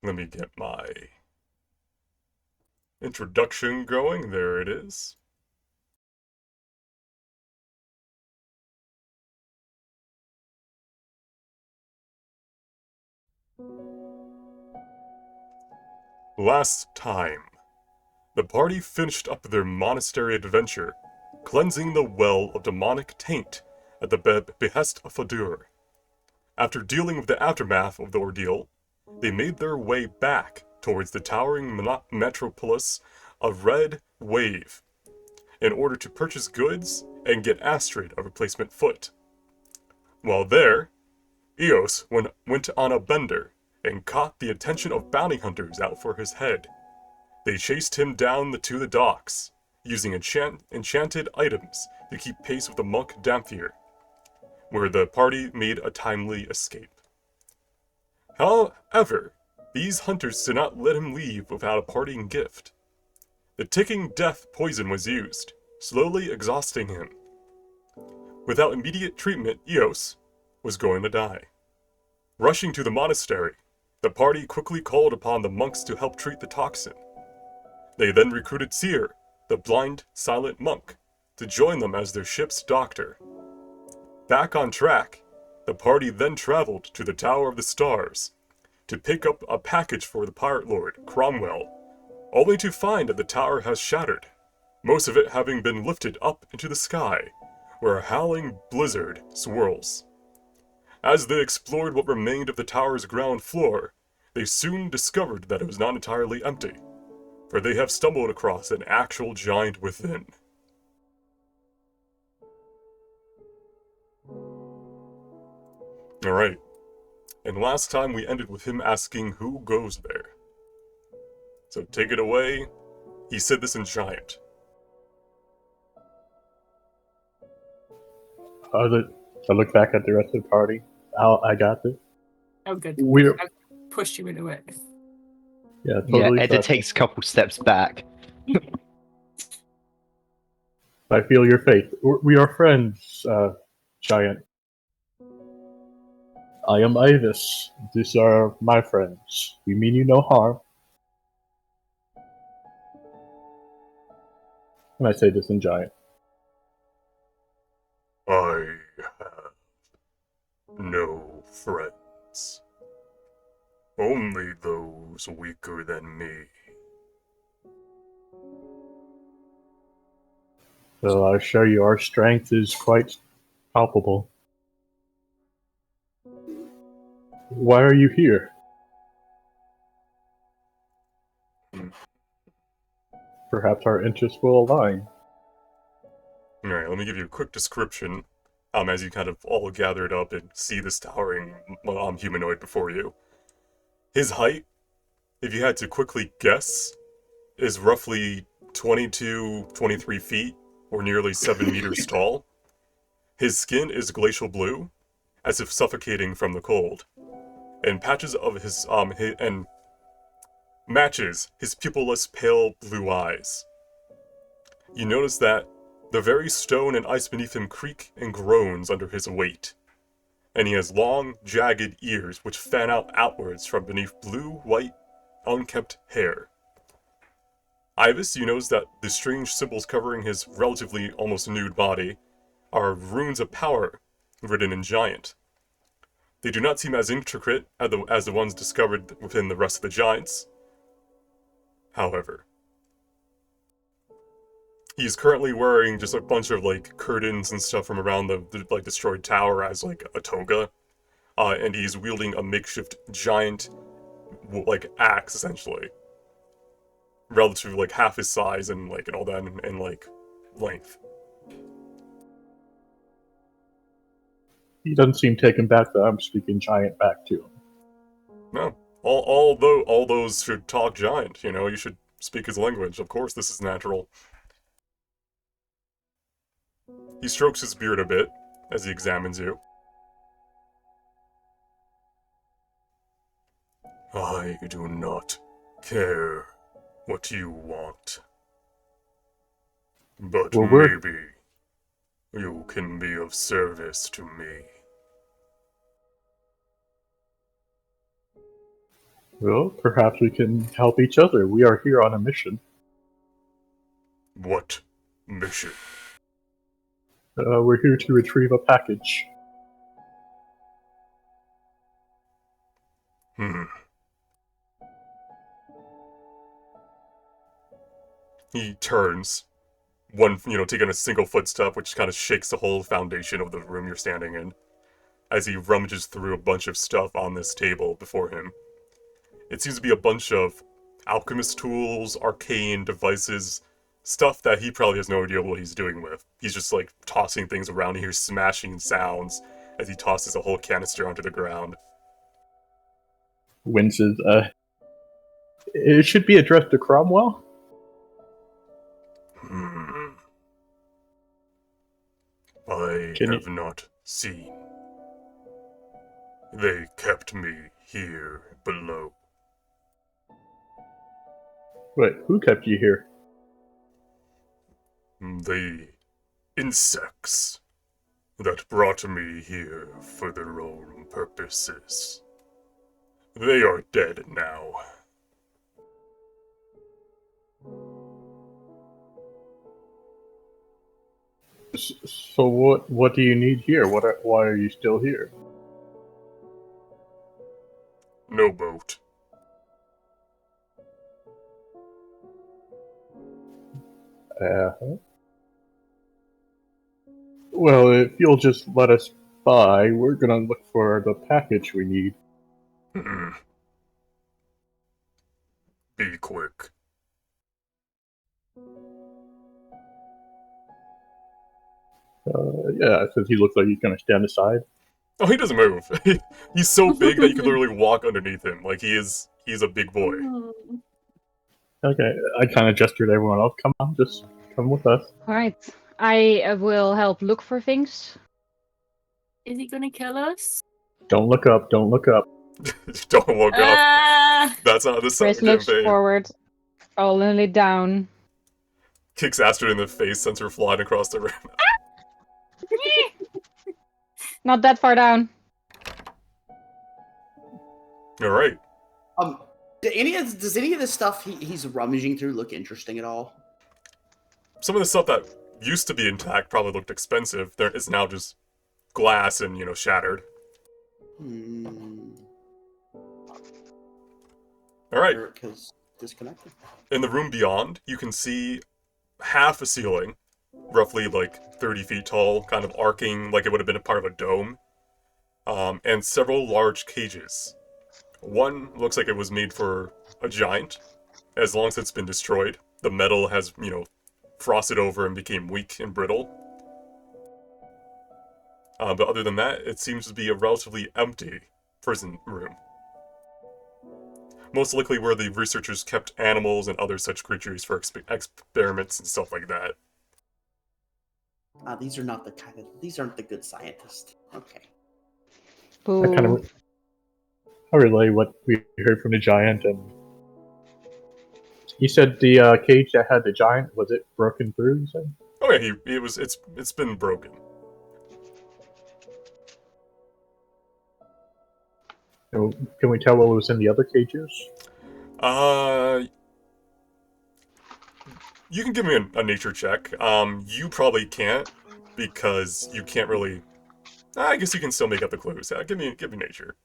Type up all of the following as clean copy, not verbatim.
Let me get my introduction going. There it is. Last time, the party finished up their monastery adventure, cleansing the well of demonic taint at the behest of Fadur. After dealing with the aftermath of the ordeal, they made their way back towards the towering metropolis of Red Wave in order to purchase goods and get Astrid a replacement foot. While there, Eos went on a bender and caught the attention of bounty hunters out for his head. They chased him down to the docks, using enchanted items to keep pace with the monk Damphir, where the party made a timely escape. However, these hunters did not let him leave without a parting gift. The ticking death poison was used, slowly exhausting him. Without immediate treatment, Eos was going to die. Rushing to the monastery, the party quickly called upon the monks to help treat the toxin. They then recruited Seer, the blind, silent monk, to join them as their ship's doctor. Back on track, the party then traveled to the Tower of the Stars to pick up a package for the pirate lord, Cromwell, only to find that the tower has shattered, most of it having been lifted up into the sky, where a howling blizzard swirls. As they explored what remained of the tower's ground floor, they soon discovered that it was not entirely empty, for they have stumbled across an actual giant within. Alright, and last time we ended with him asking who goes there. So take it away. He said this in Giant. I look back at the rest of the party. I got this. Oh, good. We're I've pushed you into it. yeah, totally. Edda takes a couple steps back. I feel your faith. We are friends, Giant. I am Ivis. These are my friends. We mean you no harm. And I say this in Giant. I have no friends. Only those weaker than me. So I assure you our strength is quite palpable. Why are you here? Perhaps our interests will align. Alright, let me give you a quick description, as you kind of all gathered up and see this towering humanoid before you. His height, if you had to quickly guess, is roughly 23 feet, or nearly 7 meters tall. His skin is glacial blue, as if suffocating from the cold, and patches of his and matches his pupilless pale blue eyes. You notice that the very stone and ice beneath him creak and groans under his weight, and he has long, jagged ears which fan out outwards from beneath blue-white, unkempt hair. Ivis, you notice that the strange symbols covering his relatively almost nude body are runes of power written in Giant. They do not seem as intricate as the ones discovered within the rest of the Giants. However, he's currently wearing just a bunch of curtains and stuff from around the destroyed tower as a toga, and he's wielding a makeshift giant axe essentially, relative to half his size and and all that and length. He doesn't seem taken back that I'm speaking Giant back to him. No, all those should talk Giant. You should speak his language. Of course, this is natural. He strokes his beard a bit as he examines you. I do not care what you want. But Well, maybe you can be of service to me. Well, perhaps we can help each other. We are here on a mission. What mission? We're here to retrieve a package. Hmm. He turns, taking a single footstep, which kind of shakes the whole foundation of the room you're standing in, as he rummages through a bunch of stuff on this table before him. It seems to be a bunch of alchemist tools, arcane devices, stuff that he probably has no idea what he's doing with. He's just like tossing things around. He hears smashing sounds as he tosses a whole canister onto the ground. Winces. It should be addressed to Cromwell. Hmm. I Can have not seen. They kept me here below. Wait, who kept you here? The insects that brought me here for their own purposes. They are dead now. So what do you need here? Why are you still here? No boat. Well, if you'll just let us by, we're gonna look for the package we need. Hmm. Be quick. Yeah, since he looks like he's gonna stand aside. Oh, he doesn't move. He's so big that you can literally walk underneath him. Like he's a big boy. Okay, I kind of gestured everyone else. Come on, just come with us. Alright. I will help look for things. Is he gonna kill us? Don't look up. Don't look up. Don't look up. Ah! That's not the Chris looks campaign. forward. Only down. Kicks Astrid in the face, sends her flying across the room. Not that far down. Alright. Does any of this stuff he's rummaging through look interesting at all? Some of the stuff that used to be intact probably looked expensive. There is now just glass and, shattered. Alright. Eric has disconnected. In the room beyond, you can see half a ceiling, roughly like 30 feet tall, kind of arcing like it would have been a part of a dome, and several large cages. One looks like it was made for a giant. As long as it's been destroyed, the metal has, frosted over and became weak and brittle. But other than that, it seems to be a relatively empty prison room. Most likely where the researchers kept animals and other such creatures for experiments and stuff like that. These aren't the good scientists. Okay. Boo. I relay what we heard from the giant, and you said the cage that had the giant, was it broken through? You said? Oh yeah, it's been broken. Can we tell what was in the other cages? You can give me a nature check. You probably can't because you can't really. I guess you can still make up the clues. Give me nature.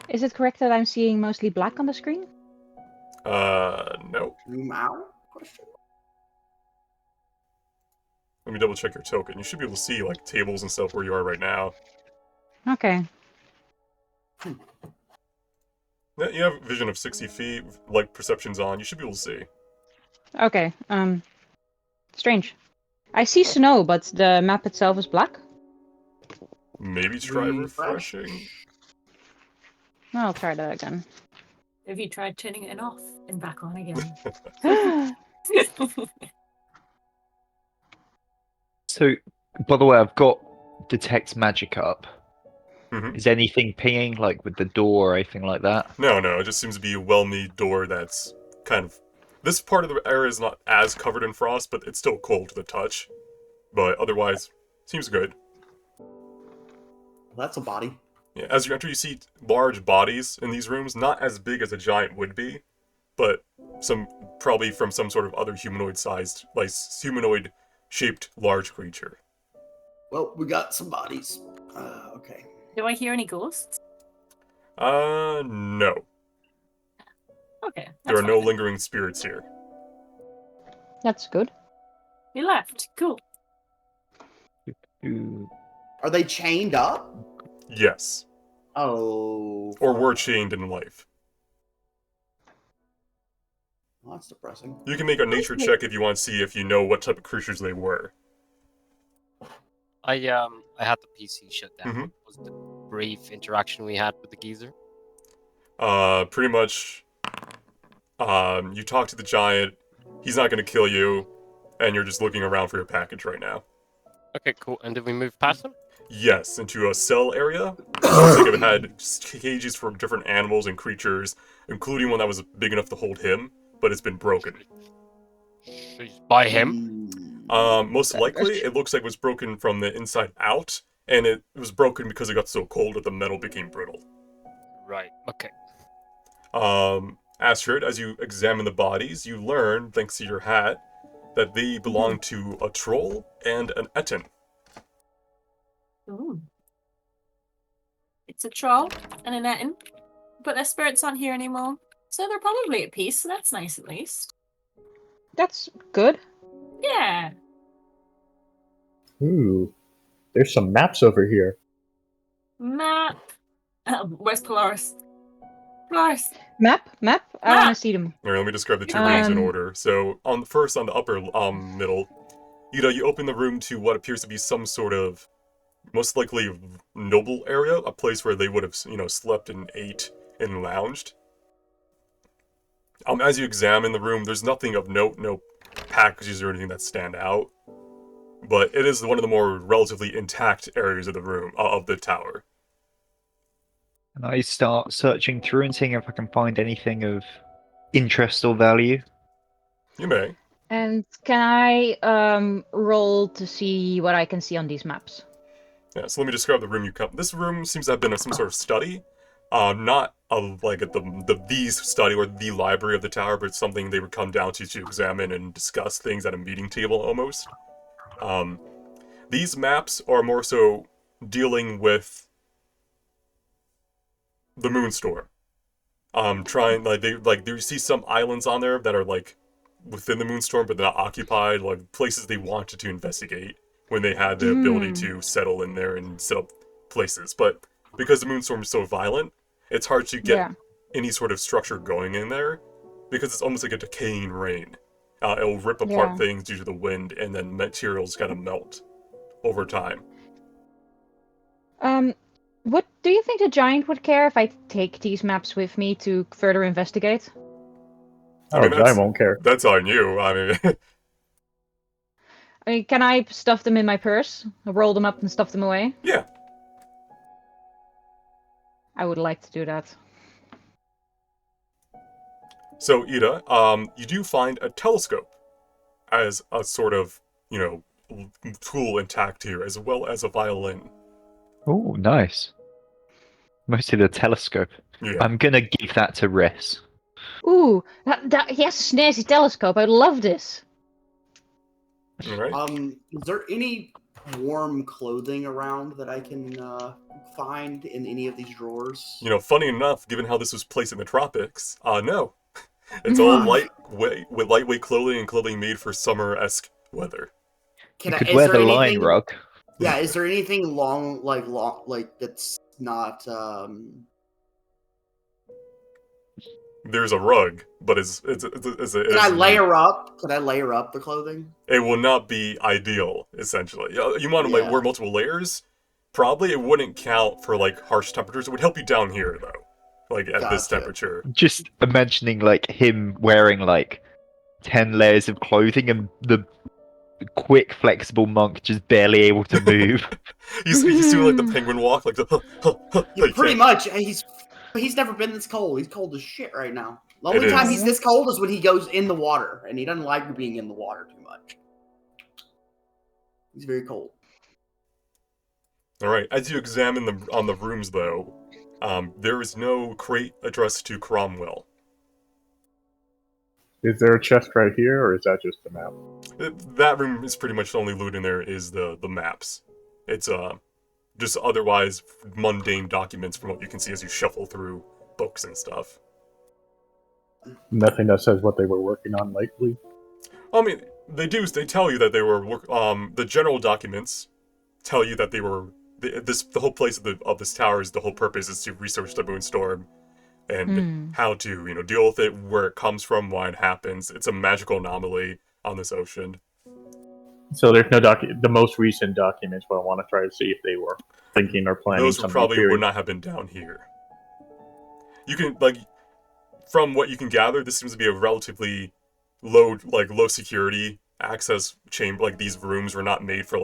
Is it correct that I'm seeing mostly black on the screen? No. Zoom out? Question. Let me double check your token. You should be able to see like tables and stuff where you are right now. Okay. Yeah, you have vision of 60 feet, like perception's on. You should be able to see. Okay. Strange. I see snow, but the map itself is black. Maybe try refreshing. I'll try that again. Have you tried turning it off and back on again? So, by the way, I've got detect magic up. Mhm. Is anything pinging, like with the door or anything like that? No, it just seems to be a well-made door that's kind of... This part of the area is not as covered in frost, but it's still cold to the touch. But otherwise, seems good. Well, that's a body. Yeah, as you enter, you see large bodies in these rooms, not as big as a giant would be, but probably from some sort of other humanoid-sized, like humanoid-shaped large creature. Well, we got some bodies. Okay. Do I hear any ghosts? No. Okay. There are That's no fine. lingering spirits here. That's good. We left. Cool. Ooh. Are they chained up? Yes. Oh. Or fuck. were chained in life. Well, that's depressing. You can make a nature check if you want to see if you know what type of creatures they were. I had the PC shut down. Mhm. What was the brief interaction we had with the geezer? Pretty much, you talk to the giant, he's not gonna kill you, and you're just looking around for your package right now. Okay, cool. And did we move past him? Yes, into a cell area. Looks like it had cages for different animals and creatures, including one that was big enough to hold him, but it's been broken. She's by him. Most likely, it looks like it was broken from the inside out, and it was broken because it got so cold that the metal became brittle. Right. Okay. Astrid, as you examine the bodies, you learn, thanks to your hat, that they belong to a troll and an etin. Ooh. It's a troll and an etin, but their spirits aren't here anymore. So they're probably at peace, so that's nice at least. That's good. Yeah. Ooh, there's some maps over here. Map. Where's Polaris? Polaris. Map? I want Map! to see them. Alright, let me describe the two rooms in Um, order. So, on the upper middle, you open the room to what appears to be some sort of, most likely, noble area, a place where they would have, slept and ate and lounged. As you examine the room, there's nothing of note, no packages or anything that stand out. But it is one of the more relatively intact areas of the room, of the tower. And I start searching through and seeing if I can find anything of interest or value. You may. And can I roll to see what I can see on these maps? Yeah, so let me describe the room you come. This room seems to have been some sort of study. Not like at the study or the library of the tower, but something they would come down to examine and discuss things at a meeting table almost. These maps are more so dealing with the Moonstorm. You see some islands on there that are like within the Moonstorm, but they're not occupied, like places they wanted to investigate when they had the ability to settle in there and set up places. But because the Moonstorm is so violent, it's hard to get any sort of structure going in there because it's almost like a decaying rain. It'll rip apart things due to the wind, and then materials kind of melt over time. What do you think the giant would care if I take these maps with me to further investigate? I won't care. That's on you. I mean, I mean, can I stuff them in my purse, roll them up and stuff them away? yeah. I would like to do that. So, Ida, you do find a telescope as a sort of, tool intact here, as well as a violin. Oh, nice. Mostly the telescope. Yeah. I'm gonna give that to Riss. Ooh, he has a snazzy telescope. I love this. All right. Is there any warm clothing around that I can find in any of these drawers? Funny enough, given how this was placed in the tropics, no. It's all lightweight clothing and clothing made for summer-esque weather. You could wear the line rug. Yeah, is there anything long that's not There's a rug, but it's Can I layer up? Could I layer up the clothing? It will not be ideal, essentially. You want to wear multiple layers? Probably it wouldn't count for harsh temperatures. It would help you down here though, at this temperature. Just imagining him wearing 10 layers of clothing and the quick, flexible monk just barely able to move. he's doing the penguin walk, Pretty much. He's never been this cold. He's cold as shit right now. The only time he's this cold is when he goes in the water, and he doesn't like being in the water too much. He's very cold. All right. As you examine the rooms, though, there is no crate addressed to Cromwell. Is there a chest right here, or is that just a map? That room is pretty much the only loot in there is the maps. It's just otherwise mundane documents from what you can see as you shuffle through books and stuff. Nothing that says what they were working on lately. I mean, they tell you that they were the general documents tell you that they were the whole place of this tower is the whole purpose is to research the moonstorm and how to deal with it, where it comes from, why it happens. It's a magical anomaly on this ocean. So there's no the most recent documents, but I want to try to see if they were thinking or planning Those something. probably would not have been down here. You can from what you can gather, this seems to be a relatively low security access chamber. These rooms were not made for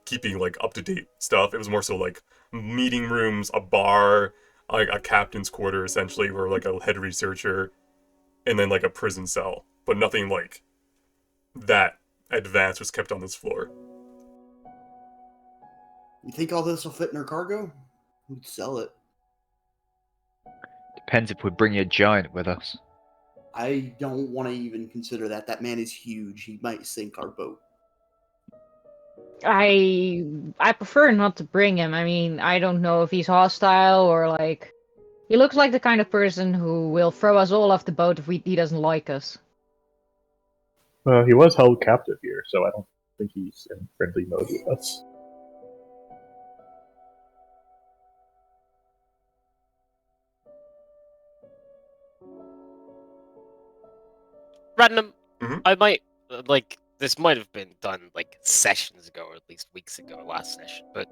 keeping up to date stuff. It was more so meeting rooms, a bar, a captain's quarter essentially, or a head researcher, and then a prison cell. But nothing that advanced was kept on this floor. You think all this will fit in our cargo? We'd sell it. Depends if we're bringing a giant with us. I don't want to even consider that. That man is huge. He might sink our boat. I prefer not to bring him. I mean, I don't know if he's hostile or he looks like the kind of person who will throw us all off the boat if he doesn't like us. Well, he was held captive here, so I don't think he's in friendly mode with us. Random. Mhm. I might this might have been done sessions ago, or at least weeks ago, last session. But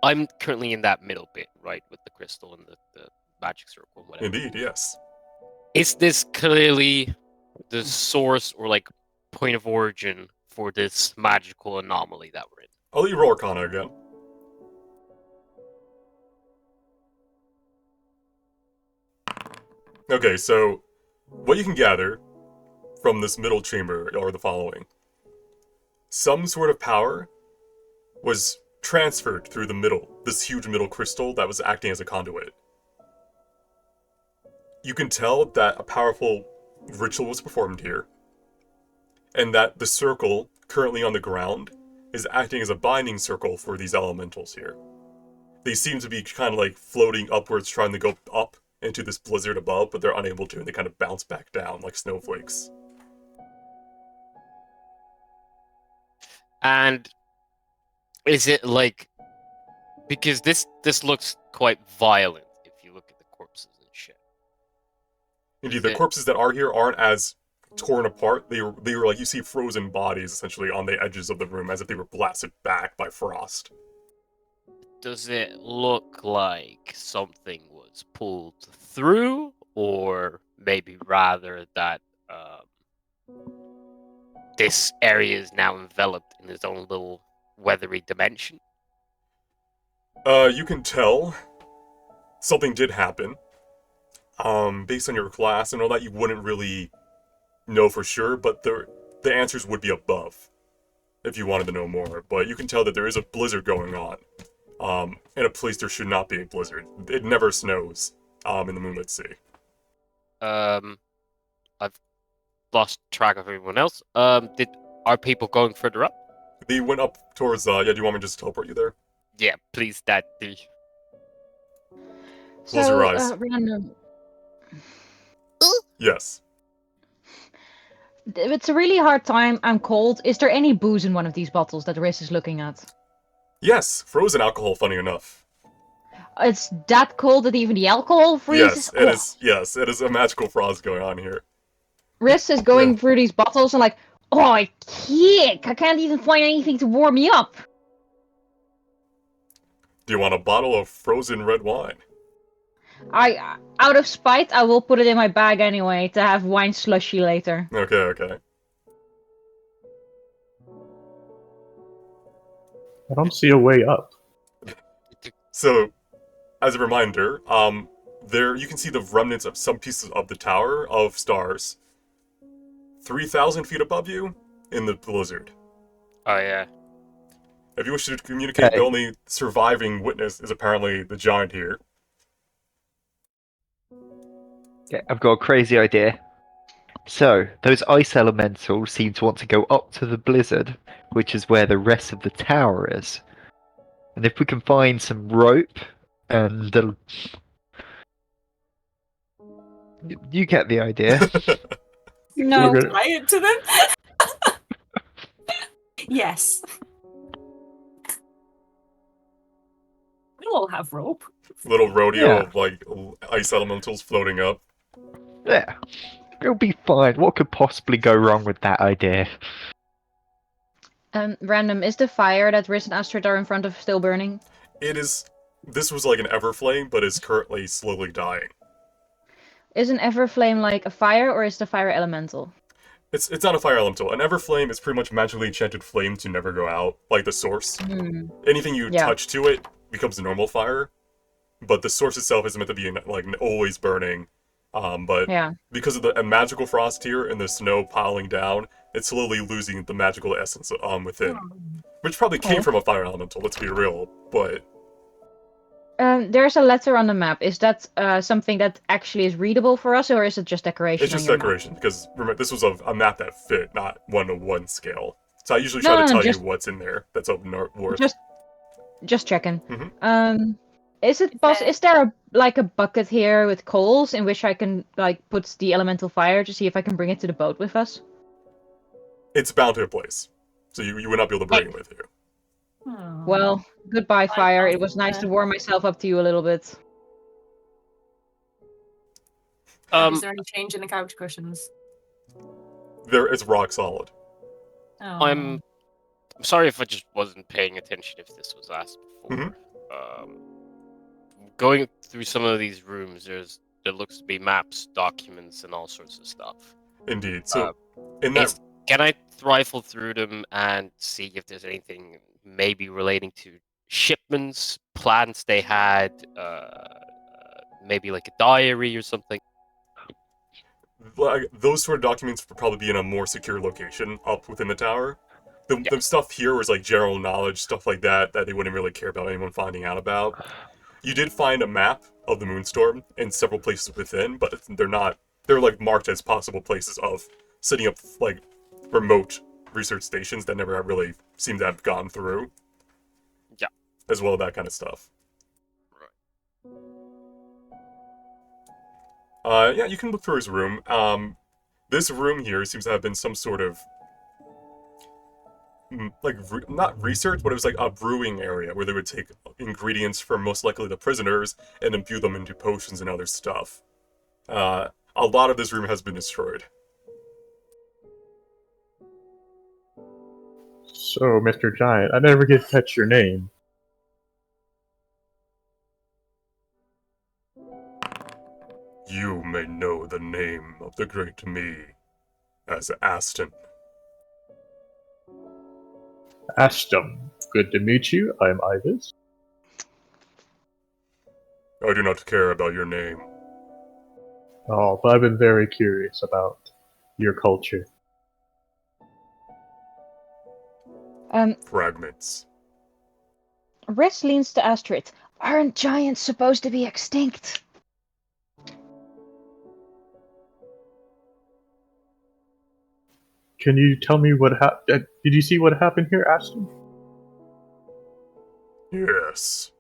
I'm currently in that middle bit, right, with the crystal and the magic circle, and whatever. Indeed, yes. Is this clearly the source or point of origin for this magical anomaly that we're in? I'll let you roll Arcana again. Okay, so what you can gather from this middle chamber are the following. Some sort of power was transferred through this huge middle crystal that was acting as a conduit. You can tell that a powerful ritual was performed here, and that the circle currently on the ground is acting as a binding circle for these elementals here. They seem to be kind of floating upwards, trying to go up into this blizzard above, but they're unable to, and they kind of bounce back down like snowflakes. And is it because this looks quite violent if you look at the corpses and shit. Indeed, the corpses that are here aren't as torn apart. They were you see frozen bodies essentially on the edges of the room as if they were blasted back by frost. Does it look like something was pulled through, or maybe rather that this area is now enveloped in its own little weathery dimension? You can tell something did happen. Based on your class and all that, you wouldn't really know for sure, but the answers would be above if you wanted to know more. But you can tell that there is a blizzard going on. In a place there should not be a blizzard. It never snows in the Moonlit Sea. I've lost track of everyone else. Are people going further up? They went up towards, do you want me to just teleport you there? Yeah, please, Daddy. Close your eyes. Random. Yes. If it's a really hard time, I'm cold. Is there any booze in one of these bottles that Riz is looking at? Yes, frozen alcohol, funny enough. It's that cold that even the alcohol freezes? Yes, it is. Yes, it is a magical frost going on here. Riz is going through these bottles and oh, I can't even find anything to warm me up. Do you want a bottle of frozen red wine? Out of spite, I will put it in my bag anyway to have wine slushy later. Okay. I don't see a way up. So, as a reminder, there you can see the remnants of some pieces of the Tower of Stars 3,000 feet above you in the blizzard. Oh, yeah. If you wish to communicate, Okay. the only surviving witness is apparently the giant here. Okay, I've got a crazy idea. So, those ice elementals seem to want to go up to the blizzard, which is where the rest of the tower is. And if we can find some rope and you get the idea. No. We're gonna- Tie it to them? Yes. We all have rope. Little rodeo Yeah. of like ice elementals floating up. Yeah, it'll be fine. What could possibly go wrong with that idea? Random, is the fire that Riz and Astrid are in front of still burning? It is. This was like an everflame, but is currently slowly dying. Is an Everflame like a fire, or is the fire elemental? It's not a fire elemental. An everflame is pretty much magically enchanted flame to never go out, like the source. Anything you Yeah. touch to it becomes a normal fire, but the source itself is meant to be like always burning. But Yeah. because of the magical frost here and the snow piling down, it's slowly losing the magical essence within, which probably came Oh. from a fire elemental. Let's be real, but There's a letter on the map. Is that something that actually is readable for us, or is it just decoration? it's just on your decoration. Because remember, this was a map that fit, not 1-to-1 scale. So I usually No, try no, to no, tell just- you what's in there. That's of worth. Map? Just checking. Mhm. Is it possible? Is there like a bucket here with coals in which I can like put the elemental fire to see if I can bring it to the boat with us? It's bound to a place, so you would not be able to bring it with you. Oh. Well, goodbye, Fine, fire. I'll It was sit nice to there. warm myself up to you a little bit. Is there any change in the couch cushions? It's rock solid. Oh. I'm sorry if I just wasn't paying attention if this was asked before. Mhm. Going through some of these rooms, there looks to be maps, documents, and all sorts of stuff. Indeed. So in that Can I rifle through them and see if there's anything maybe relating to shipments, plans they had, maybe like a diary or something? like, those sort of documents would probably be in a more secure location up within the tower. The stuff here was like general knowledge, stuff like that they wouldn't really care about anyone finding out about. You did find a map of the Moonstorm in several places within, but they're like marked as possible places of setting up like remote research stations that never really seem to have gone through. Yeah. As well as that kind of stuff. Yeah, you can look through his room. This room here seems to have been some sort of not research, but it was like a brewing area where they would take ingredients from most likely the prisoners and imbue them into potions and other stuff. A lot of this room has been destroyed. So, Mr. Giant, I never get to catch your name. You may know the name of the great me as Aston. Ashton, good to meet you. I'm Ivis. I do not care about your name. Oh, but I've been very curious about your culture. Fragments. Riz leans to Astrid. Aren't giants supposed to be extinct? Can you tell me what happened? Did you see what happened here, Ashton? Yes.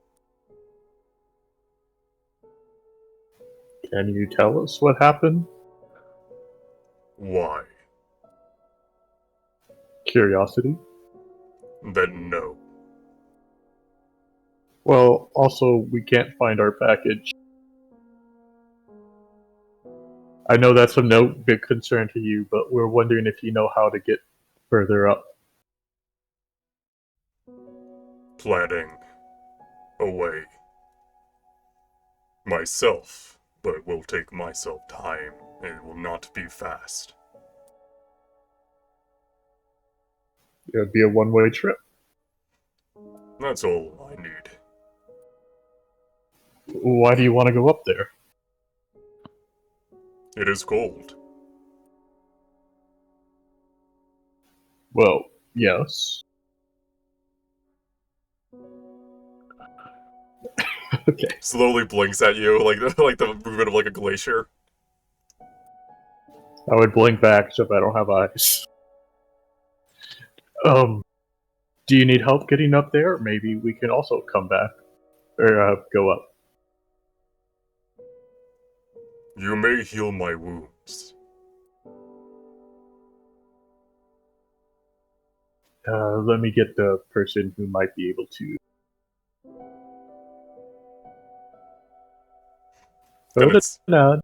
Can you tell us what happened? Why? Curiosity. Then no. Well, also, we can't find our package. I know that's of no big concern to you, but we're wondering if you know how to get further up. Planning. Away. Myself, but it will take myself time, and it will not be fast. It would be a one-way trip. That's all I need. Why do you want to go up there? It is cold. Well, yes. Okay. Slowly blinks at you, like the movement of like a glacier. I would blink back except I don't have eyes. Do you need help getting up there? Maybe we can also come back. Or go up. You may heal my wounds. Let me get the person who might be able to. And Hold it it's, down.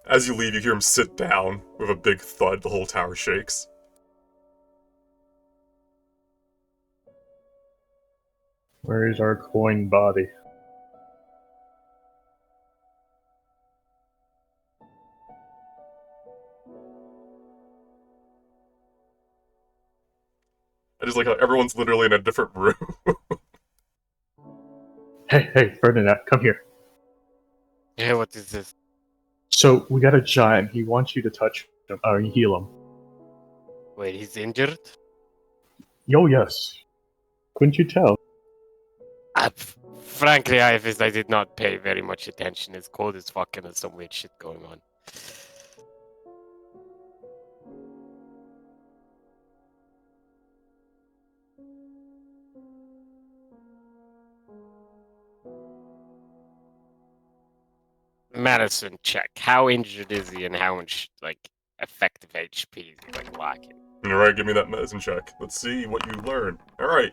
as you leave, you hear him sit down with a big thud. The whole tower shakes. Where is our coin body? I just like how everyone's literally in a different room. Hey, Ferdinand, come here. Yeah, what is this? So, we got a giant. He wants you to touch him, or heal him. Wait, he's injured? Yo, yes. Couldn't you tell? Frankly, I did not pay very much attention. It's cold as fuck and there's some weird shit going on. Medicine check. How injured is he and how much, like, effective HP is he, like, lacking? Alright, give me that medicine check. Let's see what you learn. Alright.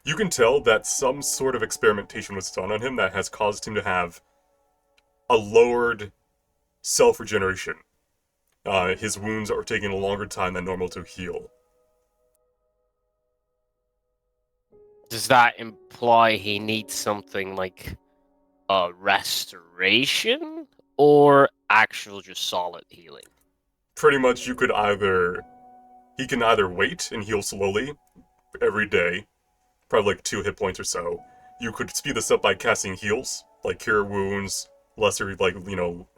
You can tell that some sort of experimentation was done on him that has caused him to have a lowered self-regeneration. His wounds are taking a longer time than normal to heal. Does that imply he needs something like restoration or actual just solid healing? Pretty much he can either wait and heal slowly every day, probably like 2 hit points or so. You could speed this up by casting heals, like cure wounds, lesser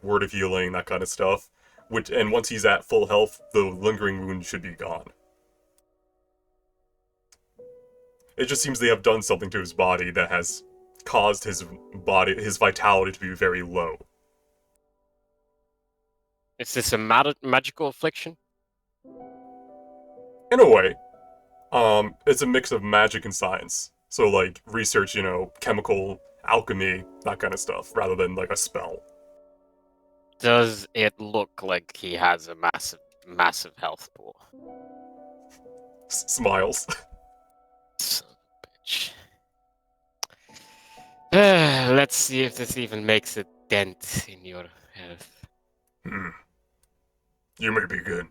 word of healing, that kind of stuff. And once he's at full health, the lingering wound should be gone. It just seems they have done something to his body that has caused his vitality to be very low. Is this a magical affliction? In a way, it's a mix of magic and science. So like research, chemical alchemy, that kind of stuff, rather than like a spell. Does it look like he has a massive health pool? Smiles. Son of a bitch. Let's see if this even makes a dent in your health. You may begin.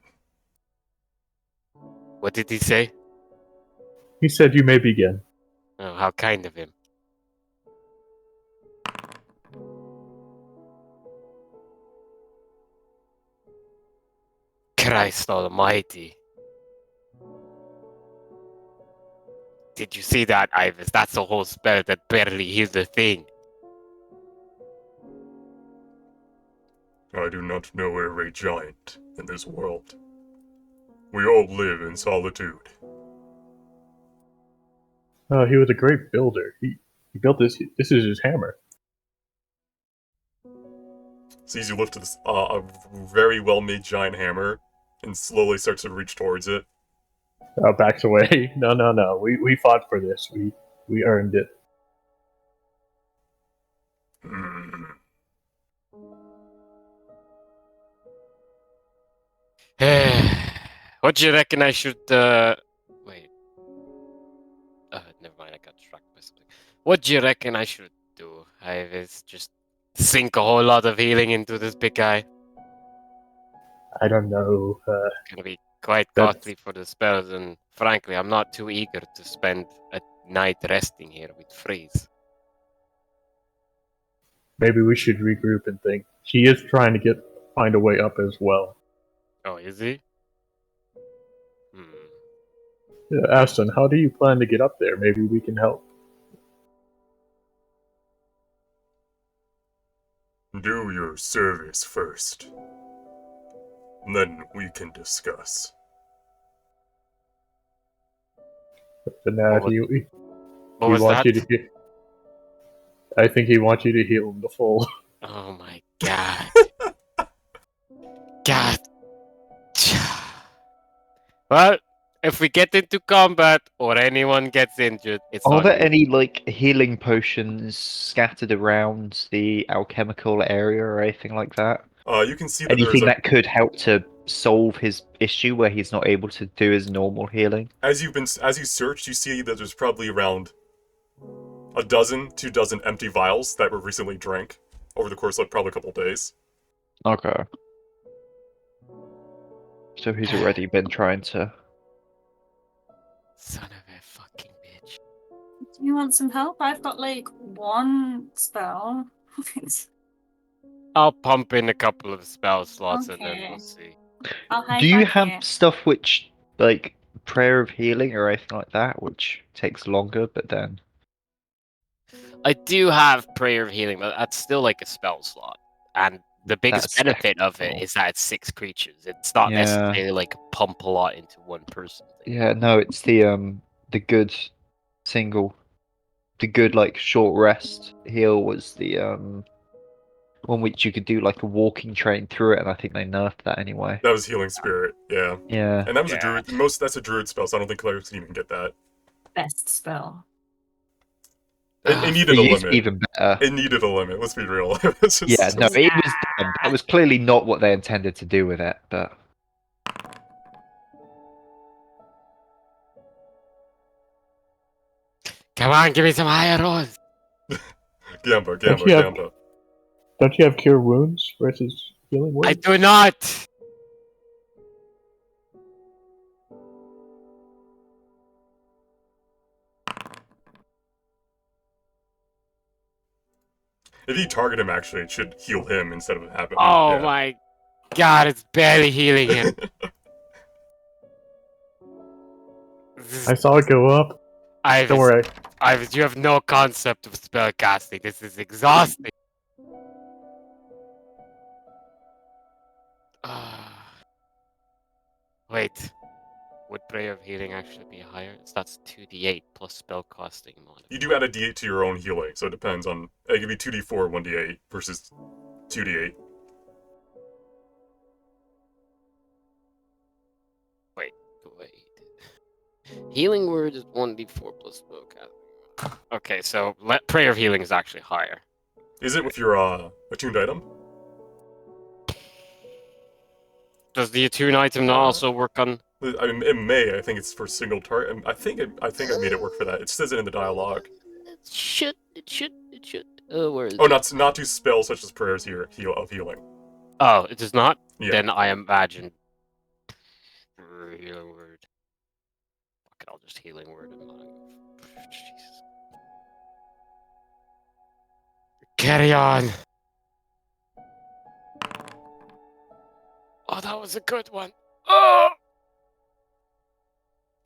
What did he say? He said you may begin. Oh, how kind of him. Christ almighty. Did you see that, Ivis? That's a whole spell that barely heals a thing. I do not know a great giant in this world. We all live in solitude. He was a great builder. He built this. This is his hammer. Sees you lift this a very well-made giant hammer and slowly starts to reach towards it. Backs away. No. We fought for this. We earned it. What do you reckon I should, wait. Never mind, I got distracted by something. What do you reckon I should do, Ivis? Just sink a whole lot of healing into this big guy? I don't know. It's gonna be quite costly for the spells, and frankly, I'm not too eager to spend a night resting here with Freeze. Maybe we should regroup and think. He is trying to find a way up as well. Oh, is he? Aston, how do you plan to get up there? Maybe we can help. Do your service first. Then we can discuss. And What he What was wants that? you to heal. I think he wants you to heal him the full. Oh my god. God. Well, if we get into combat or anyone gets injured, it's Are on there me. any like healing potions scattered around the alchemical area or anything like that? You can see that there's Anything a that could help to solve his issue where he's not able to do his normal healing? as you search, you see that there's probably around a dozen, 2 dozen empty vials that were recently drank over the course of probably a couple days. Okay. So he's already been trying to. Son of a fucking bitch. Do you want some help? I've got like one spell. I'll pump in a couple of spell slots and then Okay. we'll see. I'll hide Do you back have here. stuff which, like, prayer of healing or anything like that, which takes longer, but then. I do have Prayer of Healing, but that's still like a spell slot. And the biggest That's benefit of it technical. is that it's 6 creatures. It's not Yeah. necessarily like pump a lot into one person. Yeah, no, it's the good single, the good like short rest heal was the one which you could do like a walking train through it, and I think they nerfed that anyway. That was Healing Spirit, yeah. Yeah. And that was a Yeah. druid. That's a druid spell, so I don't think clerics can even get that. Best spell. It needed It a used to be limit. even better. It needed a limit. Let's be real. It was just, Yeah, no, it was dumb. That was clearly not what they intended to do with it, but Come on, give me some higher rolls. Gamba, Don't you have- Gamba. Don't you have cure wounds versus healing wounds? I do not. If you target him, actually, it should heal him instead of having. Oh yeah. my god, it's barely healing him. I saw it go up. Ivis, Don't worry. Ivis, you have no concept of spell casting. This is exhausting. Wait. Would Prayer of Healing actually be higher? So that's 2d8 plus spell casting modifier. You do add a d8 to your own healing, so it depends on. It could be 2d4, 1d8 versus 2d8. Wait. Healing word is 1d4 plus spell casting. Okay, so Prayer of Healing is actually higher. Is it with your attuned item? Does the attune item not also work on? I mean, it may. I think it's for single target. I think I made it work for that. It says it in the dialogue. It should. Where is Oh, it? not to spells such as prayers here of healing. Oh, it does not? Yeah. Then I imagine. Healing word. Fuck it, I'll just healing word. Jesus. Carry on. Oh, that was a good one. Oh!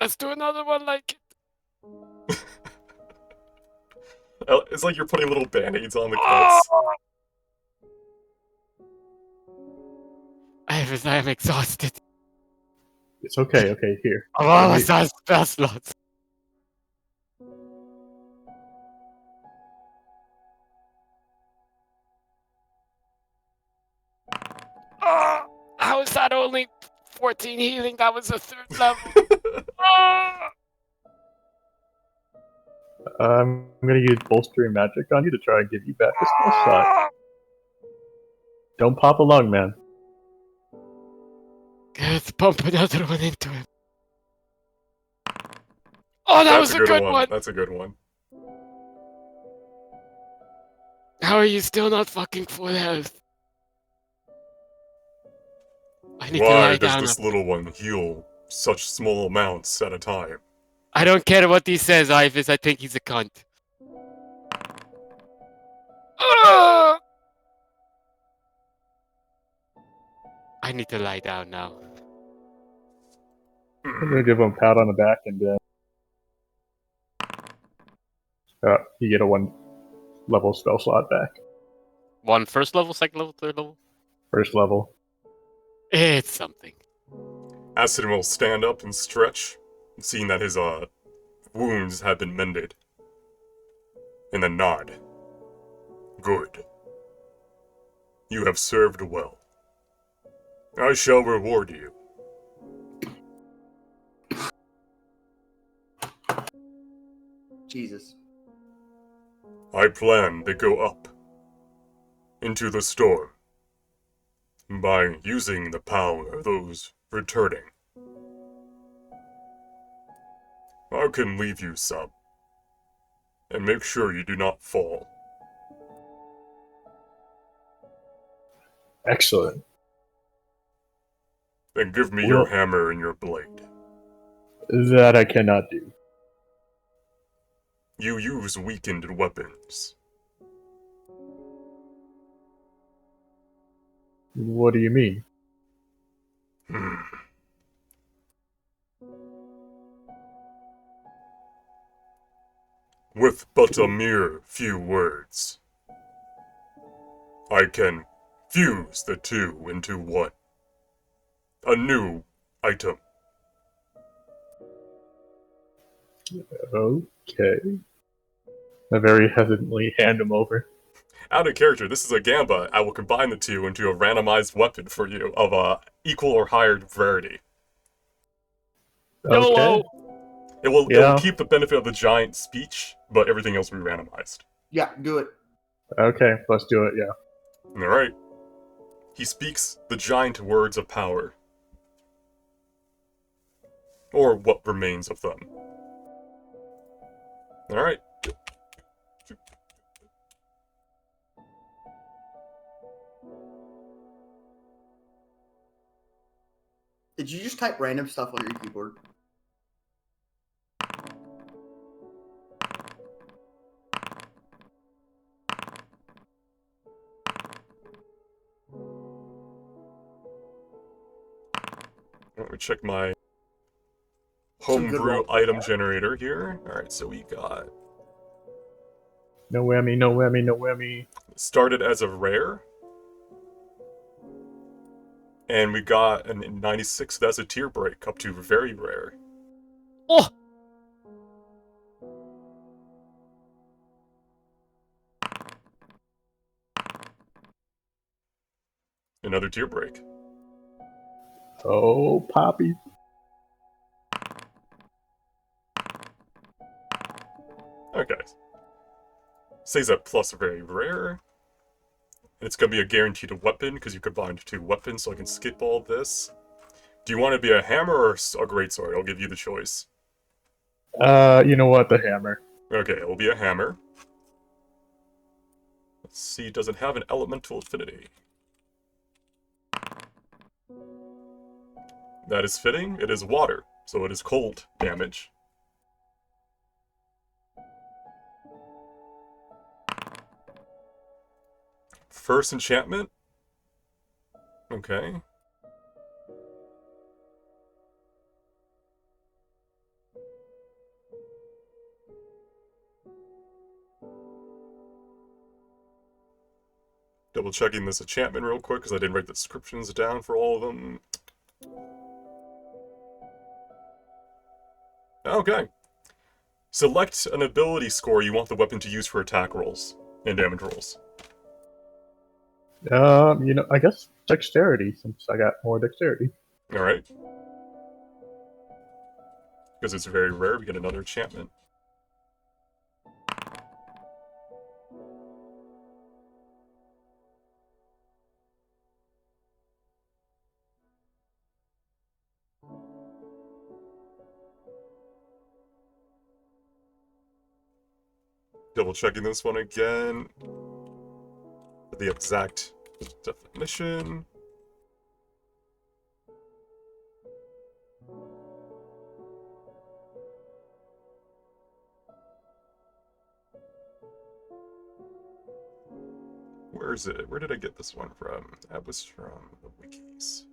Let's do another one like it. It's like you're putting little band-aids on the cuts. I am exhausted. It's okay. Okay, here. Of all the spell slots. Oh, how is that only 14 healing? That was a 3rd level. Oh! I'm gonna use bolstering magic on you to try and give you back a spell shot. Don't pop a lung, man. Let's pump another one into him. Oh, that was a good one. That's a good one. How are you still not fucking full health? I need to Why lie does down. this little one heal such small amounts at a time? I don't care what he says, Ivis. I think he's a cunt. Ah! I need to lie down now. I'm gonna give him a pat on the back and you get a 1 level spell slot back. One first level, second level, third level? First level. It's something. Acid will stand up and stretch, seeing that his wounds have been mended. And then nod. Good. You have served well. I shall reward you. Jesus. I plan to go up into the storm by using the power of those returning. I can leave you some, and make sure you do not fall. Excellent. Then give me Well- your hammer and your blade. That I cannot do. You use weakened weapons. What do you mean? With but a mere few words, I can fuse the two into one. A new item. Okay. I very hesitantly hand him over. Out of character, this is a Gamba. I will combine the two into a randomized weapon for you of equal or higher rarity. Okay. YOLO! It will Yeah. keep the benefit of the giant speech, but everything else will be randomized. Yeah, do it. Okay, let's do it, yeah. Alright. He speaks the giant words of power. Or what remains of them. Alright. Did you just type random stuff on your keyboard? Let me check my Some good homebrew roll. item generator here. Alright, so we got No whammy, no whammy, no whammy. started as a rare. And we got a 96 that's a tier break up to very rare. Oh! Another tier break. Oh, Poppy. Okay. Stays at plus very rare. And it's gonna be a guaranteed weapon because you combined two weapons, so I can skip all this. Do you want to be a hammer or a greatsword? I'll give you the choice. You know what? The hammer. Okay, it will be a hammer. Let's see, does it have an elemental affinity? That is fitting. It is water, so it is cold damage. First enchantment? Okay. Double checking this enchantment real quick because I didn't write the descriptions down for all of them. Okay. Select an ability score you want the weapon to use for attack rolls and damage rolls. You know, I guess dexterity, since I got more dexterity. Alright. Because it's very rare, we get another enchantment. Double checking this one again. The exact definition. Where is it? Where did I get this one from? That was from the wikis.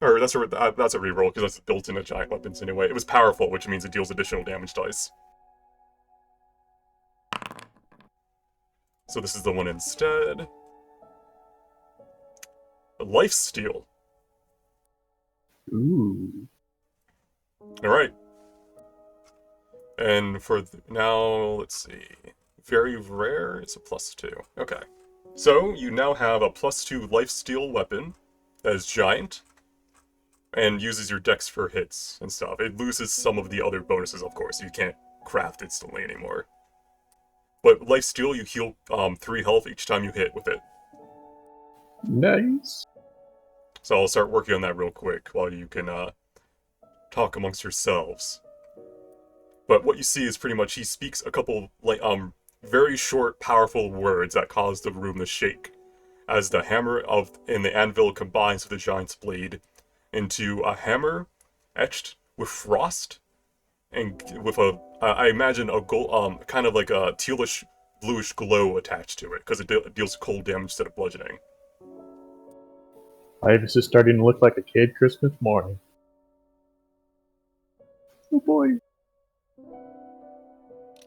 Or that's a reroll because that's built into giant weapons anyway. It was powerful, which means it deals additional damage dice. So this is the one instead. life steal. Ooh. All right. And for now, let's see. Very rare, it's a +2. Okay. So, you now have a +2 lifesteal weapon that is giant and uses your dex for hits and stuff. It loses some of the other bonuses, of course. You can't craft instantly anymore. But lifesteal, you heal 3 health each time you hit with it. Nice. So I'll start working on that real quick while you can talk amongst yourselves. But what you see is pretty much he speaks a couple like very short, powerful words that cause the room to shake, as the hammer and the anvil combines with the giant's blade into a hammer etched with frost and with I imagine a gold, kind of like a tealish bluish glow attached to it because it deals cold damage instead of bludgeoning. This is starting to look like a kid Christmas morning. Oh boy.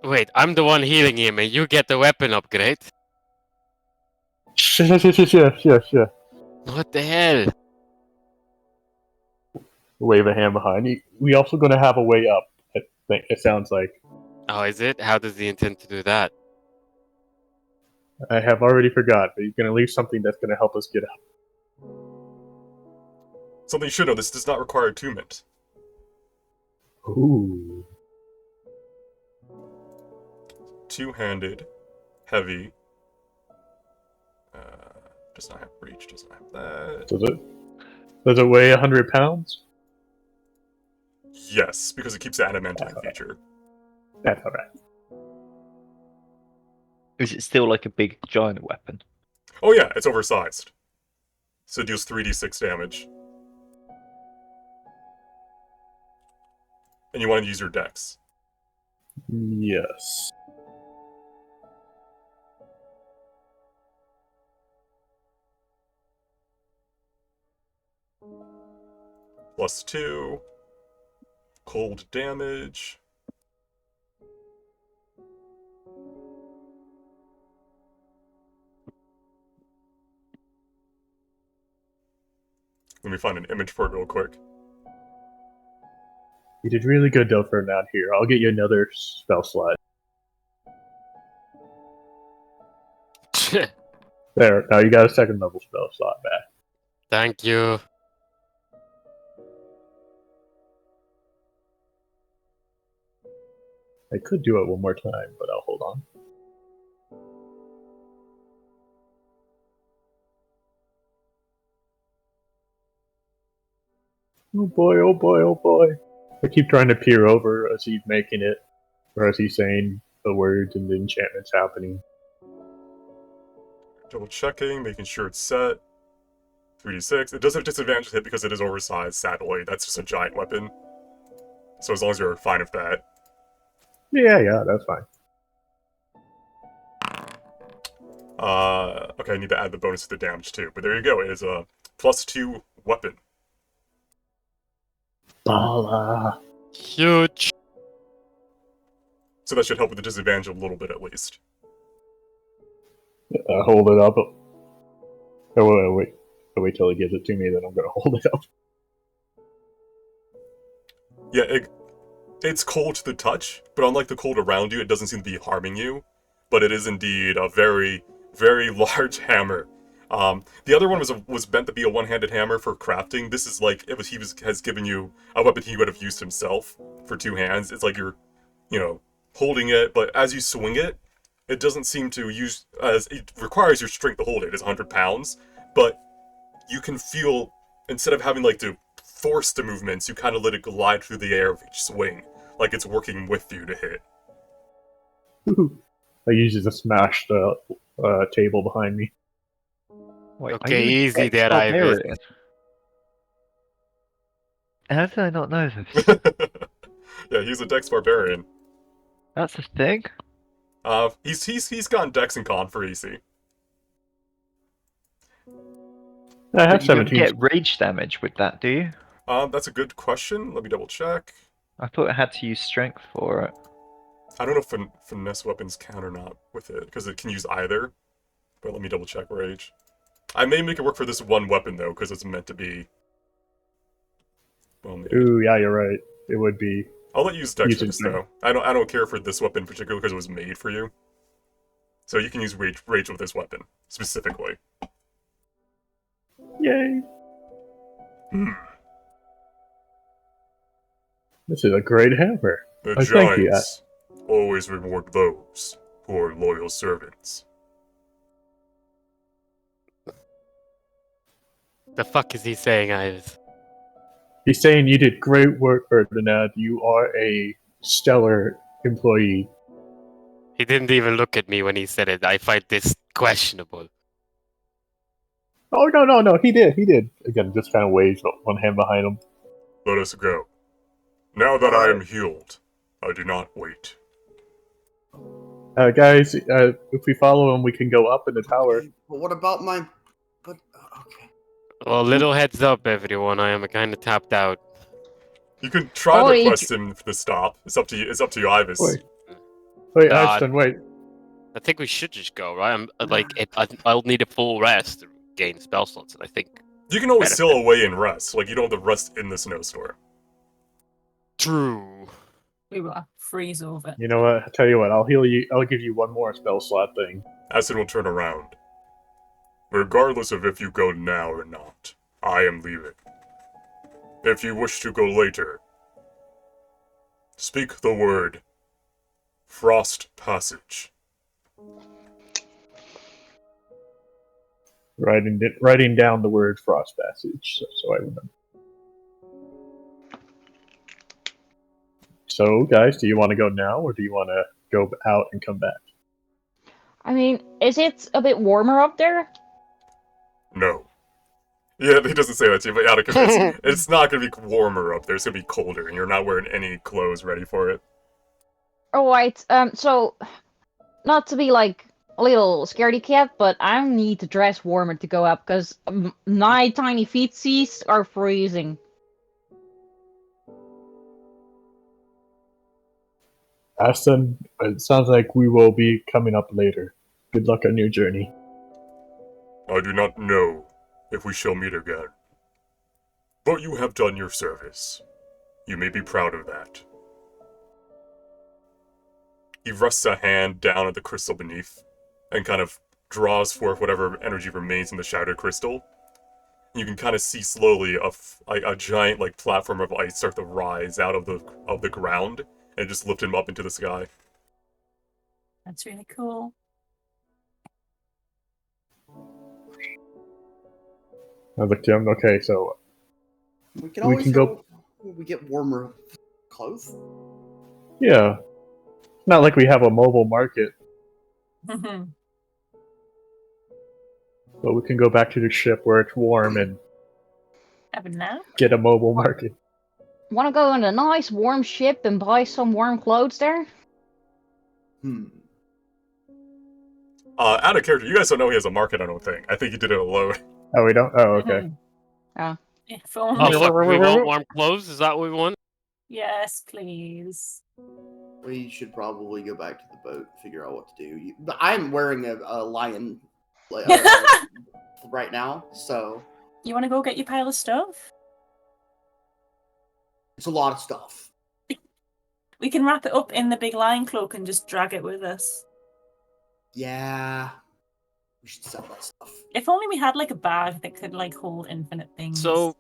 Wait, I'm the one healing him and you get the weapon upgrade? Sure. What the hell? Wave a hand behind. We also going to have a way up. It sounds like. Oh, is it? How does he intend to do that? I have already forgot, but he's going to leave something that's going to help us get up. Something you should know, this does not require attunement. Ooh. Two-handed, heavy. Does not have reach, does not have that. Does it weigh 100 pounds? Yes, because it keeps the adamantine feature. That's alright. Is it still like a big giant weapon? Oh yeah, it's oversized. So it deals 3d6 damage. And you want to use your dex. Yes. +2. Cold damage. Let me find an image for it real quick. You did really good though for not here. I'll get you another spell slot. There, now you got a second level spell slot back. Thank you. I could do it one more time, but I'll hold on. Oh boy, oh boy, oh boy. I keep trying to peer over as he's making it, or as he's saying the words and the enchantments happening. Double checking, making sure it's set. 3d6. It does have disadvantage to hit because it is oversized, sadly. That's just a giant weapon. So as long as you're fine with that. Yeah, that's fine. Okay, I need to add the bonus to the damage too. But there you go, it is a +2 weapon. Bala. Huge. So that should help with the disadvantage a little bit at least. Hold it up. Oh, wait till he gives it to me, then I'm gonna hold it up. Yeah, it's cold to the touch, but unlike the cold around you, it doesn't seem to be harming you. But it is indeed a very, very large hammer. The other one was meant to be a one-handed hammer for crafting. This is like if has given you a weapon he would have used himself for 2 hands. It's like you're, holding it, but as you swing it, it doesn't seem to use as it requires your strength to hold it. It's 100 pounds, but you can feel instead of having like to force the movements, you kind of let it glide through the air with each swing, like it's working with you to hit. I use it to smash the table behind me. Wait, Okay, easy there, Ivan. How did I not know this? Yeah, he's a Dex Barbarian. That's a thing? He's gone Dex and Con for easy. I have But you don't 17. get rage damage with that, do you? That's a good question. Let me double check. I thought I had to use strength for it. I don't know if finesse weapons can or not with it, because it can use either. But let me double check rage. I may make it work for this one weapon, though, because it's meant to be... Well, maybe. Ooh, yeah, you're right. It would be. I'll let you use dex Using checks, though. I don't care for this weapon in particular because it was made for you. So you can use rage with this weapon, specifically. Yay! Hmm. This is a great hammer. The I thank you. Giants always reward those who are loyal servants. The fuck is he saying, Ives? He's saying you did great work, Ferdinand. You are a stellar employee. He didn't even look at me when he said it. I find this questionable. Oh, no, he did. Again, just kind of waves one hand behind him. Let us go. Now that I am healed, I do not wait. Guys, if we follow him, we can go up in the tower. Okay, but what about my... But, okay. Well, little heads up, everyone. I am kind of tapped out. You can try Oh, to he request him to stop. It's up to you. It's up to you, Ivis. Wait, Nah. Ashton, wait. I think we should just go, right? I'll need a full rest to gain spell slots, and I think... You can always Benefit. still away and rest. Like, you don't have to rest in the snowstorm. True. We will freeze over. You know what? I'll tell you what. I'll heal you. I'll give you one more spell slot thing. Aston will turn around. Regardless of if you go now or not, I am leaving. If you wish to go later, speak the word Frost Passage. Writing down the word Frost Passage, so I remember. So, guys, do you want to go now, or do you want to go out and come back? I mean, is it a bit warmer up there? No. Yeah, he doesn't say that to you, but Attica, it's not going to be warmer up there. It's going to be colder, and you're not wearing any clothes ready for it. Alright, so, not to be like a little scaredy cat, but I need to dress warmer to go up, because my tiny feetsies are freezing. Aston, it sounds like we will be coming up later. Good luck on your journey. I do not know if we shall meet again. But you have done your service. You may be proud of that. He rests a hand down at the crystal beneath, and kind of draws forth whatever energy remains in the shattered crystal. You can kind of see slowly a giant like platform of ice start to rise out of the ground, and just lift him up into the sky. That's really cool. I looked at him. Okay, so We can We always can go- We get warmer clothes. yeah, not like we have a mobile market, Have but we can go back to the ship where it's warm and a nap? get a mobile market. Want to go on a nice warm ship and buy some warm clothes there? Out of character, you guys don't know he has a market, I don't think. I think he did it alone. Oh, we don't. Oh, okay. Yeah, if Oh, only. fuck, we want warm clothes? Is that what we want? Yes, please. We should probably go back to the boat and figure out what to do. I'm wearing a lion right now, so You want to go get your pile of stuff? it's a lot of stuff. We can wrap it up in the big lion cloak and just drag it with us. Yeah, we should sell that stuff. If only we had like a bag that could like hold infinite things. So,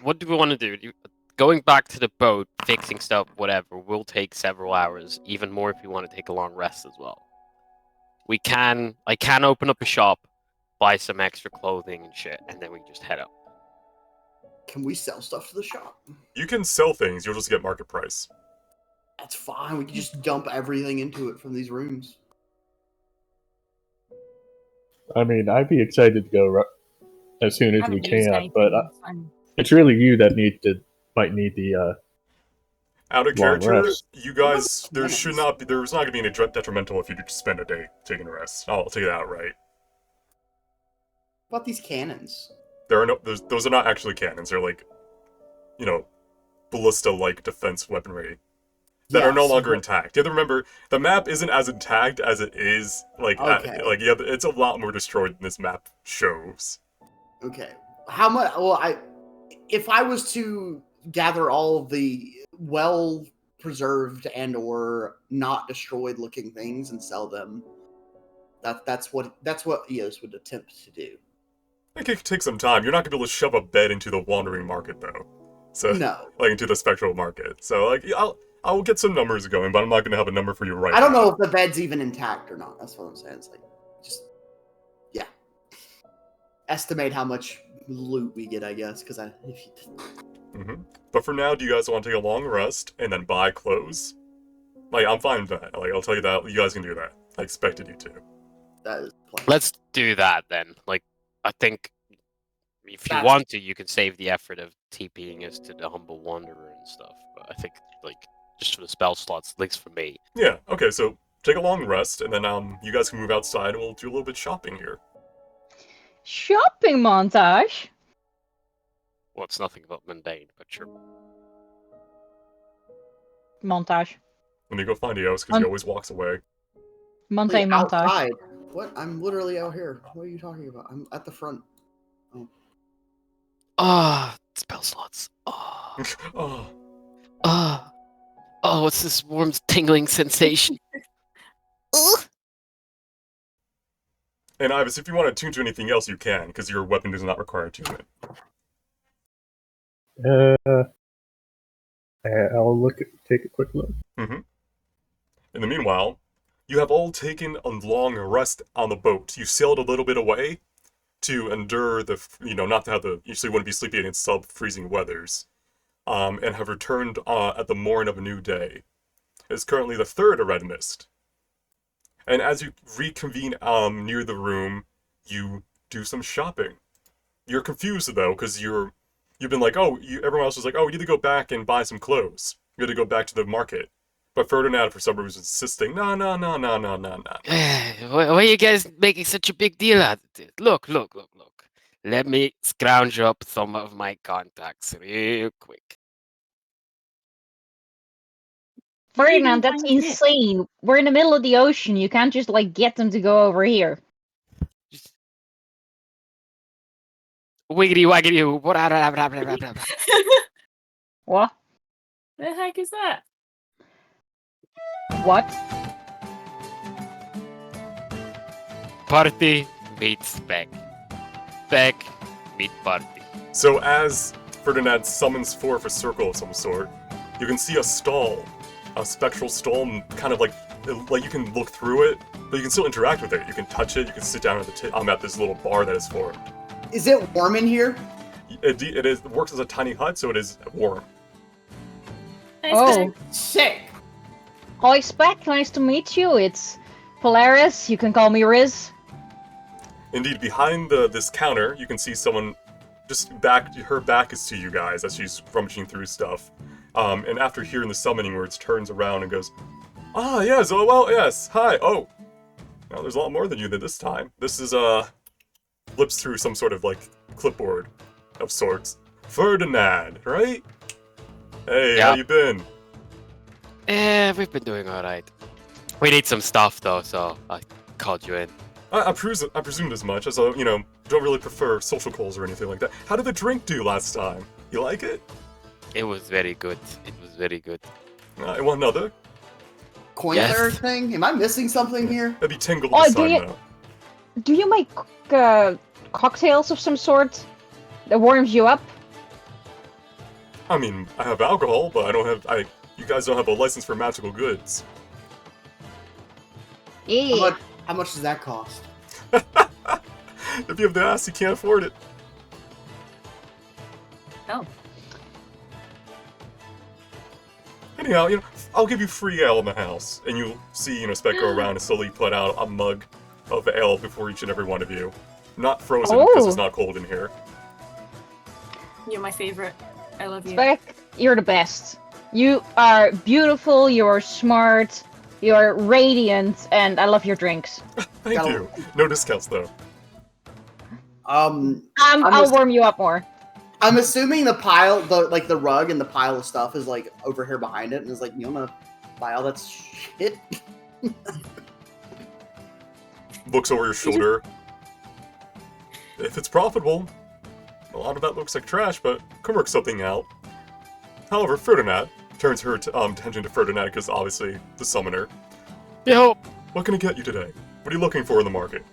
what do we want to do? Going back to the boat, fixing stuff, whatever, will take several hours, even more if you want to take a long rest as well. I can open up a shop, buy some extra clothing and shit, and then we just head up. Can we sell stuff to the shop? You can sell things, you'll just get market price. That's fine. We can just dump everything into it from these rooms. I mean, I'd be excited to go as soon as we Haven't used can, anything, but it's fine. it's really you that might need the Out of long character, rest. you guys, there's Minutes. not going to be any detrimental if you just spend a day taking a rest. I'll take it outright. What about these cannons? Those are not actually cannons. They're like, ballista-like defense weaponry. that are no Yes, longer but- intact. You have to remember, the map isn't as intact as it is, like, Okay. it's a lot more destroyed than this map shows. Okay. How much? Well, if I was to gather all of the well preserved and or not destroyed looking things and sell them, that's what EOS would attempt to do. It could take some time. You're not gonna be able to shove a bed into the wandering market, though. So, No. like, into the spectral market. So, like, I'll get some numbers going, but I'm not gonna have a number for you right now. I don't know if the bed's even intact or not. That's what I'm saying. It's like, just, yeah. Estimate how much loot we get, I guess, because But for now, do you guys want to take a long rest and then buy clothes? Like, I'm fine with that. Like, I'll tell you that. You guys can do that. I expected you to. that is the plan. Let's do that then. Like, I think if you That's- want to, you can save the effort of TPing us to the Humble Wanderer and stuff. But I think, like, just for the spell slots, at least for me. Yeah, okay, so take a long rest, and then you guys can move outside and we'll do a little bit shopping here. Shopping montage. Well, it's nothing but mundane, but sure. Montage. Let me go find Eos, because he always walks away. Montage montage. Outside. What? I'm literally out here. What are you talking about? I'm at the front. Ah, spell slots. Oh, Oh, oh, what's this warm, tingling sensation? Ugh. and Ivis, if you want to tune to anything else, you can, because your weapon does not require attunement. I'll take a quick look. In the meanwhile, you have all taken a long rest on the boat. You sailed a little bit away to endure the, not to have the, usually wouldn't be sleeping in sub-freezing weathers, and have returned at the morn of a new day. It's currently the 3rd of Red Mist. And as you reconvene near the room, you do some shopping. You're confused though, because you've been like, everyone else is like, you need to go back and buy some clothes. You got to go back to the market. But Ferdinand, for some reason, is insisting, no. Why are you guys making such a big deal out of it? Look. Let me scrounge up some of my contacts real quick. Ferdinand, that's insane. We're in the middle of the ocean. You can't just like get them to go over here. Just... Wiggity waggity. Blah, blah, blah, blah, blah, blah. What? The heck is that? What? Party meets spec. Spec meet party. So as Ferdinand summons forth a circle of some sort, you can see a stall, a spectral stall, kind of like you can look through it, but you can still interact with it. You can touch it. You can sit down at this little bar that is formed. Is it warm in here? It works as a tiny hut, so it is warm. Oh. Sick. Hi, Spec. Nice to meet you. It's Polaris. You can call me Riz. Indeed, behind this counter, you can see someone just back. Her back is to you guys as she's rummaging through stuff. And after hearing the summoning words, turns around and goes, "Ah, yes. Oh, well, yes. Hi. Oh, now there's a lot more than you did this time. This is flips through some sort of like clipboard of sorts. Ferdinand, right? Hey, how Yeah. you been? We've been doing alright. We need some stuff though, so I called you in. I presumed as much, as don't really prefer social calls or anything like that. How did the drink do last time? You like it? It was very good. It was very good. I want another. Coin Yes. cleric thing? Am I missing something here? That'd be 10 gold Oh, this do time, you- though. Do you make cocktails of some sort that warms you up? I mean, I have alcohol, but I don't have. You guys don't have a license for magical goods. Yeah. How much does that cost? If you have the ass, you can't afford it. Oh. Anyhow, I'll give you free ale in the house, and you'll see, Spec go around and slowly put out a mug of ale before each and every one of you. Not frozen, because it's Oh. not cold in here. You're my favorite. I love you. Spec, you're the best. You are beautiful, you're smart, you're radiant, and I love your drinks. Thank Gotta- you. No discounts, though. I'm I'll just- warm you up more. I'm assuming the rug and the pile of stuff is like over here behind it, and it's like, you wanna buy all that shit. Looks over your shoulder. If it's profitable, a lot of that looks like trash, but can work something out. However, Ferdinand turns her attention to Ferdinand because obviously the summoner. Yo. What can I get you today? What are you looking for in the market?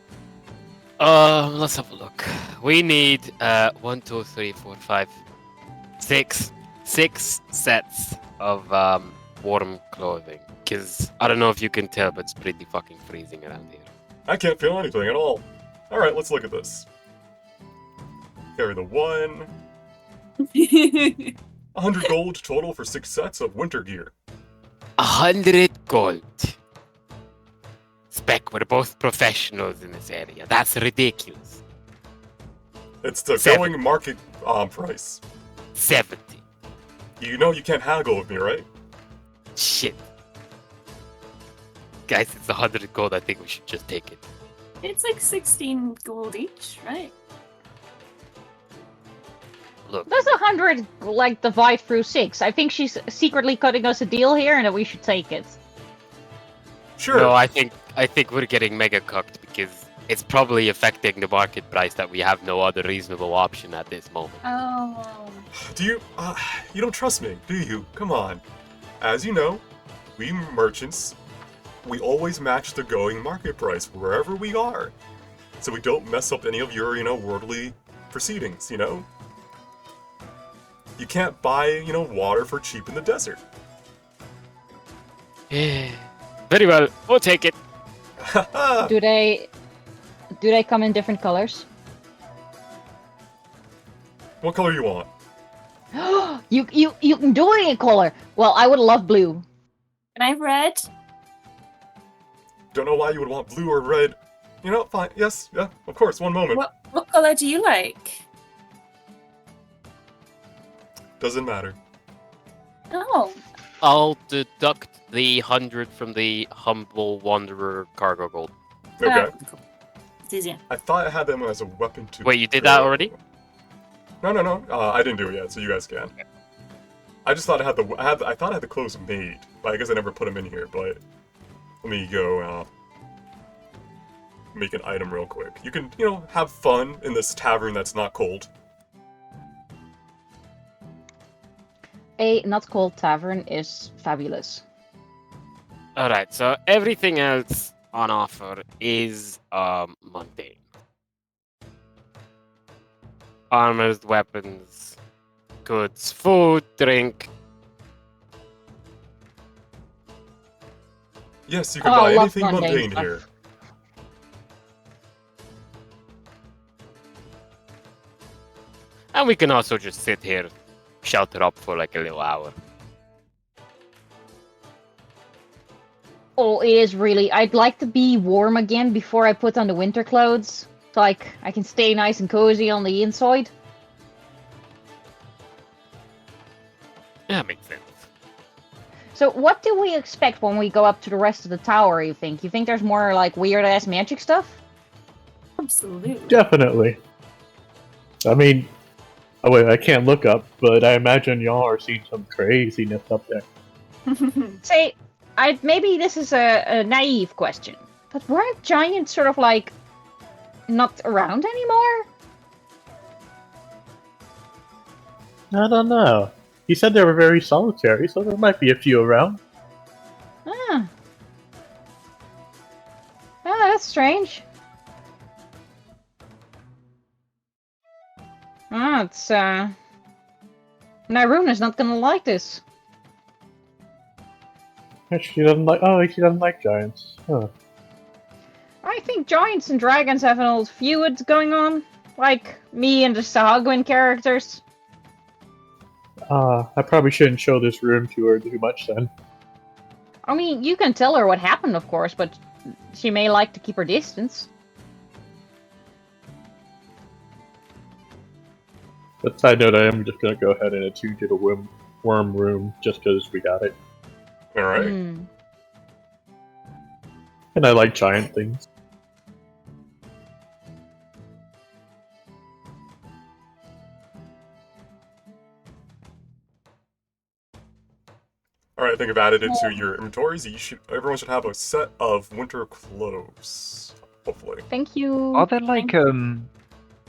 Let's have a look. We need 1, 2, 3, 4, 5, 6 sets of warm clothing. Cause I don't know if you can tell, but it's pretty fucking freezing around here. I can't feel anything at all. Alright, let's look at this. Carry the 1. 100 gold total for 6 sets of winter gear. 100 gold. Spec, we're both professionals in this area. That's ridiculous. It's the 7. going market price. 70. You know you can't haggle with me, right? Shit. Guys, it's 100 gold. I think we should just take it. It's like 16 gold each, right? Look, There's 100 like divide through 6. I think she's secretly cutting us a deal here, and that we should take it. Sure. no, I think we're getting mega cucked because it's probably affecting the market price that we have no other reasonable option at this moment. Oh. Do you, you don't trust me, do you? Come on. As you know, we merchants, we always match the going market price wherever we are. So we don't mess up any of your, worldly proceedings, You can't buy, water for cheap in the desert. Very well, we'll take it. Do they come in different colors? What color you want? you can do it in color. Well, I would love blue. Can I have red? Don't know why you would want blue or red. Fine. Yes, yeah, of course. One moment. What color do you like? Doesn't matter. Oh. I'll deduct the 100 from the humble wanderer cargo gold. Okay. Cool. It's easier. I thought I had them as a weapon too. Wait, you did that already? No. I didn't do it yet, so you guys can. I just thought I thought I had the clothes made, but I guess I never put them in here. But let me go make an item real quick. You can, have fun in this tavern that's not cold. A not cold tavern is fabulous. Alright, so everything else on offer is mundane. Armors, weapons, goods, food, drink. Yes, you can Oh, buy I love anything mundane mundane stuff. here. And we can also just sit here, shelter up for like a little hour. Oh, it is really. I'd like to be warm again before I put on the winter clothes, so I can stay nice and cozy on the inside. Yeah, makes sense. So, what do we expect when we go up to the rest of the tower? You think? You think there's more like weird ass magic stuff? Absolutely. Definitely. I mean, oh wait, I can't look up, but I imagine y'all are seeing some craziness up there. Say, maybe this is a naive question, but weren't giants sort of like not around anymore? I don't know. He said they were very solitary, so there might be a few around. Ah. Ah, that's strange. Ah, it's Naruna's not gonna like this. She doesn't like. Oh, she doesn't like giants. Huh. I think giants and dragons have an old feud going on, like me and the Sahagwin characters. I probably shouldn't show this room to her too much then. I mean, you can tell her what happened, of course, but she may like to keep her distance. But side note, I am just gonna go ahead and attune to the worm room just because we got it. Alright. Hmm. And I like giant things. Alright, I think I've added it to your inventories. Everyone should have a set of winter clothes. Hopefully. Thank you. Are there like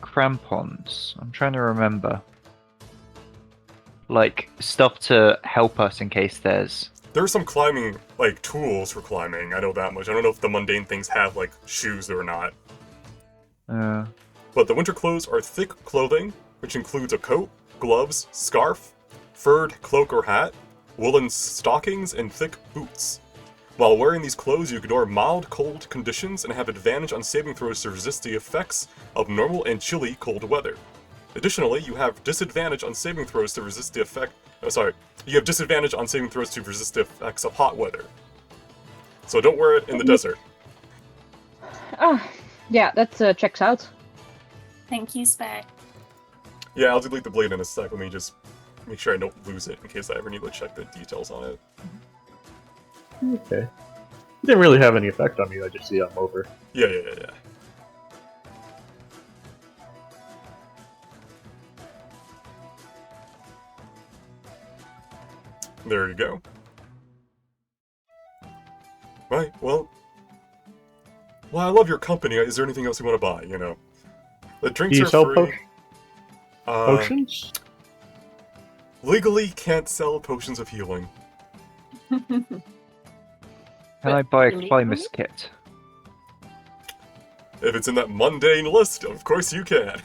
crampons? I'm trying to remember. Like stuff to help us in case there's. There are some climbing, like, tools for climbing. I know that much. I don't know if the mundane things have, like, shoes or not. But the winter clothes are thick clothing, which includes a coat, gloves, scarf, furred cloak or hat, woolen stockings, and thick boots. While wearing these clothes, you ignore mild cold conditions and have advantage on saving throws to resist the effects of normal and chilly cold weather. Additionally, you have disadvantage on saving throws to resist the effect. You have disadvantage on saving throws to resist the effects of hot weather. So don't wear it in the desert. Yeah, that checks out. Thank you, Spec. Yeah, I'll delete the blade in a sec. Let me just make sure I don't lose it in case I ever need to check the details on it. Okay. It didn't really have any effect on me. I just see I'm over. Yeah. There you go. Right, well, I love your company. Is there anything else you want to buy, you know? The drinks Do you are sell free. potions? Legally can't sell potions of healing. Can I buy a Illegally? climber's kit? If it's in that mundane list, of course you can.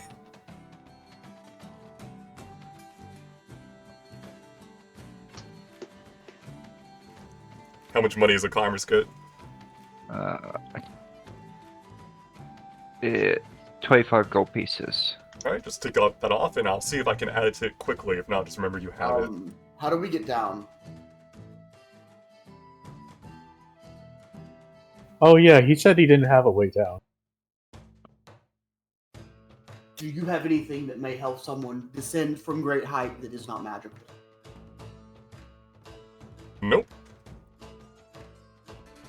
How much money is a climber's kit? 25 gold pieces. Alright, just take that off, and I'll see if I can add it to it quickly. If not, just remember you have it. How do we get down? Oh yeah, he said he didn't have a way down. Do you have anything that may help someone descend from great height that is not magical? Nope.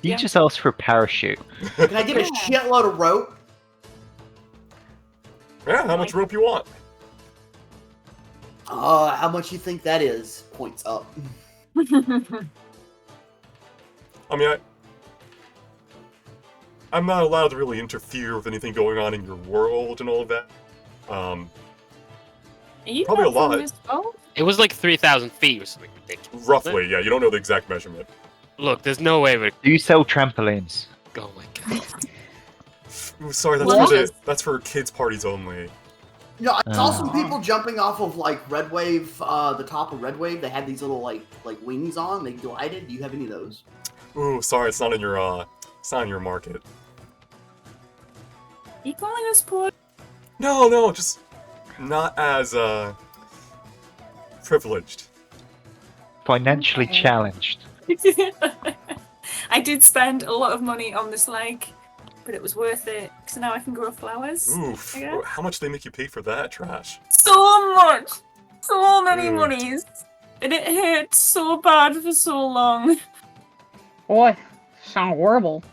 You Yeah. just asked for a parachute. Can I get a shitload of rope? Yeah, how much rope you want? How much you think that is? Points up. I mean, I'm not allowed to really interfere with anything going on in your world and all of that. Are you Probably not a lot. from this world? It was like 3,000 feet or something ridiculous. Roughly, yeah. You don't know the exact measurement. Look, there's no way we're. Do you sell trampolines? Oh my god. Ooh, sorry, What? that's for kids' parties only. You know, I saw some people jumping off of like Red Wave, the top of Red Wave. They had these little like wings on. They glided. Do you have any of those? Ooh, sorry, it's not in your market. You calling us poor? No, just not as privileged. Financially Okay. challenged. I did spend a lot of money on this leg, but it was worth it because now I can grow flowers. Oof. Yeah. How much do they make you pay for that trash? So much! So many Mm. monies! And it hurt so bad for so long. Boy, sound horrible.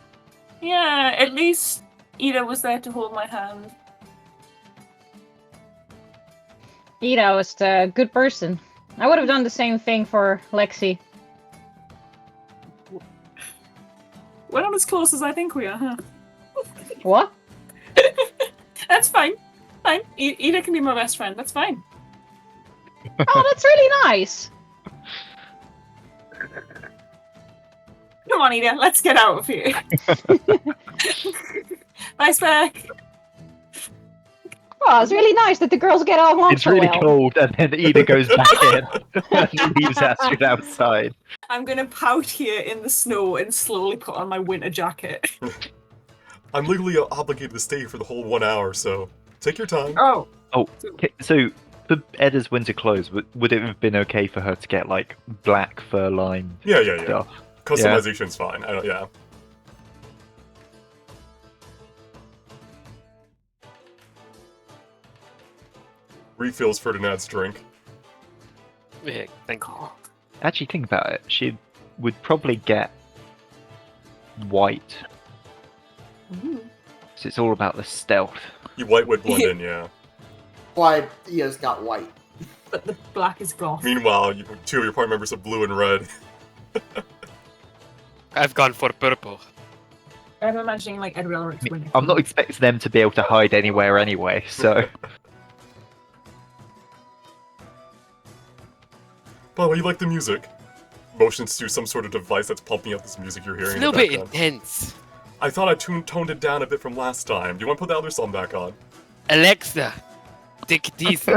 Yeah, at least Ida was there to hold my hand. Ida was a good person. I would have done the same thing for Lexi. We're not as close as I think we are, huh? What? That's fine. Fine. Ida can be my best friend. That's fine. Oh, that's really nice. Come on, Ida. Let's get out of here. Bye, Spec. Oh, it's really nice that the girls get along It's so really well. cold, and then Ida goes back in and leaves Astrid outside. I'm gonna pout here in the snow and slowly put on my winter jacket. I'm legally obligated to stay for the whole 1 hour, so take your time. Oh. Okay, so for Edda's winter clothes, would it have been okay for her to get like black fur-lined Yeah. stuff? Customization's fine. Yeah. Refills Ferdinand's drink. Yeah, thank you. Actually, think about it. She would probably get white, Ooh. so it's all about the stealth. You white would blend in, yeah. Why he has got white. But the black is gone. Meanwhile, two of your party members are blue and red. I've gone for purple. I'm imagining like Ed Elric's winning. I'm not expecting them to be able to hide anywhere anyway, so. By the way, you like the music? Motions to some sort of device that's pumping out this music you're It's a hearing in little the bit background. intense. I thought I toned it down a bit from last time. Do you want to put the other song back on? Alexa, take it easy.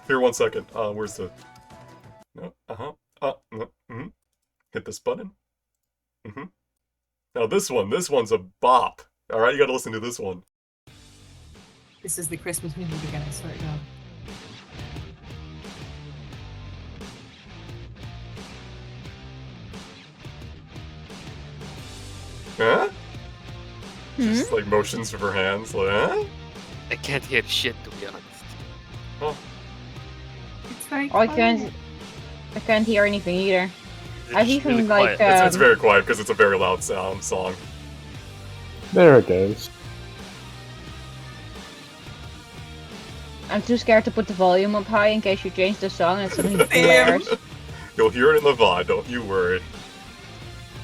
Here, 1 second. Where's the... No, no, Hit this button. Now this one's a bop. Alright, you gotta listen to this one. This is the Christmas music again, I swear to God. Huh? Just like motions with her hands, like, huh? I can't hear shit, to be honest. Oh, It's very Oh, I quiet. can't hear anything either. It's I've just even really like quiet. it's very quiet because it's a very loud song. There it goes. I'm too scared to put the volume up high in case you change the song and it suddenly Same. blares. You'll hear it in the VOD, don't you worry.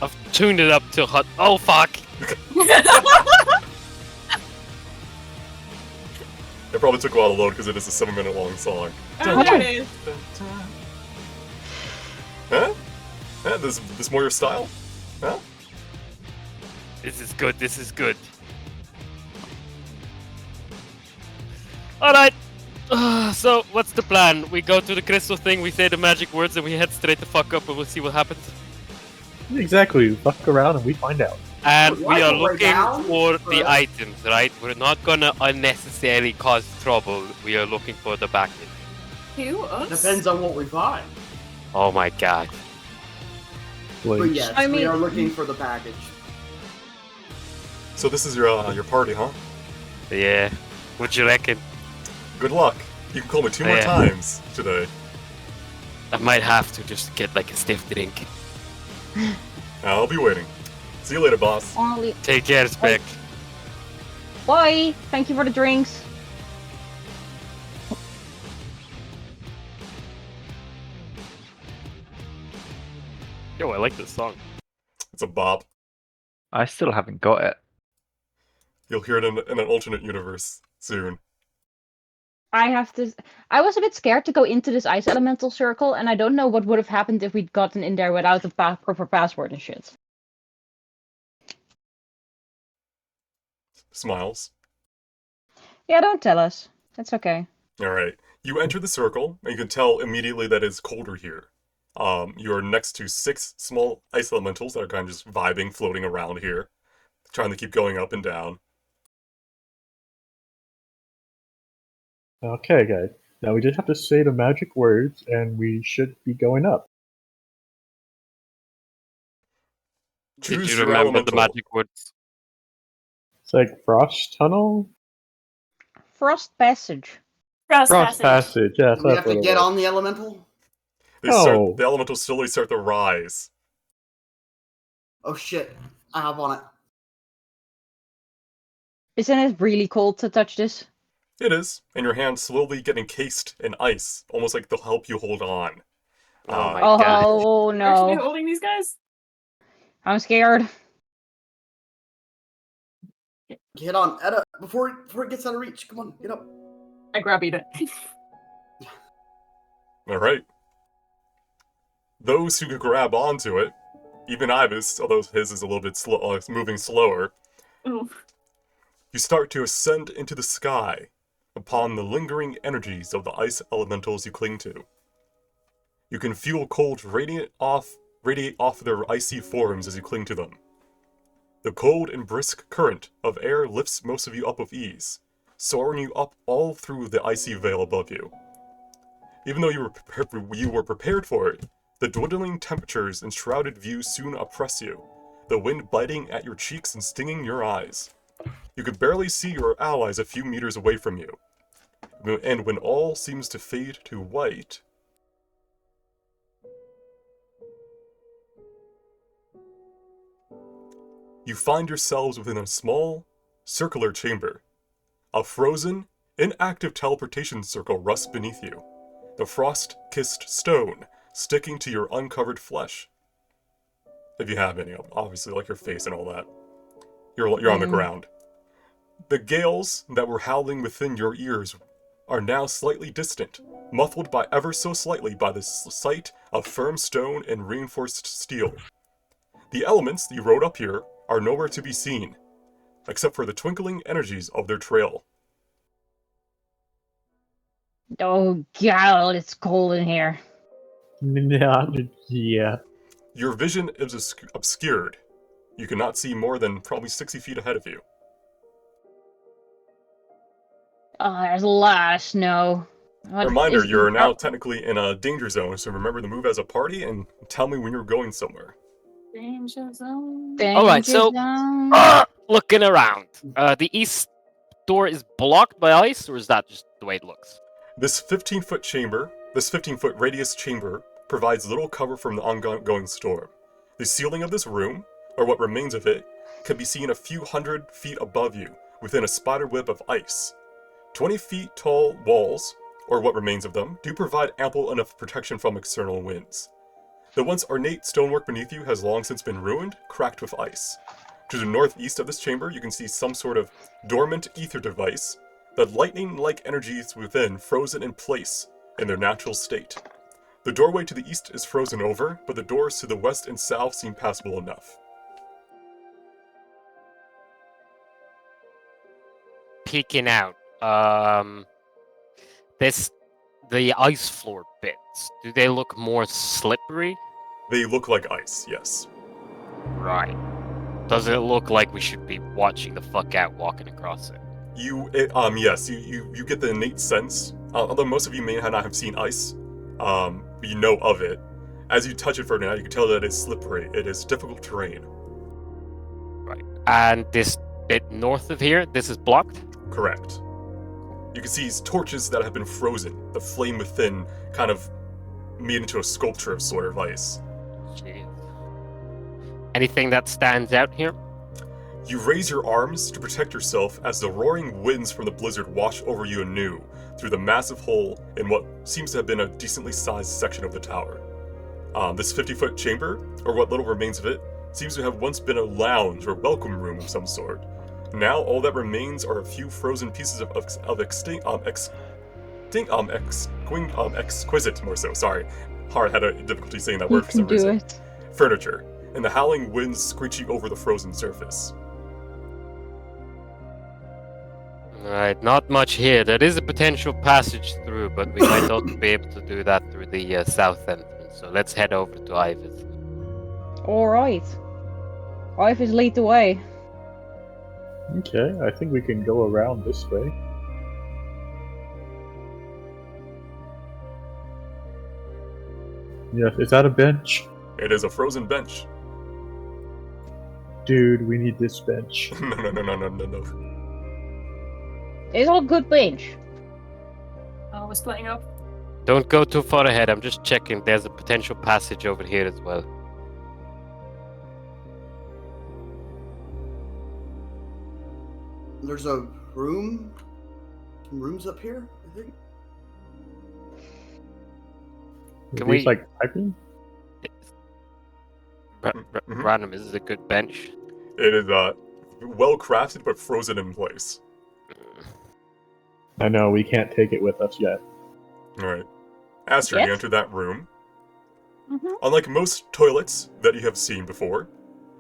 I've tuned it up to hot. Oh fuck! It probably took a while to load because it is a 7-minute long song. Oh, there it is. Huh? Huh? This more your style? Huh? This is good. This is good. All right. So what's the plan? We go to the crystal thing. We say the magic words, and we head straight the fuck up, and we'll see what happens. Exactly. Fuck around and we find out. And Why we are go right looking down? for the Right. items, right? We're not gonna unnecessarily cause trouble. We are looking for the back. Who? Us? Depends on what we find. Oh my god. But Like, yes, I we mean- are looking for the package. So this is your party, huh? Yeah. What you reckon? Good luck. You can call me 2 more Yeah. times today. I might have to just get like a stiff drink. I'll be waiting. See you later, boss. Only Take care, Spec. bye. Thank you for the drinks. Yo, I like this song. It's a bop. I still haven't got it. You'll hear it in an alternate universe soon. I was a bit scared to go into this ice elemental circle, and I don't know what would have happened if we'd gotten in there without the proper password and shit. Smiles. Yeah, don't tell us. That's okay. Alright. You enter the circle, and you can tell immediately that it's colder here. You're next to 6 small ice elementals that are kind of just vibing, floating around here, trying to keep going up and down. okay, guys. Now we just have to say the magic words and we should be going up. Did Choose you your remember elemental. the magic words? It's like Frost Tunnel? Frost Passage. Frost Frost Passage, yes, Do we that's have what to it get was. on the elemental? No. The elementals slowly start to rise. Oh shit, I hop on it. Isn't it really cold to touch this? It is, and your hands slowly get encased in ice, almost like they'll help you hold on. Oh my Oh, god. oh We're actually no. holding these guys? I'm scared. Get on, Edda, before it gets out of reach. Come on, get up. I grab it. Alright. Those who could grab onto it, even Ibis, although his is a little bit moving slower, Ooh. you start to ascend into the sky upon the lingering energies of the ice elementals you cling to. You can feel cold radiate off their icy forms as you cling to them. The cold and brisk current of air lifts most of you up with ease, soaring you up all through the icy veil above you. Even though you were prepared for it, the dwindling temperatures and shrouded view soon oppress you, the wind biting at your cheeks and stinging your eyes. You can barely see your allies a few meters away from you. And when all seems to fade to white, you find yourselves within a small, circular chamber. A frozen, inactive teleportation circle rests beneath you. The frost-kissed stone sticking to your uncovered flesh. If you have any, obviously, like your face and all that. You're on the ground. The gales that were howling within your ears are now slightly distant, muffled by ever so slightly by the sight of firm stone and reinforced steel. The elements you rode up here are nowhere to be seen, except for the twinkling energies of their trail. Oh god, it's cold in here. Yeah. Your vision is obscured. You cannot see more than probably 60 feet ahead of you. Oh, there's a lot of snow. What Reminder, is you're the- now technically in a danger zone, so remember to move as a party and tell me when you're going somewhere. Danger zone. Alright, so- Danger zone. Looking around. The east door is blocked by ice, or is that just the way it looks? This 15-foot radius chamber, provides little cover from the ongoing storm. The ceiling of this room, or what remains of it, can be seen a few hundred feet above you, within a spider web of ice. 20 feet tall walls, or what remains of them, do provide ample enough protection from external winds. The once ornate stonework beneath you has long since been ruined, cracked with ice. To the northeast of this chamber, you can see some sort of dormant ether device, the lightning-like energies within frozen in place in their natural state. The doorway to the east is frozen over, but the doors to the west and south seem passable enough. Peeking out. The ice floor bits. Do they look more slippery? They look like ice, yes. Right. Does it look like we should be watching the fuck out walking across it? Yes, you get the innate sense, although most of you may not have seen ice, you know of it. As you touch it for now, you can tell that it's slippery. It is difficult terrain. Right. And this bit north of here, this is blocked? Correct. You can see torches that have been frozen, the flame within kind of made into a sculpture of sort of ice. Jeez. Anything that stands out here? You raise your arms to protect yourself as the roaring winds from the blizzard wash over you anew through the massive hole in what seems to have been a decently sized section of the tower. This 50-foot chamber, or what little remains of it, seems to have once been a lounge or welcome room of some sort. Now all that remains are a few frozen pieces of exquisite, more so, sorry. Hard had a difficulty saying that You word for can some do reason. it. Furniture, and the howling winds screeching over the frozen surface. Alright, not much here. There is a potential passage through, but we might not be able to do that through the south entrance. So let's head over to Ivis. Alright. Wife is lead the way. Okay, I think we can go around this way. Yes, is that a bench? It is a frozen bench. Dude, we need this bench. No. It's all good bench. Oh, we're splitting up. Don't go too far ahead. I'm just checking. There's a potential passage over here as well. There's a room. Some rooms up here, I think. Can Are these we- like piping? Mhm. Random, is this a good bench? It is well crafted but frozen in place. I know, we can't take it with us yet. Alright. Aster, you Yes? enter that room. Mhm. Unlike most toilets that you have seen before,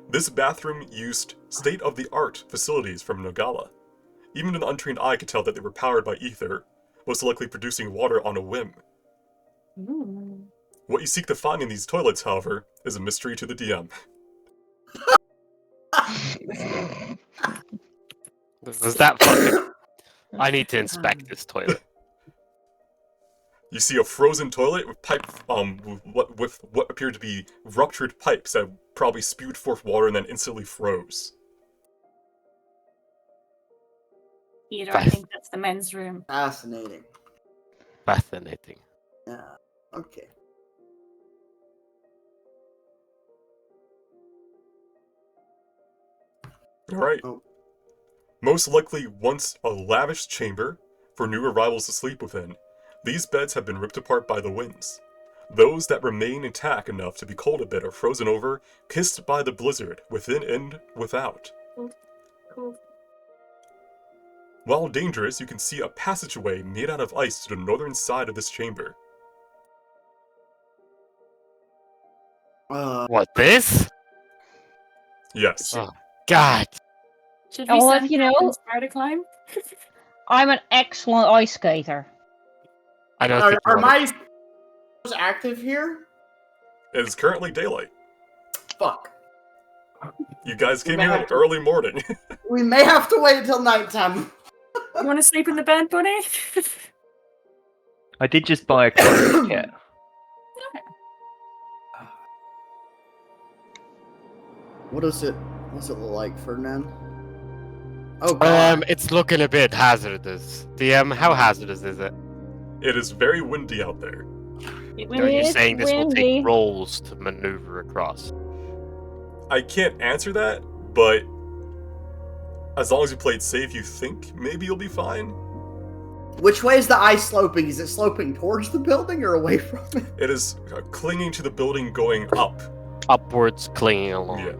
this bathroom used state-of-the-art facilities from Nogala. Even an untrained eye could tell that they were powered by ether, most likely producing water on a whim. Ooh. What you seek to find in these toilets, however, is a mystery to the DM. Was that fucking... I need to inspect this toilet. You see a frozen toilet with with what appear to be ruptured pipes that probably spewed forth water and then instantly froze. Either I think that's the men's room. Fascinating. Fascinating. Yeah. Okay. Alright. Oh. Most likely once a lavish chamber for new arrivals to sleep within, these beds have been ripped apart by the winds. Those that remain intact enough to be cold a bit are frozen over, kissed by the blizzard, within and without. Cool. While dangerous, you can see a passageway made out of ice to the northern side of this chamber. What, this? Yes. Oh, God. Should we Well, send if you know- Captain Spider Climb? I'm an excellent ice skater. I don't Are, think you are wanna- my active here? It is currently daylight. Fuck. You guys came may here have to- early morning. We may have to wait until nighttime. You want to sleep in the bed, Bunny? I did just buy a clothing kit. What's it look like, Ferdinand? Oh god. It's looking a bit hazardous. DM, how hazardous is it? It is very windy out there. Are you It's saying this will windy. take rolls to maneuver across? I can't answer that, but as long as you play it safe, you think maybe you'll be fine. Which way is the ice sloping? Is it sloping towards the building or away from it? It is clinging to the building going up. Upwards, clinging along. Yeah.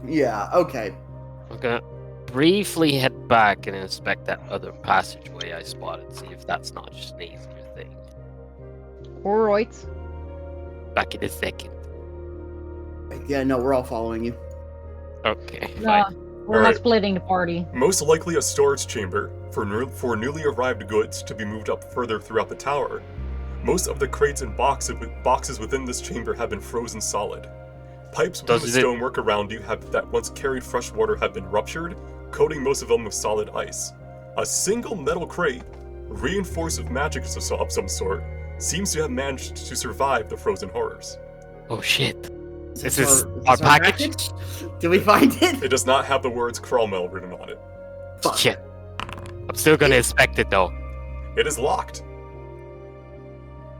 Yeah, okay. I'm gonna briefly head back and inspect that other passageway I spotted, see if that's not just an easier thing. Alright. Back in a second. Yeah, no, we're all following you. Okay, Nah, fine. we're Alright. not splitting the party. Most likely a storage chamber for newly arrived goods to be moved up further throughout the tower. Most of the crates and boxes within this chamber have been frozen solid. Pipes within the Does it- stonework around you that once carried fresh water have been ruptured, coating most of them with solid ice. A single metal crate, reinforced with magic of some sort, seems to have managed to survive the frozen horrors. Oh shit. This our- is our this package? Did we find it? It does not have the words Cromwell written on it. Fuck. Shit. I'm still gonna inspect it though. It is locked.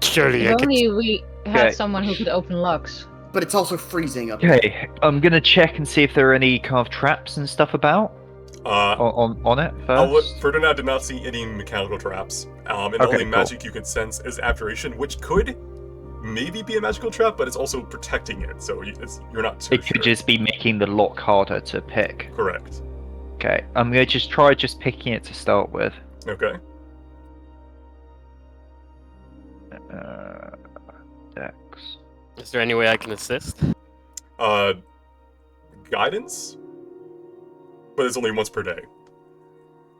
Surely I If can. only we had Okay. someone who could open locks. But it's also freezing up here. Okay, I'm gonna check and see if there are any kind of traps and stuff about on it first. Ferdinand did not see any mechanical traps. And the Okay, only cool. magic you can sense is abjuration, which could maybe be a magical trap, but it's also protecting it, so you're not too It sure. could just be making the lock harder to pick. Correct. Okay, I'm gonna try picking it to start with. Okay. Dex. Is there any way I can assist? Guidance? But it's only once per day.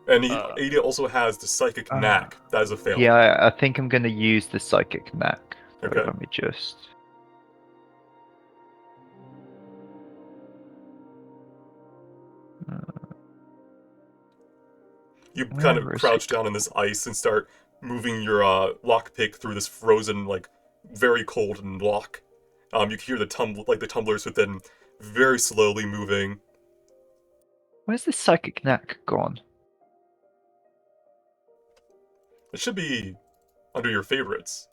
And Ada also has the psychic knack. That is a fail. Yeah, I think I'm gonna use the psychic knack. Okay. Let me just. You kind of Where is crouch it? down in this ice and start moving your lockpick through this frozen, very cold and lock. You can hear the tumblers within very slowly moving. Where's the psychic knack gone? It should be under your favorites.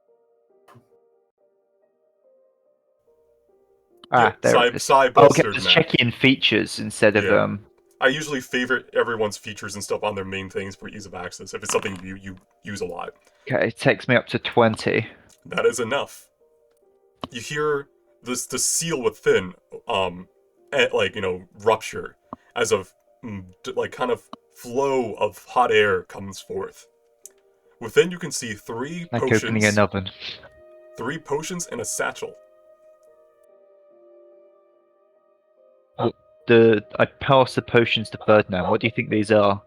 Ah, there Psy it is. Psy Okay, Buster just knack. checking in features instead of Yeah. I usually favorite everyone's features and stuff on their main things for ease of access if it's something you use a lot. Okay, it takes me up to 20. That is enough. You hear the seal within, rupture as a kind of flow of hot air comes forth. Within, you can see three Like opening potions, an oven. 3 potions, and a satchel. I pass the potions to Ferdinand. What do you think these are?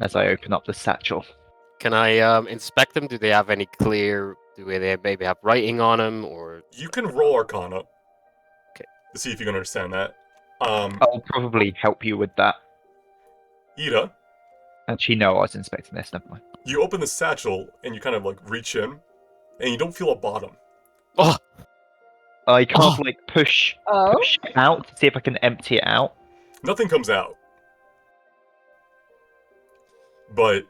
As I open up the satchel. Can I inspect them? Do they have any clear? Do they maybe have writing on them, or You can roll Arcana. Okay. To see if you can understand that. I'll probably help you with that. Ida, Actually, no, I was inspecting this. Never mind. you open the satchel and you kind of reach in, and you don't feel a bottom. oh, I can't push Oh? it out to see if I can empty it out. Nothing comes out. But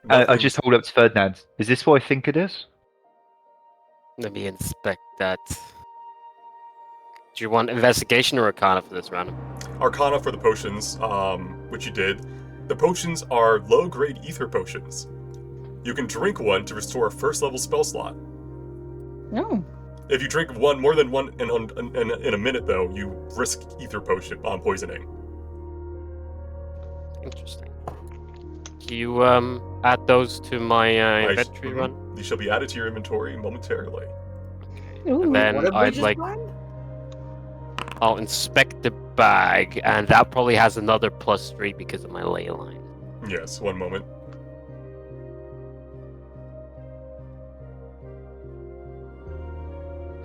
I nothing- just hold up to Ferdinand. Is this what I think it is? let me inspect that. Do you want investigation or arcana for this round? Arcana for the potions, which you did. The potions are low-grade ether potions. You can drink one to restore a first-level spell slot. No. If you drink one more than one in a minute, though, you risk ether poisoning. Interesting. Can you add those to my inventory run? These shall be added to your inventory momentarily. Ooh. And then What did we I'd just like find? I'll inspect the bag, and that probably has another +3 because of my ley line. Yes, one moment.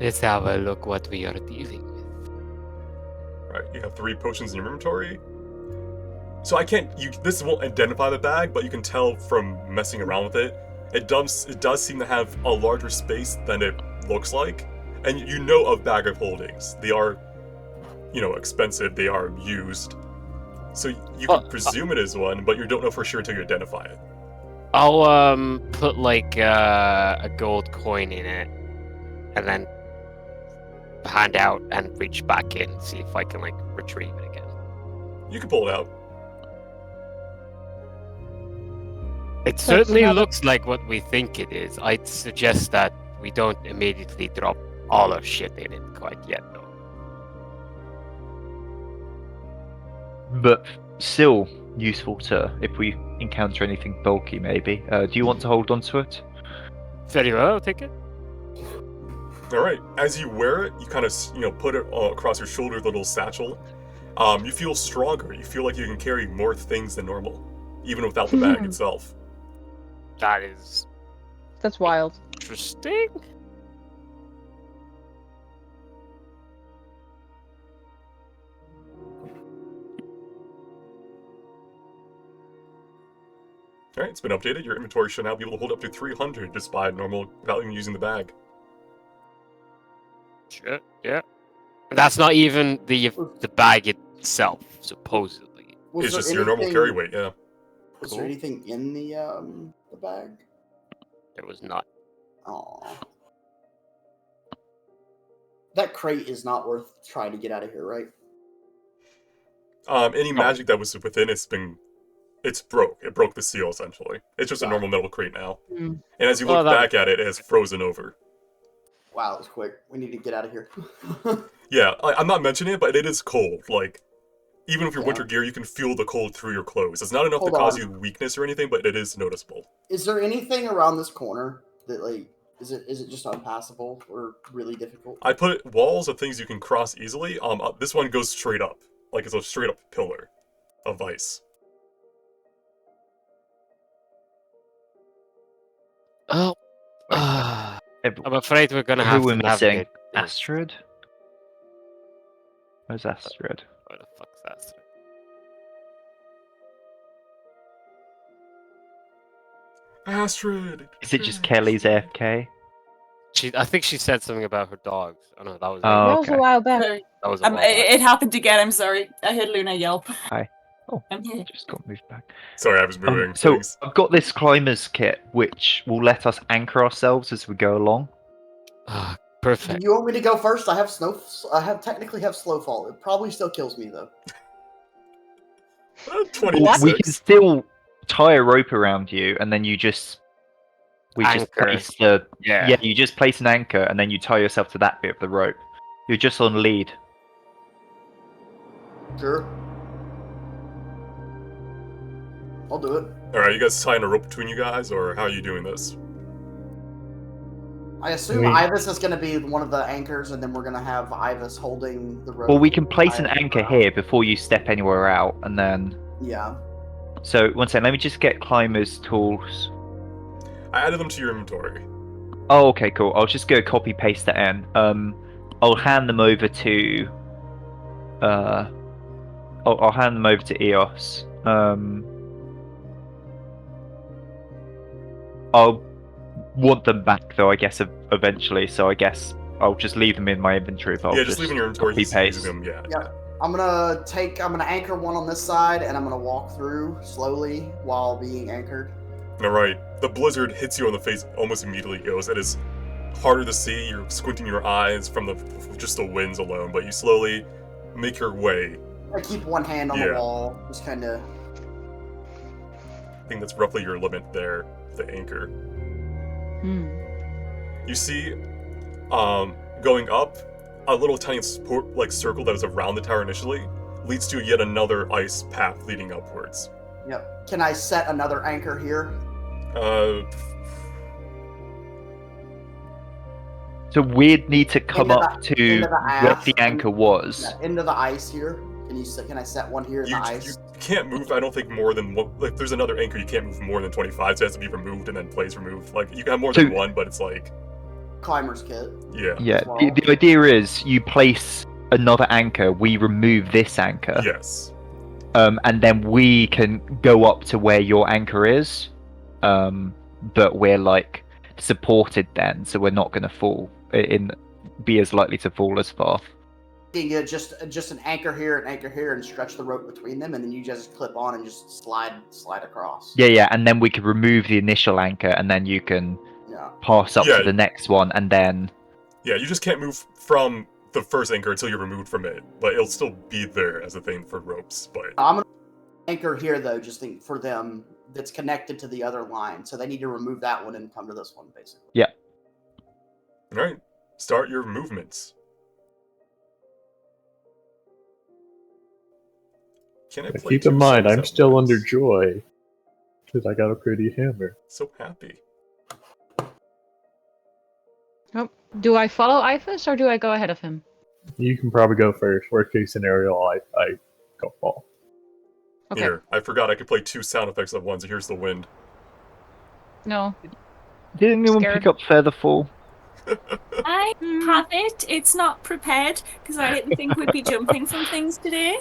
Let's have a look what we are dealing with. Right, you have 3 potions in your inventory. So I can't. This won't identify the bag, but you can tell from messing around with it. It does seem to have a larger space than it looks like, and you know a bag of holdings. They are, expensive. They are used, so you can presume it is one, but you don't know for sure until you identify it. I'll put like a gold coin in it, and then hand out and reach back in, see if I can like retrieve it again. You can pull it out. It certainly looks like what we think it is. I'd suggest that we don't immediately drop all our shit in it quite yet, though. But still useful to if we encounter anything bulky, maybe. Do you want to hold on to it? Very well, I'll take it. All right. As you wear it, you kind of put it across your shoulder, the little satchel. You feel stronger. You feel like you can carry more things than normal, even without the bag itself. That is That's wild. interesting. All right, it's been updated. Your inventory should now be able to hold up to 300 just by normal without even using the bag. Sure, yeah. That's not even the bag itself, supposedly. It's just your normal carry weight, yeah. Was Cool. there anything in the bag? There was not. Aw. That crate is not worth trying to get out of here, right? Any magic that was within it's broke. It broke the seal, essentially. It's just a normal metal crate now. Mm. And as you look back at it, it has frozen over. Wow, that was quick. We need to get out of here. Yeah, I'm not mentioning it, but it is cold. Like, even with your Yeah. winter gear, you can feel the cold through your clothes. It's not enough Hold to cause on. you weakness or anything, but it is noticeable. Is there anything around this corner that is it just unpassable or really difficult? I put walls of things you can cross easily. This one goes straight up. Like, it's a straight up pillar of ice. Oh, I'm afraid we're gonna have Who to we're missing? navigate. Astrid? Where's Astrid? Where the fuck's Astrid? Astrid! Is it just Kelly's AFK? I think she said something about her dogs. Oh no, that was Oh, That was a okay. while back. Sorry. that was a while back. It happened again. I'm sorry. I heard Luna yelp. Hi. Oh, I'm here. just got moved back. Sorry, I was moving So things. I've got this climber's kit, which will let us anchor ourselves as we go along. Ah, Do perfect. you want me to go first? I technically have slow fall. It probably still kills me though. 26. We can still tie a rope around you, and then just Anchor. place the Yeah. you just place an anchor, and then you tie yourself to that bit of the rope. You're just on lead. Sure. I'll do it. Alright, you guys tying a rope between you guys, or how are you doing this? I assume Ivis is going to be one of the anchors, and then we're going to have Ivis holding the rope. Well, we can place an I- anchor here before you step anywhere out, and then. Yeah. So one second, let me just get climber's tools. I added them to your inventory. Oh, okay, cool. I'll just go copy paste that in. I'll hand them over to. I'll hand them over to Eos. I'll want them back though, I guess, eventually. So I guess I'll just leave them in my inventory. But Yeah, I'll just leave in your inventory. copy Just using paste. them, yeah. Yeah. I'm gonna anchor one on this side, and I'm gonna walk through slowly while being anchored. Alright, the blizzard hits you on the face almost immediately, Eos. It is harder to see. You're squinting your eyes from just the winds alone, but you slowly make your way. I keep one hand on the wall, just kind of. I think that's roughly your limit there, the anchor. Hmm. You see Going up, a little tiny support, like circle that was around the tower initially leads to yet another ice path leading upwards. Yep. Can I set another anchor here? Uh, So we'd need to come Into up the- to into the where ass the anchor was. Yeah, into the ice here. Can I set one here in you, the you ice? can't move, I don't think, more than one. Like, there's another anchor you can't move more than 25, so it has to be removed and then plays removed. Like, you can have more than So- one, but it's like, Climber's kit. yeah. Yeah, Well- the idea is you place another anchor, we remove this anchor, Yes. and then we can go up to where your anchor is, but we're like supported then, so we're not going to fall be as likely to fall as far. You just an anchor here, and stretch the rope between them, and then you just clip on and just slide across. Yeah, and then we could remove the initial anchor, and then you can Yeah. pass up Yeah. to the next one, and then Yeah, you just can't move from the first anchor until you're removed from it, but it'll still be there as a thing for ropes, but... I'm gonna anchor here though, for them that's connected to the other line, so they need to remove that one and come to this one basically. Alright, start your movements. Can I But play keep in two mind, songs I'm at still once? under joy. Because I got a pretty hammer. So happy. Do I follow Ifus or do I go ahead of him? You can probably go first. Worst case scenario, I go fall. Okay. Here, I forgot I could play two sound effects at once. Here's the wind. No. did anyone Scared. pick up Feather Fall? I have it. It's not prepared because I didn't think we'd be jumping from things today.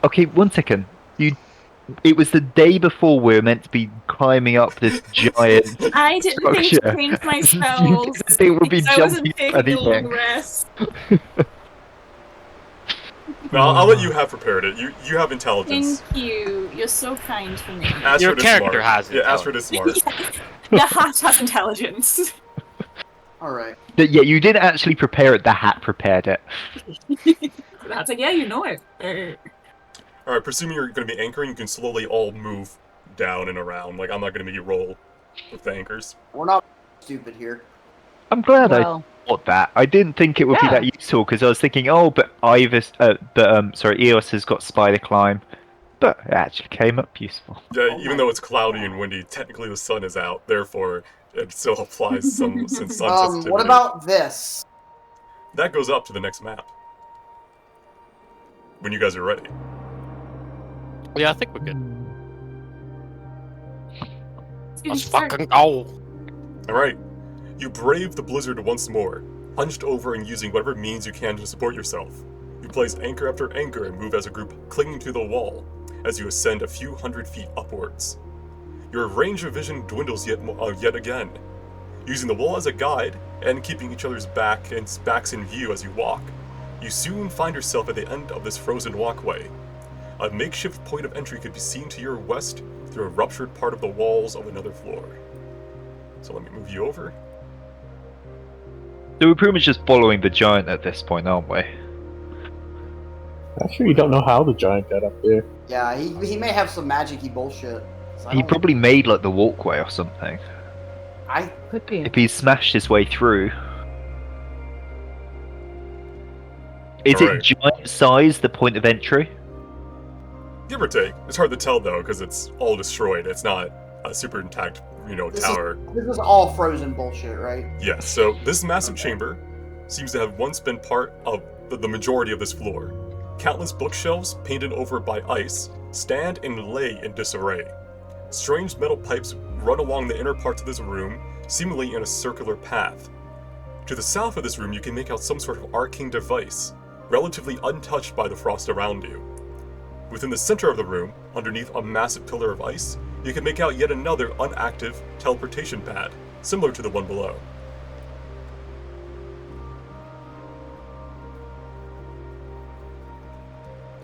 Okay, 1 second. It was the day before we were meant to be climbing up this giant I didn't think to structure. change my You spells didn't think we'd be because I wasn't jumping taking a long anything. rest. No, I'll let you have prepared it. You have intelligence. Thank you. You're so kind for me. Astrid Your is character smart. has Yeah, Astrid is smart. The hat has intelligence. Alright. Yeah, you didn't actually prepare it. The hat prepared it. That's like, yeah, you know it. Alright, presuming you're going to be anchoring, you can slowly all move down and around. Like, I'm not going to make you roll with the anchors. We're not stupid here. I'm glad Well, I thought that. I didn't think it would be Yeah. that useful because I was thinking, oh, but Eos has got spider climb, but it actually came up useful. Yeah, Oh even my though it's cloudy and windy, technically the sun is out. Therefore, it still applies some sun sensitivity. What about this? That goes up to the next map. When you guys are ready. Yeah, I think we're good. Let's Start. fucking go. Alright. You brave the blizzard once more, hunched over and using whatever means you can to support yourself. You place anchor after anchor and move as a group, clinging to the wall, as you ascend a few hundred feet upwards. Your range of vision dwindles yet again. Using the wall as a guide, and keeping each other's backs in view as you walk, you soon find yourself at the end of this frozen walkway. A makeshift point of entry could be seen to your west through a ruptured part of the walls of another floor. So let me move you over. So we're pretty much just following the giant at this point, aren't we? Actually, you don't know how the giant got up there. Yeah, he may have some magic-y bullshit. So I He don't- probably made like the walkway or something. I could be. If he smashed his way through. Is Alright. it giant size, the point of entry? Give or take. It's hard to tell though, because it's all destroyed. It's not a super intact, This is- tower. This is all frozen bullshit, right? Yes, so this massive Okay. chamber seems to have once been part of the majority of this floor. Countless bookshelves, painted over by ice, stand and lay in disarray. Strange metal pipes run along the inner parts of this room, seemingly in a circular path. To the south of this room, you can make out some sort of arcane device, relatively untouched by the frost around you. Within the center of the room, underneath a massive pillar of ice, you can make out yet another unactive teleportation pad, similar to the one below.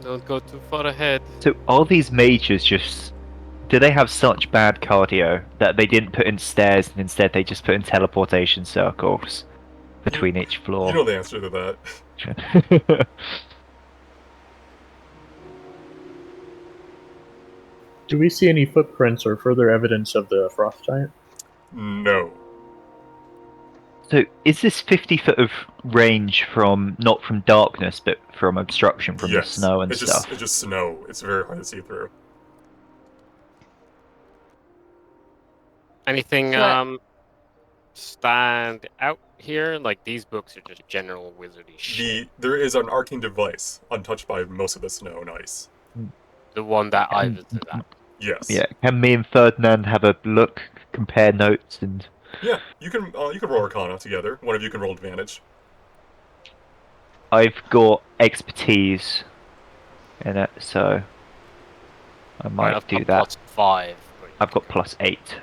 Don't go too far ahead. So are these mages just... Do they have such bad cardio that they didn't put in stairs and instead they just put in teleportation circles between each floor? You know the answer to that. Do we see any footprints or further evidence of the frost giant? No. So is this 50 foot of range from not from darkness, but from obstruction from the Yes, snow and it's stuff? just it's just snow. It's very hard to see through. Anything So- stand out here? Like these books are just general wizardy shit. There is an arcane device untouched by most of the snow and ice. The one that I Um, visited at. Yes. Yeah. Can me and Ferdinand have a look, compare notes, and Yeah, you can roll Arcana together. One of you can roll advantage. I've got expertise in it, so I Right, might I've do got that. +5. Wait, I've got +8.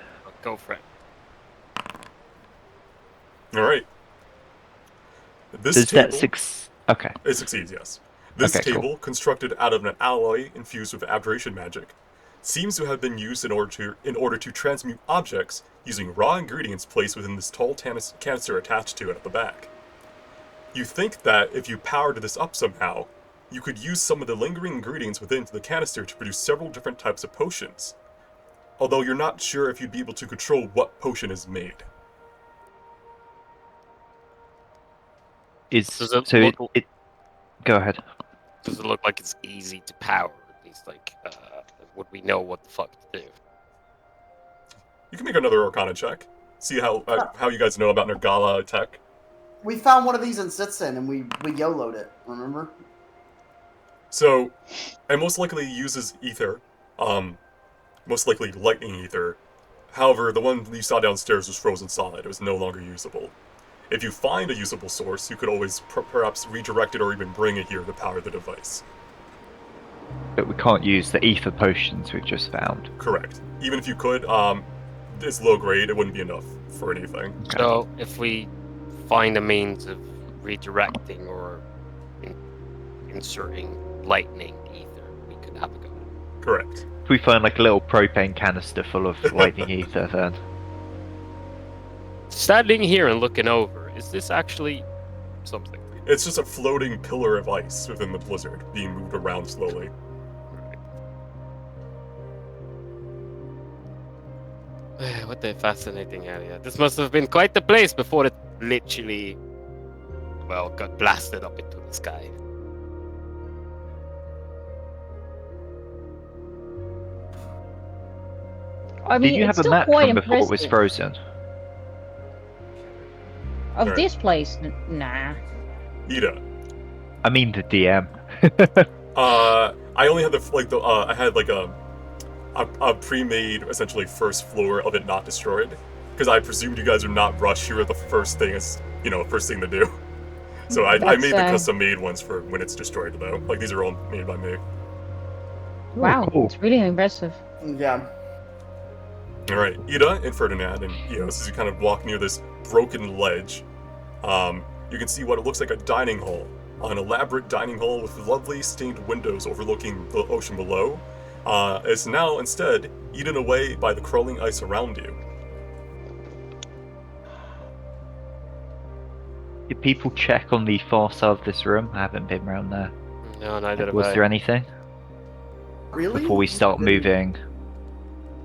go for it. All right. This Does table that Okay. it succeeds. Yes. This Okay, cool. table, constructed out of an alloy infused with abjuration magic, seems to have been used in order to transmute objects using raw ingredients placed within this tall canister attached to it at the back. You think that if you powered this up somehow, you could use some of the lingering ingredients within the canister to produce several different types of potions. Although you're not sure if you'd be able to control what potion is made. Is Does it so look- it Go ahead. Does it look like it's easy to power? At least, like, would we know what the fuck to do? You can make another Arcana check. See how you guys know about Nergala tech. We found one of these in Sitsin and we YOLO'd it, remember? So, it most likely uses ether. Most likely lightning ether. However, the one you saw downstairs was frozen solid. It was no longer usable. If you find a usable source, you could always perhaps redirect it or even bring it here to power the device. But we can't use the ether potions we've just found. Correct. Even if you could, it's low grade, it wouldn't be enough for anything. So, if we find a means of redirecting or inserting lightning ether, we could have a go. Correct. If we find like a little propane canister full of lightning ether, then Standing here and looking over, is this actually something? It's just a floating pillar of ice within the blizzard, being moved around slowly. What a fascinating area. This must have been quite the place before it literally, well, got blasted up into the sky. I mean, did you it's have a still map quite from before it was impressive. frozen? Of Right. this place, nah. Ida. I mean the DM. I only had I had like a pre-made essentially first floor of it not destroyed, because I presumed you guys would not rush here the first thing to do. So I That's, made the custom-made ones for when it's destroyed though. Like these are all made by me. Wow, cool. it's really impressive. Yeah. All right, Ida and Ferdinand and Eos, as you kind of walk near this broken ledge, you can see what it looks like a dining hall. An elaborate dining hall with lovely stained windows overlooking the ocean below. Is now instead eaten away by the crawling ice around you. Did people check on the far side of this room? I haven't been around there. No, neither have Was I. there anything Really? before we start moving?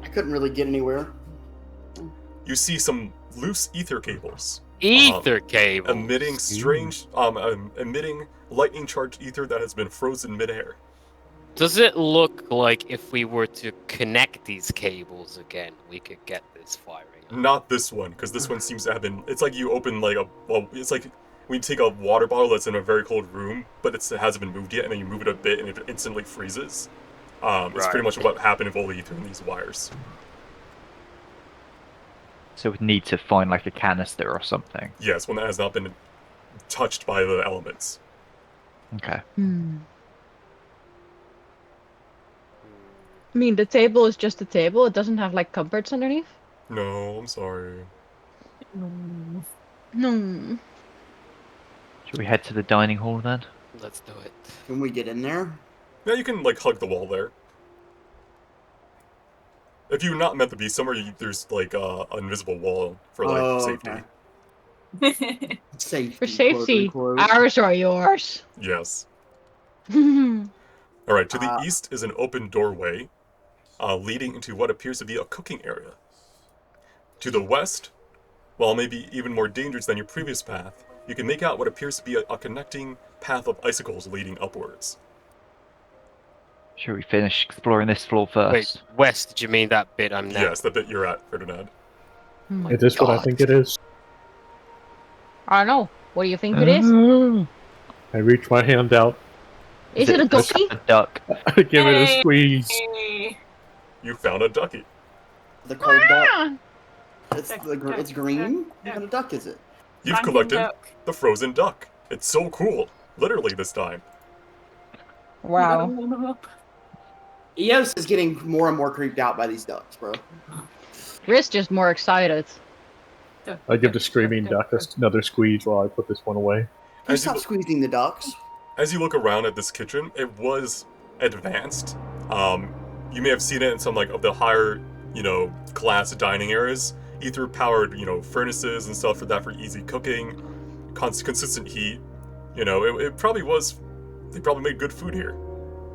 I couldn't really get anywhere. You see some loose ether cables Ether cable. emitting emitting lightning charged ether that has been frozen midair. Does it look like if we were to connect these cables again, we could get this firing? Not this one, because this one seems to have been. It's like you open it's like when you take a water bottle that's in a very cold room, but it hasn't been moved yet, and then you move it a bit and it instantly freezes. It's Right. pretty much what happened with all the ether in these wires. So we need to find like a canister or something. Yes, one that has not been touched by the elements. Okay. I mean, the table is just a table. It doesn't have like cupboards underneath. No, I'm sorry. No. Should we head to the dining hall then? Let's do it. Can we get in there? Yeah, you can like hug the wall there. If you're not meant to be somewhere, there's like an invisible wall for like Oh, safety. okay. Safety. For safety, quote, unquote. ours are yours. Yes. Hmm. All right. To the east is an open doorway, leading into what appears to be a cooking area. To the west, while maybe even more dangerous than your previous path, you can make out what appears to be a connecting path of icicles leading upwards. Should we finish exploring this floor Wait, first? west, did you mean that bit I'm now? Yes, the bit you're at, Ferdinand. Hmm. Is this what I God. think it is? I don't know. What do you think it is? Oh. I reach my hand out. Is it a ducky? A duck. I give it a squeeze. Hey. You found a ducky. The cold duck. Ah! It's green. What kind of duck is it? You've Franken collected duck. the frozen duck. It's so cool. Literally this time. Wow. Eos is getting more and more creeped out by these ducks, bro. Riz just more excited. I give the screaming duck another squeeze while I put this one away. You As you, stop squeezing the ducks. as you look around at this kitchen, it was advanced. You may have seen it in some like of the higher, class dining areas. Ether powered, furnaces and stuff for easy cooking, consistent heat. It probably was. They probably made good food here.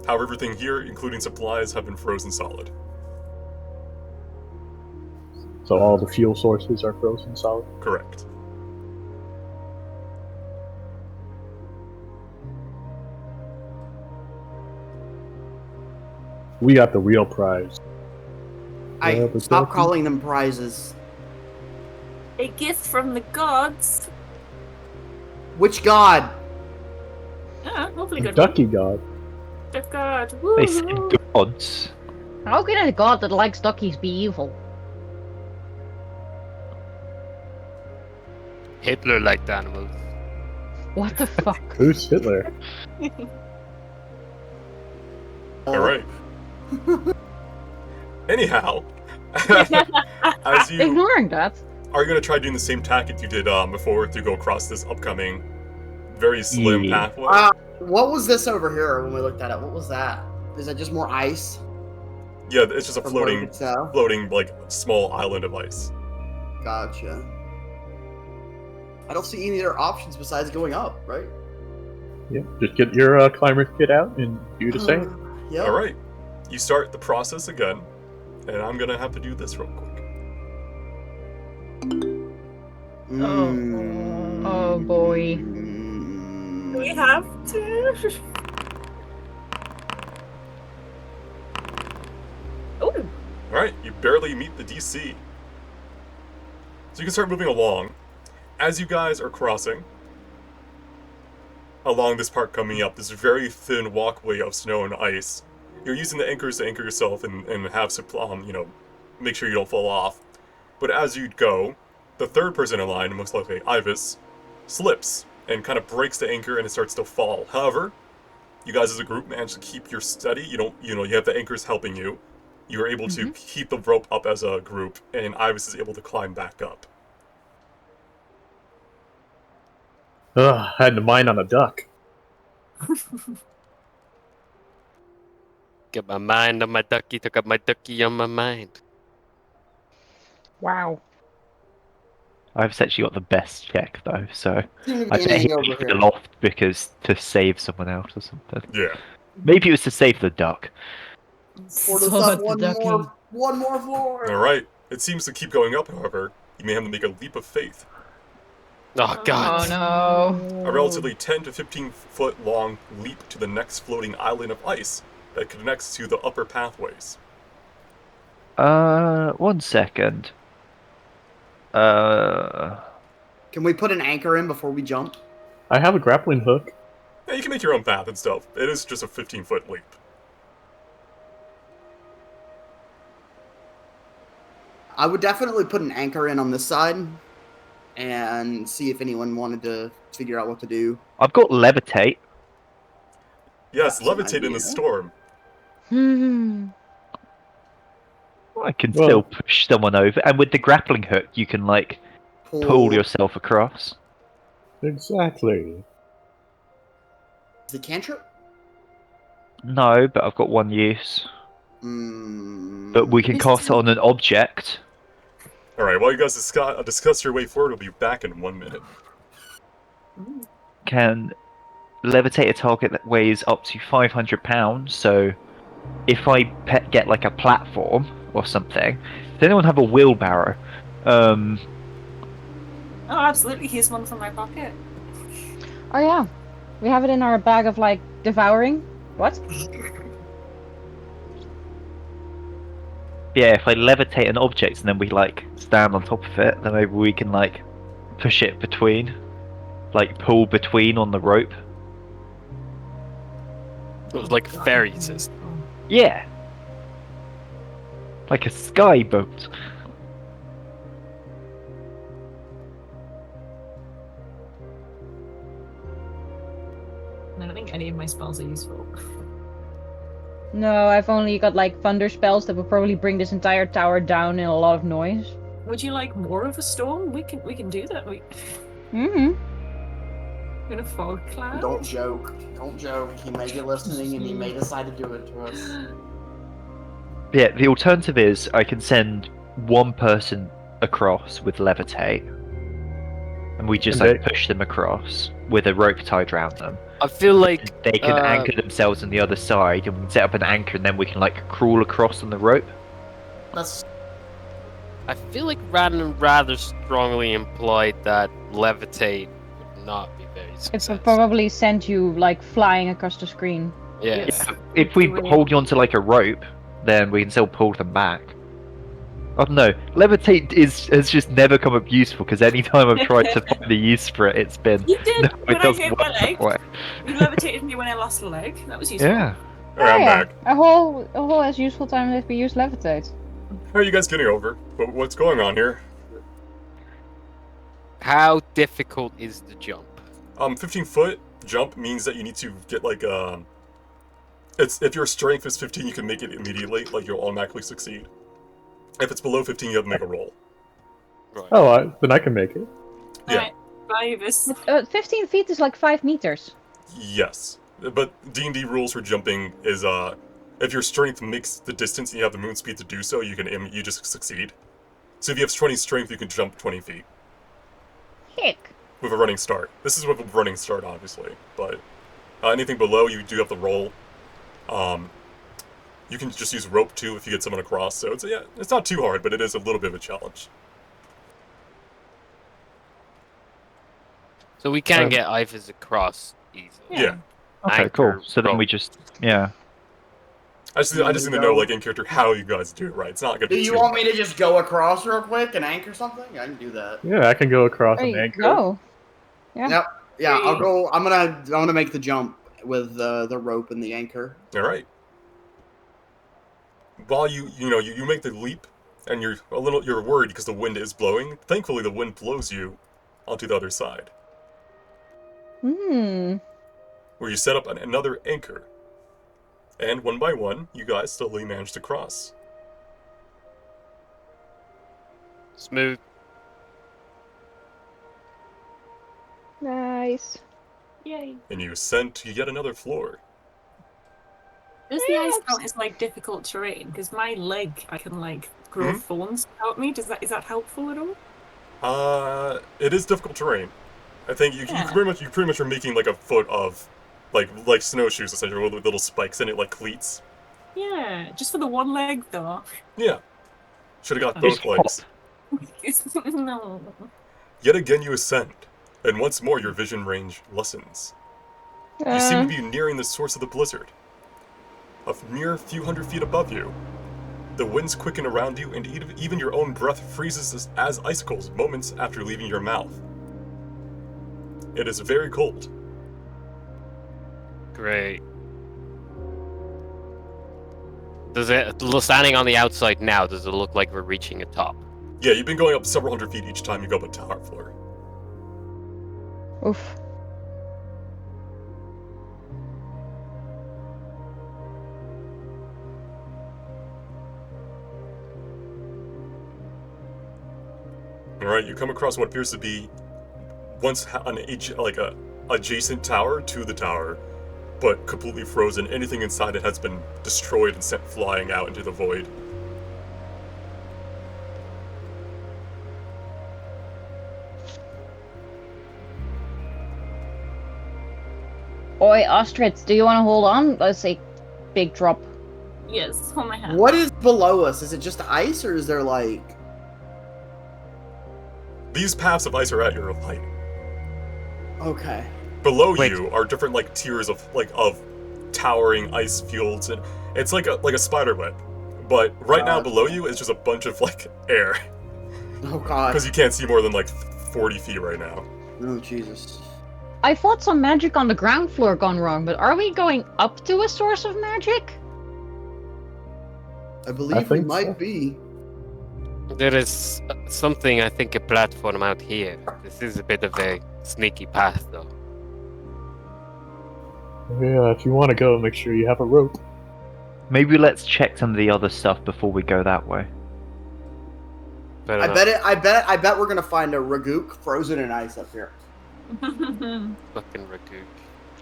However, everything here, including supplies, have been frozen solid. So all the fuel sources are frozen solid. Correct. We got the real prize. I Yeah, but stop ducky. calling them prizes. A gift from the gods. Which god? Ah, hopefully good. Ducky god. The god. They said Woo. gods. How can a god that likes duckies be evil? Hitler liked animals. What the fuck? Who's Hitler? Alright. Anyhow, as you Ignoring that. are you gonna try doing the same tactic you did before to go across this upcoming very slim Yeah. pathway? What was this over here when we looked at it? What was that? Is that just more ice? Yeah, it's just a From what we floating could tell? floating like small island of ice. Gotcha. I don't see any other options besides going up, right? Yeah, just get your climber kit out and do the same. Yep. All right, you start the process again, and I'm gonna have to do this real quick. Oh, boy. We have to. Oh, All right, you barely meet the DC, so you can start moving along. As you guys are crossing along this part coming up, this very thin walkway of snow and ice, you're using the anchors to anchor yourself and have make sure you don't fall off. But as you go, the third person in line, most likely Ivis, slips and kind of breaks the anchor and it starts to fall. However, you guys as a group manage to keep your steady. You have the anchors helping you. You are able to keep the rope up as a group, and Ivis is able to climb back up. Ugh, I had the mind on a duck. Got my mind on my ducky, took up my ducky on my mind. Wow. I've actually got the best check though, so Seem to be I bet he anything over here. fell off because to save someone else or something. Yeah. Maybe it was to save the duck. Pour this up one more floor. All right. It seems to keep going up. However, you may have to make a leap of faith. Oh god. Oh no. A relatively 10 to 15 foot long leap to the next floating island of ice that connects to the upper pathways. 1 second. Can we put an anchor in before we jump? I have a grappling hook. Yeah, you can make your own path and stuff. It is just a 15-foot leap. I would definitely put an anchor in on this side and see if anyone wanted to figure out what to do. I've got levitate. Yes, That's an levitate in the idea. storm. I can Well- still push someone over, and with the grappling hook, you can like pull yourself across. Exactly. Is it cantrip? No, but I've got one use. But we can This cast is- it on an object. All right, while you guys discuss your way forward, we'll be back in 1 minute. Can levitate a target that weighs up to 500 pounds. So, if I get like a platform or something, does anyone have a wheelbarrow? Oh, absolutely. Here's one from my pocket. Oh yeah, we have it in our bag of like devouring. What? Yeah, if I levitate an object and then we like stand on top of it, then maybe we can like push it between, like pull between on the rope. It was like a ferry system. Yeah, like a sky boat. I don't think any of my spells are useful. No, I've only got like thunder spells that will probably bring this entire tower down in a lot of noise. Would you like more of a storm? We can do that. Mm-hmm. In a fog cloud. Don't joke. Don't joke. He may be listening and he may decide to do it to us. Yeah, the alternative is I can send one person across with levitate, and we just And like push them across with a rope tied around them. I feel like They can anchor themselves on the other side, and we can set up an anchor, and then we can like crawl across on the rope. That's I feel like Radon rather strongly implied that levitate would not be very It will successful. probably send you like flying across the screen. Yeah. Yes. If we Brilliant. hold you onto like a rope, then we can still pull them back. Oh no, levitate has just never come up useful because any time I've tried to find a use for it, it's been You did no, when it I doesn't hit work my that leg. way. You levitated me when I lost a leg. That was useful. Yeah. Alright, I'm yeah. back. A whole as useful time if we use levitate. How are you guys getting over? What's going on here? How difficult is the jump? 15-foot jump means that you need to get like it's if your strength is 15, you can make it immediately, like you'll automatically succeed. If it's below 15, you have to make a roll. Right. Oh, then I can make it. Yeah. Alright, bye, this. 15 feet is like 5 meters. Yes, but D&D rules for jumping is if your strength makes the distance and you have the moon speed to do so, you just succeed. So if you have 20 strength, you can jump 20 feet Heck. with a running start. This is with a running start, obviously, but anything below, you do have to roll. You can just use rope too if you get someone across. So it's not too hard, but it is a little bit of a challenge. So we can Um, get Ivers across easily. Yeah. Okay, Anchor, cool. So then rope. we just I just need to know, like, in character, how you guys do it right. It's not gonna Do be you too want me to just go across real quick and anchor something? I can do that. Yeah, I can go across There an you anchor. go. Yeah. Yep. Yeah, I'll go. I'm gonna make the jump with the rope and the anchor. All right. While you make the leap, and you're worried because the wind is blowing. Thankfully, the wind blows you onto the other side, Hmm. where you set up another anchor. And one by one, you guys slowly manage to cross. Smooth. Nice. Yay. And you ascend to yet another floor. Does the ice count as like difficult terrain? Because my leg, I can like grow Mhm. thorns out me. Is that helpful at all? It is difficult terrain. I think you Yeah. pretty much are making like a foot of, like snowshoes essentially, with little spikes in it, like cleats. Yeah, just for the one leg though. Yeah. Should have got Just both legs. No. Yet again you ascend, and once more your vision range lessens. You seem to be nearing the source of the blizzard. A mere few hundred feet above you. The winds quicken around you, and even your own breath freezes as icicles moments after leaving your mouth. It is very cold. Great. Does it, standing on the outside now, does it look like we're reaching a top? Yeah, you've been going up several hundred feet each time you go up a tower floor. Oof. Alright, you come across what appears to be once a adjacent tower to the tower, but completely frozen. Anything inside it has been destroyed and sent flying out into the void. Oi, Ostrich, do you want to hold on? Let's say big drop. Yes, hold my hand. What is below us? Is it just ice, or is there like? These paths of ice are at your height. Okay. Below Wait. you are different like tiers of towering ice fields, and it's like a spider web. But right now below you is just a bunch of like air Oh god. because you can't see more than like 40 feet right now. Oh Jesus. I thought some magic on the ground floor gone wrong, but are we going up to a source of magic? I believe we think might so. be. There is something, I think, a platform out here. This is a bit of a sneaky path, though. Yeah, if you want to go, make sure you have a rope. Maybe let's check some of the other stuff before we go that way. Fair I enough. bet we're gonna find a Ragook frozen in ice up here. Fucking Ragook.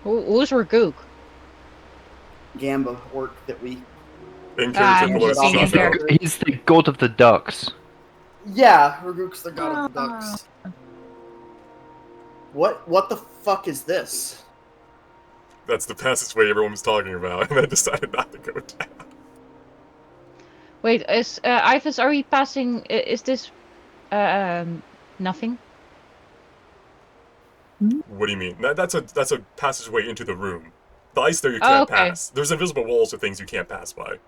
Who's Ragook? Gamba orc that we. In Ah, character I'm below just seeing his hair. Sasha. He's the god of the ducks. Yeah, Ragook's the god of the ducks. What the fuck is this? That's the passageway everyone was talking about, and I decided not to go down. Wait, is Ivus, are we passing? Is this nothing? What do you mean? That's a passageway into the room. The ice there you Oh, can't okay. pass. There's invisible walls or things you can't pass by.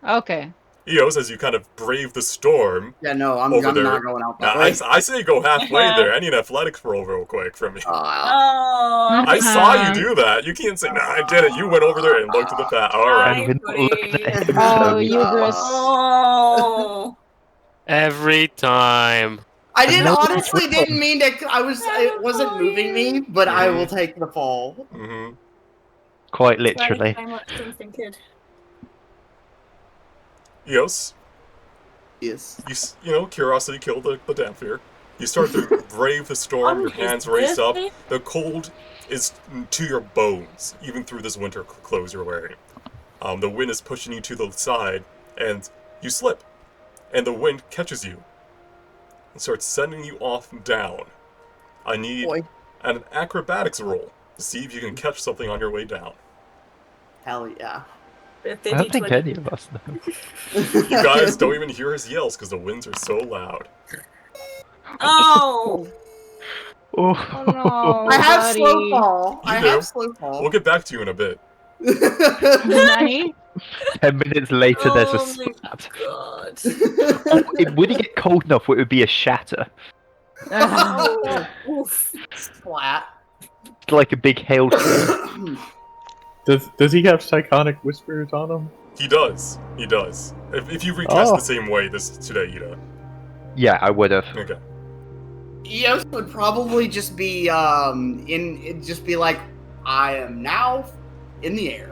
Okay. Eos, as you kind of brave the storm. Yeah, no, I'm Over not there. going out Now, that way. I say go halfway there. I need an athletics roll real quick from you. Oh, I saw you do that. You can't say, nah, I did it. You went over there and looked at the path. Alright. And we're not looking at him, Oh, so- Hubris. Oh. Every time. I didn't No, honestly it's didn't mean to. It wasn't moving me, but I will Mhm. take the fall. Mm-hmm. Quite literally. Very much something good. Eos, Yes. you know, curiosity killed the damn fear. You start to brave the storm, your hands race up. The cold is to your bones, even through this winter clothes you're wearing. The wind is pushing you to the side, and you slip. And the wind catches you and starts sending you off down. I need Boy. an acrobatics roll to see if you can catch something on your way down. Hell yeah. I don't think any of us know. You guys don't even hear his yells because the winds are so loud. Oh. Oh no. I have buddy. slow fall. You I do. have slow fall. We'll get back to you in a bit. Nani? 10 minutes later, there's a Oh my slap. God. Would it get cold enough where it would be a shatter? Oh. Oof. Splat. Like a big hailstone. Does he have psychonic whispers on him? He does. He does. If you recast Oh. the same way this today, Ida. Yeah, I would have. Okay. Eos would probably just be just be like, I am now in the air.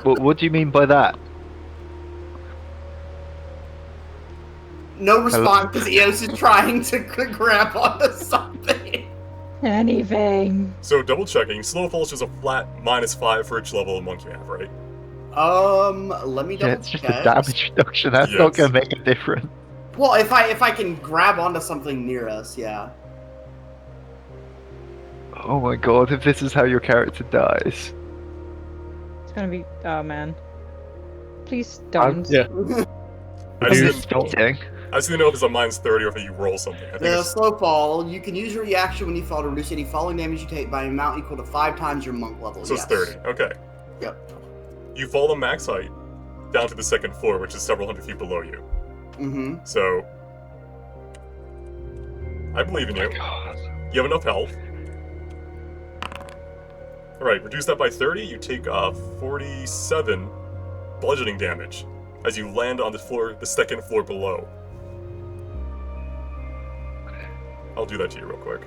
What do you mean by that? No response because Eos is trying to grab onto something. Anything. So double checking, slow fall is just a flat -5 for each level of monk you have, right? Let me Yeah, double it's just check. a damage reduction. That's not Yes. going to make a difference. Well, if I can grab onto something near us, yeah. Oh my god, if this is how your character dies. It's gonna be. Oh man. Please don't. Yeah. I If you- just didn't know if it's a -30 or if you roll something. I think The it's slow fall, you can use your reaction when you fall to reduce any falling damage you take by an amount equal to 5 times your monk level. so it's 30. Okay. Yep. You fall to max height down to the second floor, which is several hundred feet below you. Mm-hmm. So I believe in you. God. You have enough health. Alright, reduce that by 30, you take 47 bludgeoning damage as you land on the floor, the second floor below. I'll do that to you real quick.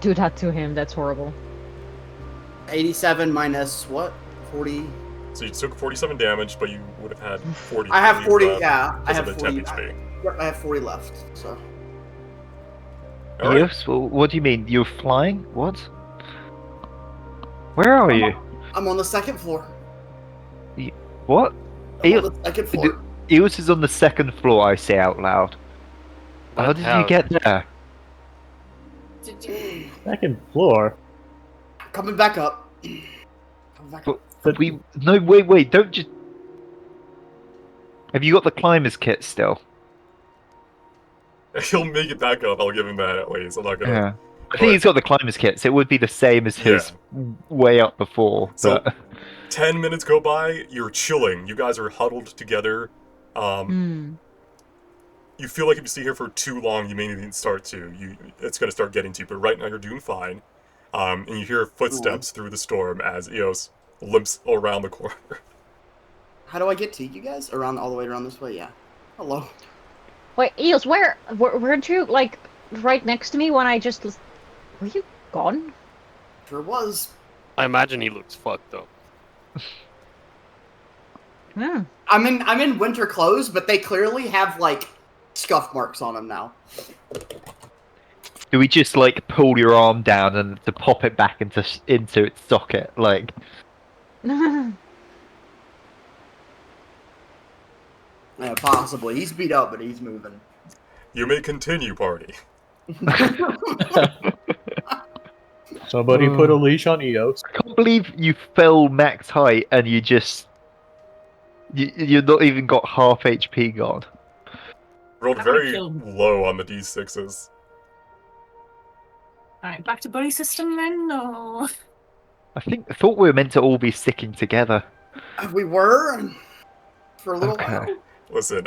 Do that to him. That's horrible. 87 minus what? 40? So you took 47 damage, but you would have had 40. I have 40, left yeah. I because have of the 40. 10 HP. I have 40 left, so. Alright. Yes? Well, what do you mean? You're flying? What? Where are you? I'm on the second floor. What? I'm Eos, on the second floor. Eos is on the second floor, I say out loud. How What did hell? you get there? Did you? Second floor. Coming back up. Coming back up. But No, wait, don't just... Have you got the climber's kit still? He'll make it back up. I'll give him that at least. I'm not gonna. Yeah. I think he's got the climbers kit, so it would be the same as his way up before. So, But 10 minutes go by. You're chilling. You guys are huddled together. You feel like if you stay here for too long, you may even start to. It's gonna start getting to you. But right now you're doing fine. And you hear footsteps through the storm as Eos limps around the corner. How do I get to you guys? All the way around this way? Yeah. Hello. Wait, Eels, weren't you like right next to me when I just? Were you gone? Sure was. I imagine he looks fucked up. Hmm. I'm in winter clothes, but they clearly have like scuff marks on them now. do we just like pull your arm down and to pop it back into its socket? Like, Yeah, possibly. He's beat up, but he's moving. You may continue, party. Somebody put a leash on Eos. I can't believe you fell max height and you're not even got half HP gone. Rolled That would very kill him. low on the d6s. Alright, back to buddy system then, or... I thought we were meant to all be sticking together. We were for a little Okay. while. Listen,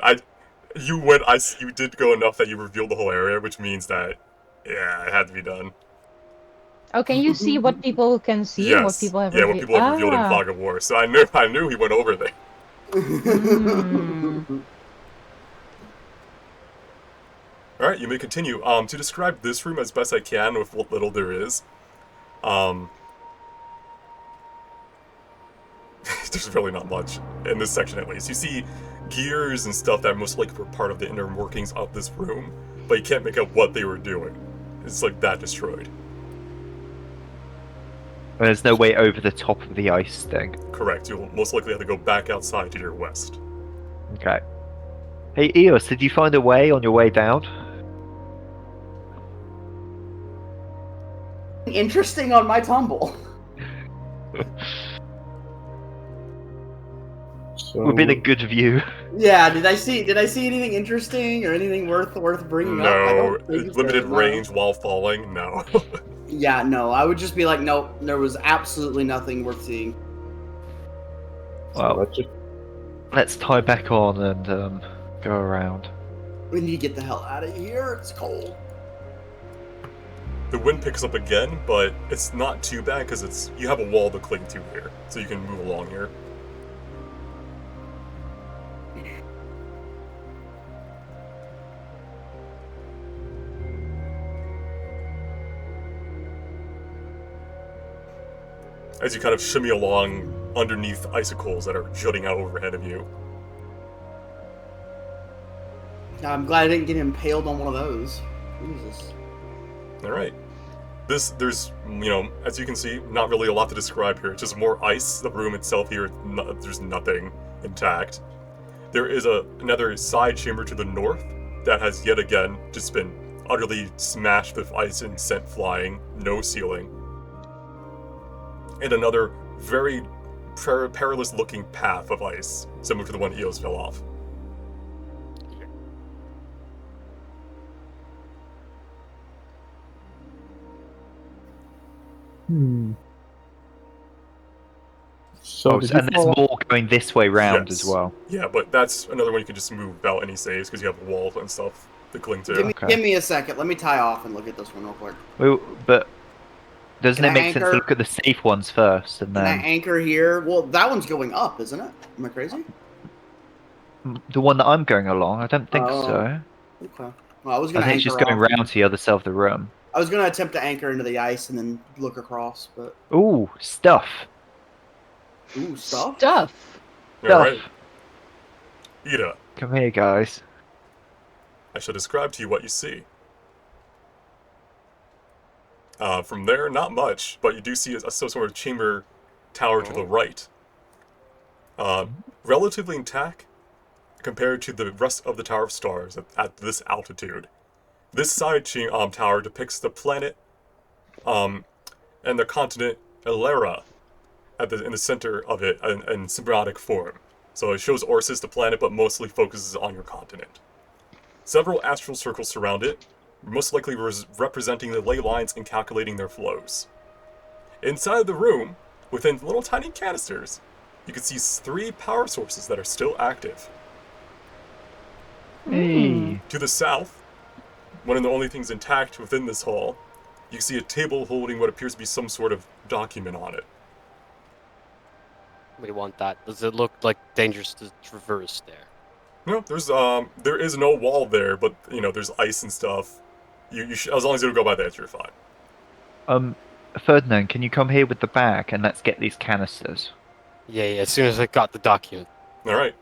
you did go enough that you revealed the whole area, which means that, yeah, it had to be done. Oh, can you see what people can see and what Yes. people have Yeah, what people have revealed in Ah. Fog of War. So I knew he went over there. Alright, you may continue. To describe this room as best I can with what little there is, there's really not much in this section at least. You see gears and stuff that most likely were part of the inner workings of this room, but you can't make out what they were doing. It's like that destroyed. There's no way over the top of the ice thing. Correct. You'll most likely have to go back outside to your west. Okay. Hey Eos, did you find a way on your way down? Interesting on my tumble. So Within a good view. Yeah, did I see anything interesting or anything worth bringing up? I No, don't think limited so, no. range while falling. No. Yeah, no, I would just be like, nope, there was absolutely nothing worth seeing. Well, let's just let's tie back on and go around. We need to get the hell out of here. It's cold. The wind picks up again, but it's not too bad because you have a wall to cling to here, so you can move along here. As you kind of shimmy along underneath icicles that are jutting out overhead of you. I'm glad I didn't get impaled on one of those. Jesus. Alright. There's, as you can see, not really a lot to describe here. It's just more ice. The room itself here, there's nothing intact. There is another side chamber to the north that has yet again just been utterly smashed with ice and scent flying, no ceiling. And another very perilous looking path of ice, similar to the one Eos fell off. So did you and there's fall- more going this way round Yes. as well. Yeah, but that's another one you can just move without any saves because you have a wall and stuff to cling to. Okay. Give me a second. Let me tie off and look at this one real quick. Well, but doesn't Can it I make sense to anchor? look at the safe ones first and Can I then anchor here? Well, that one's going up, isn't it? Am I crazy? the one that I'm going along? I don't think Oh. so. Okay. Well, I was I gonna think it's anchor just going off. round to the other side of the room. I was gonna attempt to anchor into the ice and then look across, but Ooh, stuff. ooh, stuff. Stuff. Alright. Ida, Come here, guys. I shall describe to you what you see. From there, not much, but you do see a sort of chamber tower to the right. Relatively intact compared to the rest of the Tower of Stars at this altitude. This side tower depicts the planet and the continent Elera in the center of it in symbiotic form. So it shows Orsis, the planet, but mostly focuses on your continent. Several astral circles surround it, most likely representing the ley lines and calculating their flows. Inside the room, within little tiny canisters, you can see 3 power sources that are still active. Hey. To the south, one of the only things intact within this hall, you can see a table holding what appears to be some sort of document on it. We want that. Does it look like dangerous to traverse there? No, there is no wall there, but there's ice and stuff. As long as you don't go by that, you're fine. Ferdinand, can you come here with the bag and let's get these canisters? Yeah, as soon as I got the document. All right.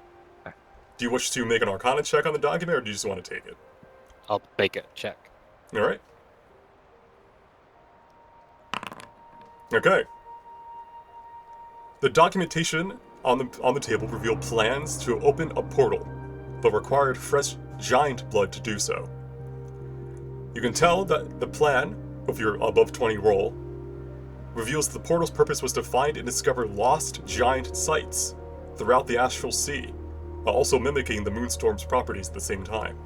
Do you wish to make an Arcana check on the document, or do you just want to take it? I'll make a check. All right. Okay. The documentation on the table revealed plans to open a portal, but required fresh giant blood to do so. You can tell that the plan, with your above 20 roll, reveals the portal's purpose was to find and discover lost giant sites throughout the astral sea, while also mimicking the moonstorm's properties at the same time.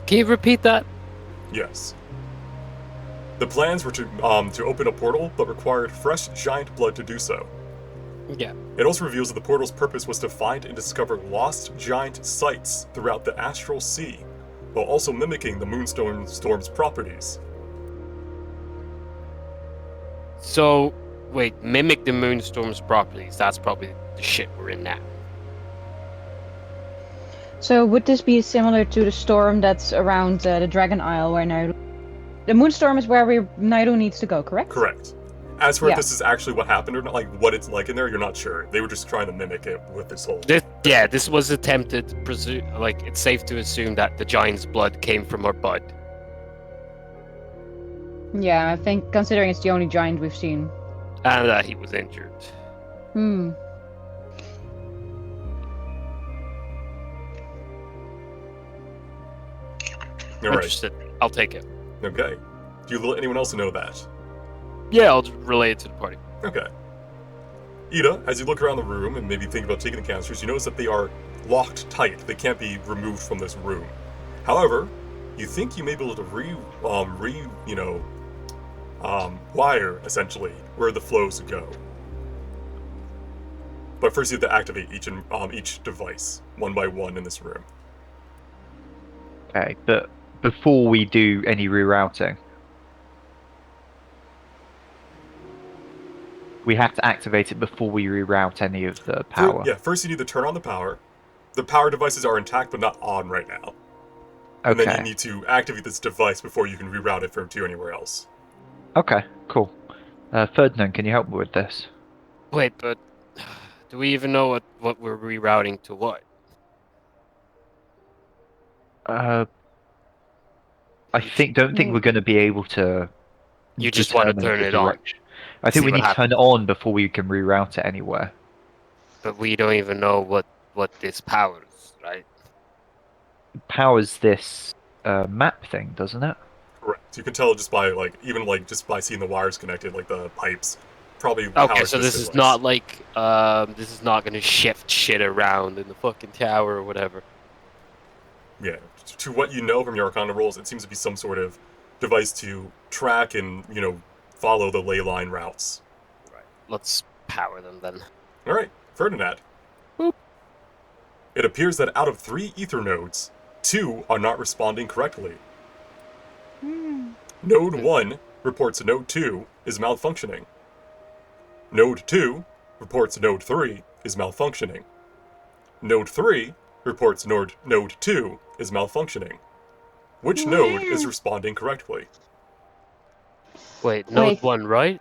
Can you repeat that? Yes. The plans were to open a portal, but required fresh giant blood to do so. Yeah. It also reveals that the portal's purpose was to find and discover lost giant sites throughout the astral sea, while also mimicking the moonstorm's properties. So, wait, mimic the moonstorm's properties. That's probably the shit we're in now. So would this be similar to the storm that's around the Dragon Isle where Nairo... The Moonstorm is where Nairo needs to go, correct? Correct. As for Yeah. if this is actually what happened or not, like what it's like in there, you're not sure. They were just trying to mimic it with this whole... This was attempted. Like, it's safe to assume that the giant's blood came from our bud. Yeah, I think considering it's the only giant we've seen. And that he was injured. Hmm. All right. Interested. I'll take it. Okay. Do you let anyone else know that? Yeah, I'll relay it to the party. Okay. Ida, as you look around the room and maybe think about taking the canisters, you notice that they are locked tight. They can't be removed from this room. However, you think you may be able to wire, essentially, where the flows go. But first you have to activate each device, one by one in this room. Okay, but before we do any rerouting, we have to activate it before we reroute any of the power. First you need to turn on the power. The power devices are intact but not on right now. And then you need to activate this device before you can reroute it to anywhere else. Okay, cool. Ferdinand, can you help me with this? Wait, but do we even know what we're rerouting to what? I don't think we're going to be able to. You just want to determine turn the it on. direction. I think See we what need to turn it on before we can reroute it anywhere. But we don't even know what this powers, right? It powers this map thing, doesn't it? Correct. You can tell just by just by seeing the wires connected, like the pipes. Probably Okay, powers so this is device. not like this is not gonna shift shit around in the fucking tower or whatever. Yeah. To what you know from your Arcana rolls, it seems to be some sort of device to track and, follow the ley line routes. Right. Let's power them then. Alright, Ferdinand. Boop. It appears that out of 3 ether nodes, 2 are not responding correctly. Node 1 reports Node 2 is malfunctioning. Node 2 reports Node 3 is malfunctioning. Node 3 reports Node 2 is malfunctioning. Which node is responding correctly? Wait, node 1, right?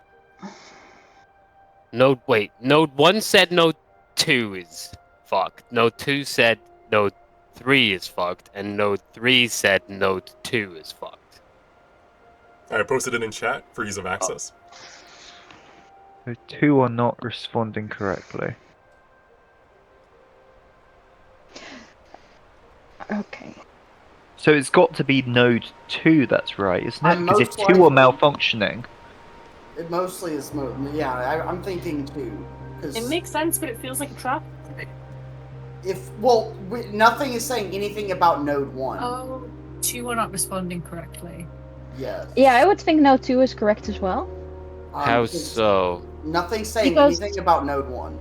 Node 1 said node 2 is fucked. Node 2 said node 3 is fucked, and node 3 said node 2 is fucked. I posted it in chat for ease of access. So 2 are not responding correctly. Okay. So it's got to be node 2 that's right, isn't it? Because if 2 are malfunctioning... It mostly is I'm thinking 2. 'cause It makes sense, but it feels like a trap. nothing is saying anything about node 1. Oh, 2 are not responding correctly. Yes. Yeah, I would think node 2 is correct as well. How because so? Nothing's saying Because- anything about node 1.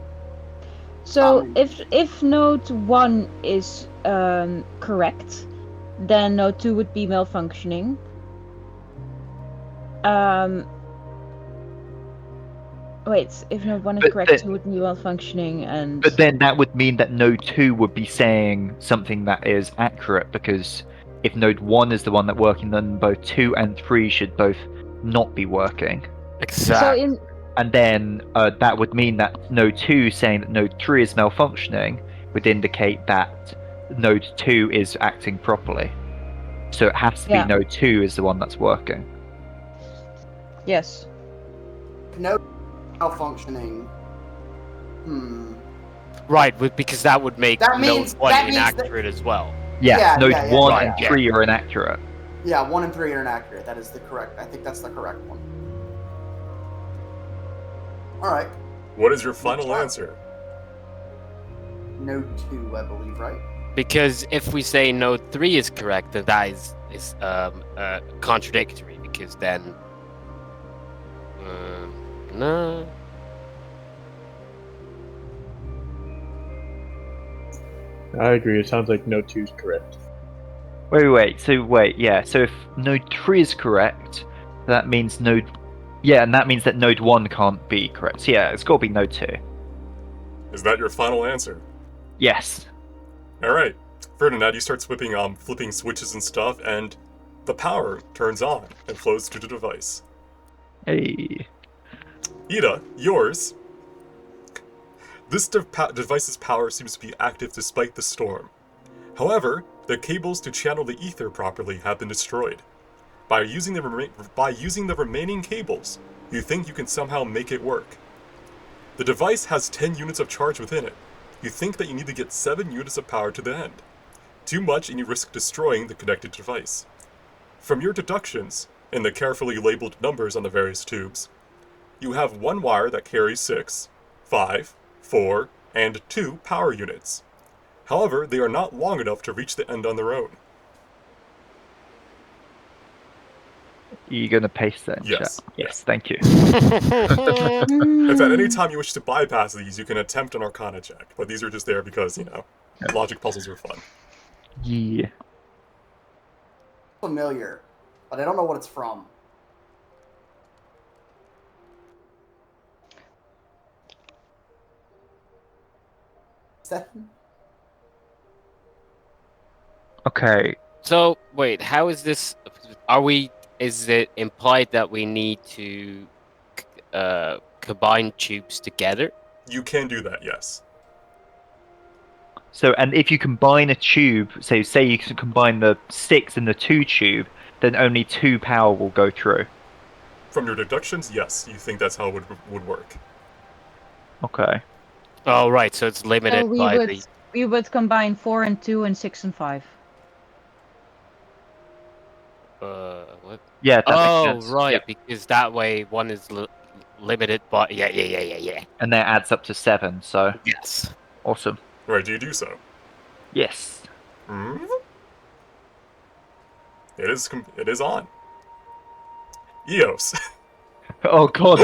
So Um, if node 1 is correct, then node 2 would be malfunctioning. Wait, if node 1 is But correct, the- 2 would be malfunctioning, and But then that would mean that node 2 would be saying something that is accurate, because if node 1 is the one that's working, then both 2 and 3 should both not be working. so Exactly. in And then that would mean that node 2 saying that node 3 is malfunctioning would indicate that node 2 is acting properly. So it has to be Yeah. node 2 is the one that's working. yes, node malfunctioning. Right, because that would make That node means- 1 that means that- inaccurate as well. Yeah, Yeah, node yeah, 1 right, and yeah. 3 are inaccurate. Yeah, 1 and 3 are inaccurate. That is the correct. I think that's the correct one. All right. What is your final answer? Node 2, I believe, right? Because if we say node 3 is correct, then that is contradictory, because then... no... I agree. It sounds like node 2 is correct. Wait. So if node 3 is correct, that means node... Yeah, and that means that node 1 can't be correct. So yeah, it's got to be node 2. Is that your final answer? Yes. Alright. Ferdinand, you start flipping switches and stuff, and the power turns on and flows to the device. Hey. Ida, yours. This device's power seems to be active despite the storm. However, the cables to channel the ether properly have been destroyed. By using the remaining cables, you think you can somehow make it work. The device has 10 units of charge within it. You think that you need to get 7 units of power to the end. Too much and you risk destroying the connected device. From your deductions, and the carefully labeled numbers on the various tubes, you have one wire that carries 6, 5, 4, and 2 power units. However, they are not long enough to reach the end on their own. You gonna paste that in Yes, chat? Yes, thank you. If at any time you wish to bypass these, you can attempt an Arcana check, but these are just there because, logic puzzles are fun. Yeah. Familiar, but I don't know what it's from. Seven? Okay. So, wait, how is this... Is it implied that we need to combine tubes together? You can do that, yes. So, and if you combine a tube, so say you can combine the 6 and the 2 tube, then only 2 power will go through. From your deductions, yes, you think that's how it would work. Okay. Oh, right, so it's limited so by the... we would combine 4 and 2 and 6 and 5. What? Yeah, that Oh, makes sense. right, Yeah. because that way one is limited by... Yeah. And that adds up to 7, so Yes. awesome. Right, do you do so? Yes. Hmm? It is on. Eos. Oh god,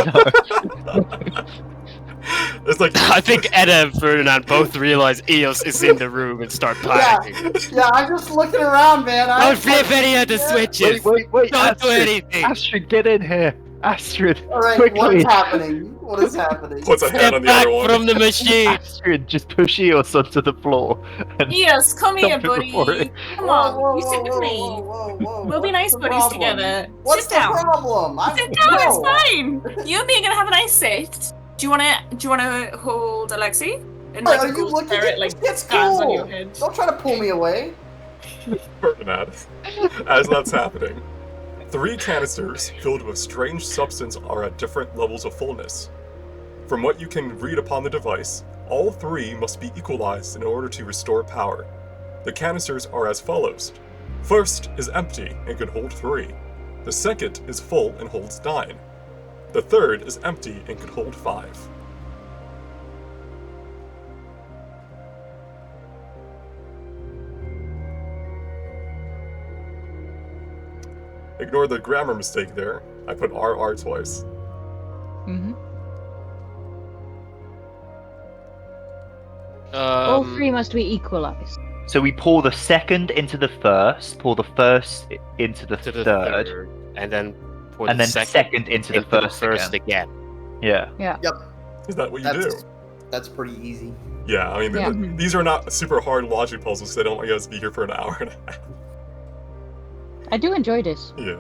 no. It's like I think Edda and Ferdinand both realize Eos is in the room and start panicking. Yeah, I'm just looking around, man. Don't flip any of the switches! wait, Don't do Astrid, anything! Astrid, get in here. Astrid, All right, quickly. what's happening? What is happening? puts a hand Get on the back other one. from the machine! Astrid, just push Eos onto the floor. And Yes, come here, Stop it buddy. before it- Come Whoa, on, whoa, you sit whoa, with whoa, me. whoa, whoa, We'll be what's nice the buddies problem? together. What's Sit the down. problem? Sit down, it's fine. You and me are gonna have a nice sit. Do you wanna hold Alexi? And Are you ghost looking spirit, at like this? It's stands on cool. your head. Don't try to pull me away. Ferdinand. As that's happening, 3 canisters filled with strange substance are at different levels of fullness. From what you can read upon the device, all 3 must be equalized in order to restore power. The canisters are as follows. First is empty and can hold 3. The second is full and holds 9. The third is empty and can hold 5. Ignore the grammar mistake there. I put RR twice. Mm-hmm. All three must be equalized. So we pour the second into the first, pour the first into the to the third, and then pour and the then second into the first again. Yeah. Is that what you do? That's pretty easy. Yeah, I mean, Yeah. these are not super hard logic puzzles, so I don't want you guys to be here for an hour and a half. I do enjoy this. Yeah.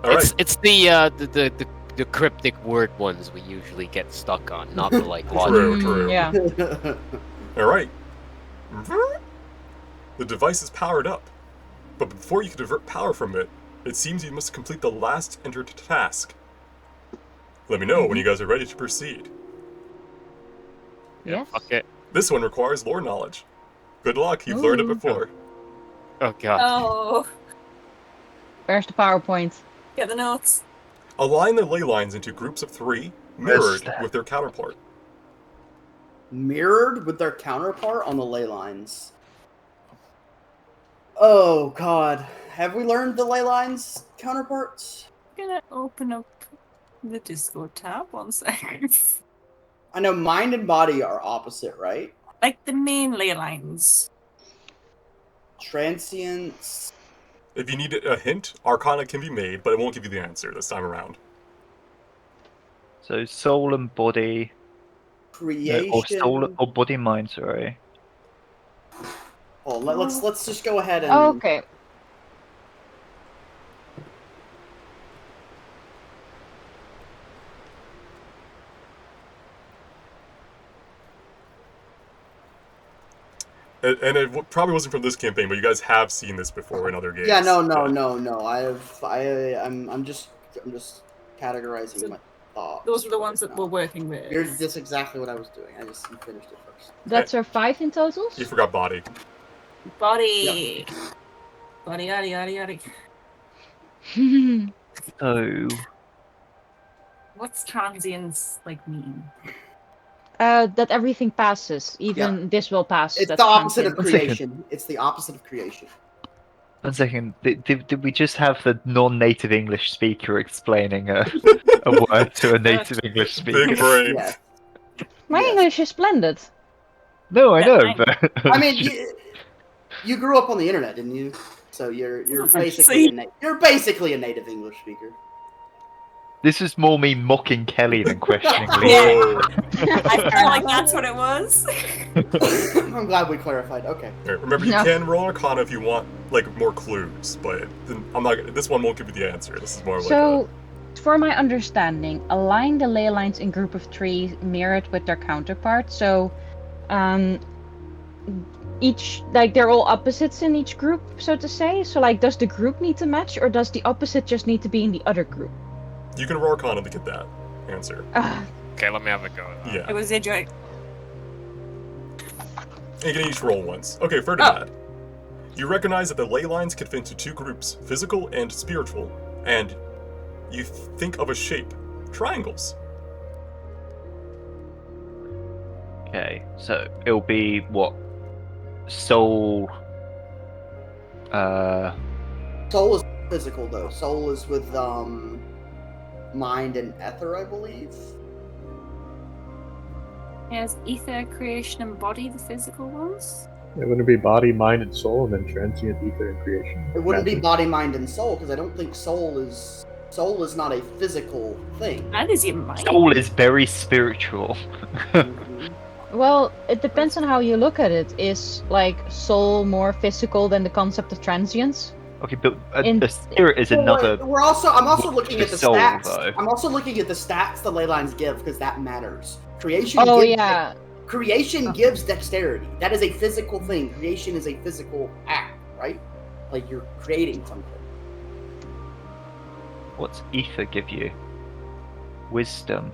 Alright. It's the cryptic word ones we usually get stuck on, not the like True, logic. true. Yeah. Alright. The device is powered up. But before you can divert power from it, it seems you must complete the last entered task. Let me know when you guys are ready to proceed. Yeah, Yes. fuck it. This one requires lore knowledge. Good luck, you've learned it Ooh. before. Oh god. Oh, Where's the PowerPoint? get the notes. Align the ley lines into groups of 3, mirrored with their counterpart. Mirrored with their counterpart on the ley lines. Oh god. Have we learned the ley lines counterparts? I'm gonna open up the Discord tab 1 second. I know mind and body are opposite, right? Like the main ley lines. Transience. If you need a hint, Arcana can be made, but it won't give you the answer this time around. So soul and body, Creation. or soul or body mind. Sorry. Oh, let's just go ahead and. Okay. And it probably wasn't from this campaign, but you guys have seen this before in other games. Yeah, no. I'm just categorizing So my thoughts. Those were the ones that we're working with. That's exactly what I was doing. You finished it first. That's our 5 in totals? You forgot body. Body. Body, yaddy, yaddy, yaddy. So What's transience like mean? That everything passes. Even this will pass. It's That's the opposite of transient. creation. It's the opposite of creation. 1 second. Did we just have the non-native English speaker explaining a word to a native English speaker? Big brain. Yeah. My Yes. English is splendid. No, I Yeah, know, fine. but I mean, you grew up on the internet, didn't you? So you're basically you're basically a native English speaker. this is more me mocking Kelly than questioning Yeah. Lee. Whoa. I feel like that's what it was. I'm glad we clarified. Okay. Alright, remember, you No. can roll Arcana if you want, like, more clues, but I'm not. This one won't give you the answer. This is more like So, for my understanding, align the ley lines in group of 3 mirrored with their counterpart. So, each, like, they're all opposites in each group, so to say. So, like, does the group need to match, or does the opposite just need to be in the other group? you can roll Arcana to get that answer. Okay, let me have a go. Yeah. It was a joke. You can each roll once. Okay, Ferdinand. You recognize that the ley lines can fit into 2 groups, physical and spiritual, and you think of a shape, triangles. Okay, so it'll be what? Soul. Soul is physical though. Soul is with mind and ether, I believe. Yes, ether, creation, and body, the physical ones. It wouldn't be body, mind, and soul, and then transient, ether, and creation. It wouldn't be Magic. body, mind, and soul because I don't think soul is not a physical thing. That is your mind. Soul is very spiritual. Mhm. Well, it depends on how you look at it. Is, like, soul more physical than the concept of transience? Okay, but In- the spirit is Well, another. I'm also looking at the soul, stats. though. I'm also looking at the stats the ley lines give because that matters. Creation. Oh, gives yeah. Creation gives dexterity. That is a physical thing. Creation is a physical act, right? Like you're creating something. What's ether give you? Wisdom.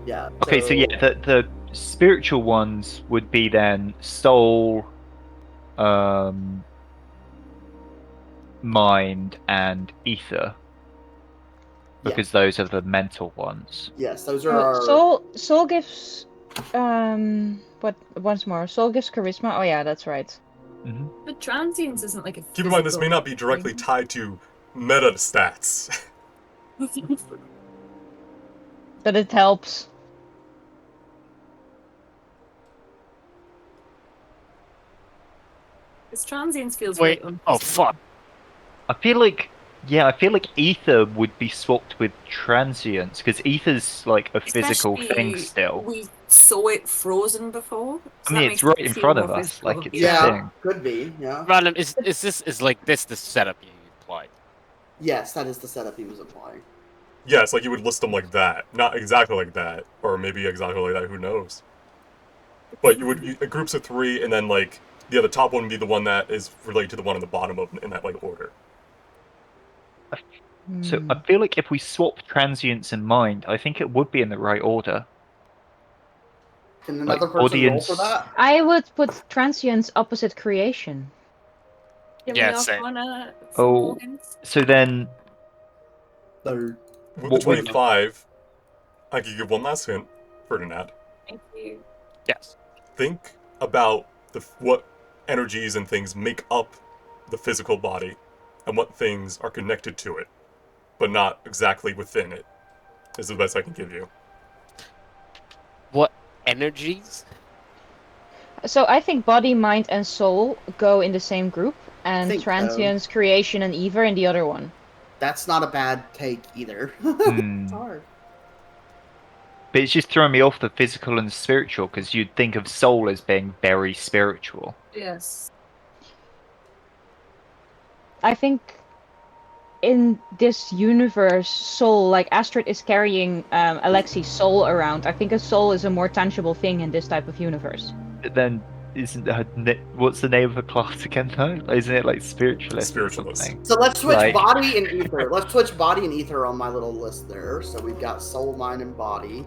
Yeah. Okay, so yeah, the spiritual ones would be then soul, mind, and ether, because those are the mental ones. Yes, those are our. Soul gives what once more. Soul gives charisma. Oh yeah, that's right. But transience isn't like a Keep in mind, this may physical not be directly thing. tied to meta stats. But it helps. This transience feels Wait. very Oh unphysical. fuck. I feel like ether would be swapped with transience because ether's like a physical thing Especially still. we saw it frozen before. I So mean, that it's makes right it in feel front more of us, physical. like it's a Yeah, thing. could be. Yeah. Random, is this the setup you applied? Yes, that is the setup he was applying. Yes, like you would list them like that. Not exactly like that, or maybe exactly like that, who knows. But groups of 3, and then like the top one would be the one that is related to the one on the bottom of in that like order. So Hmm. I feel like if we swap transience and mind, I think it would be in the right order. Can Like, another person roll for audience- that? I would put transience opposite creation. Can Yeah, we off same. on Oh. more hints? So then, Third. With the What would- 25, I could give one last hint, Ferdinand. Thank you. Yes. Think about what energies and things make up the physical body, and what things are connected to it, but not exactly within it. Is the best I can give you. What energies? So I think body, mind, and soul go in the same group, and Think so. transience, creation, and ether in the other one. That's not a bad take either. Hmm. It's hard. but it's just throwing me off the physical and spiritual because you'd think of soul as being very spiritual. Yes. I think in this universe, soul, like Astrid is carrying Alexi's soul around. I think a soul is a more tangible thing in this type of universe. But then, what's the name of the class again? Though, isn't it like spiritualist? Spiritualist. Or something? So let's switch Like- body and ether. Let's switch body and ether on my little list there. So we've got soul, mind, and body.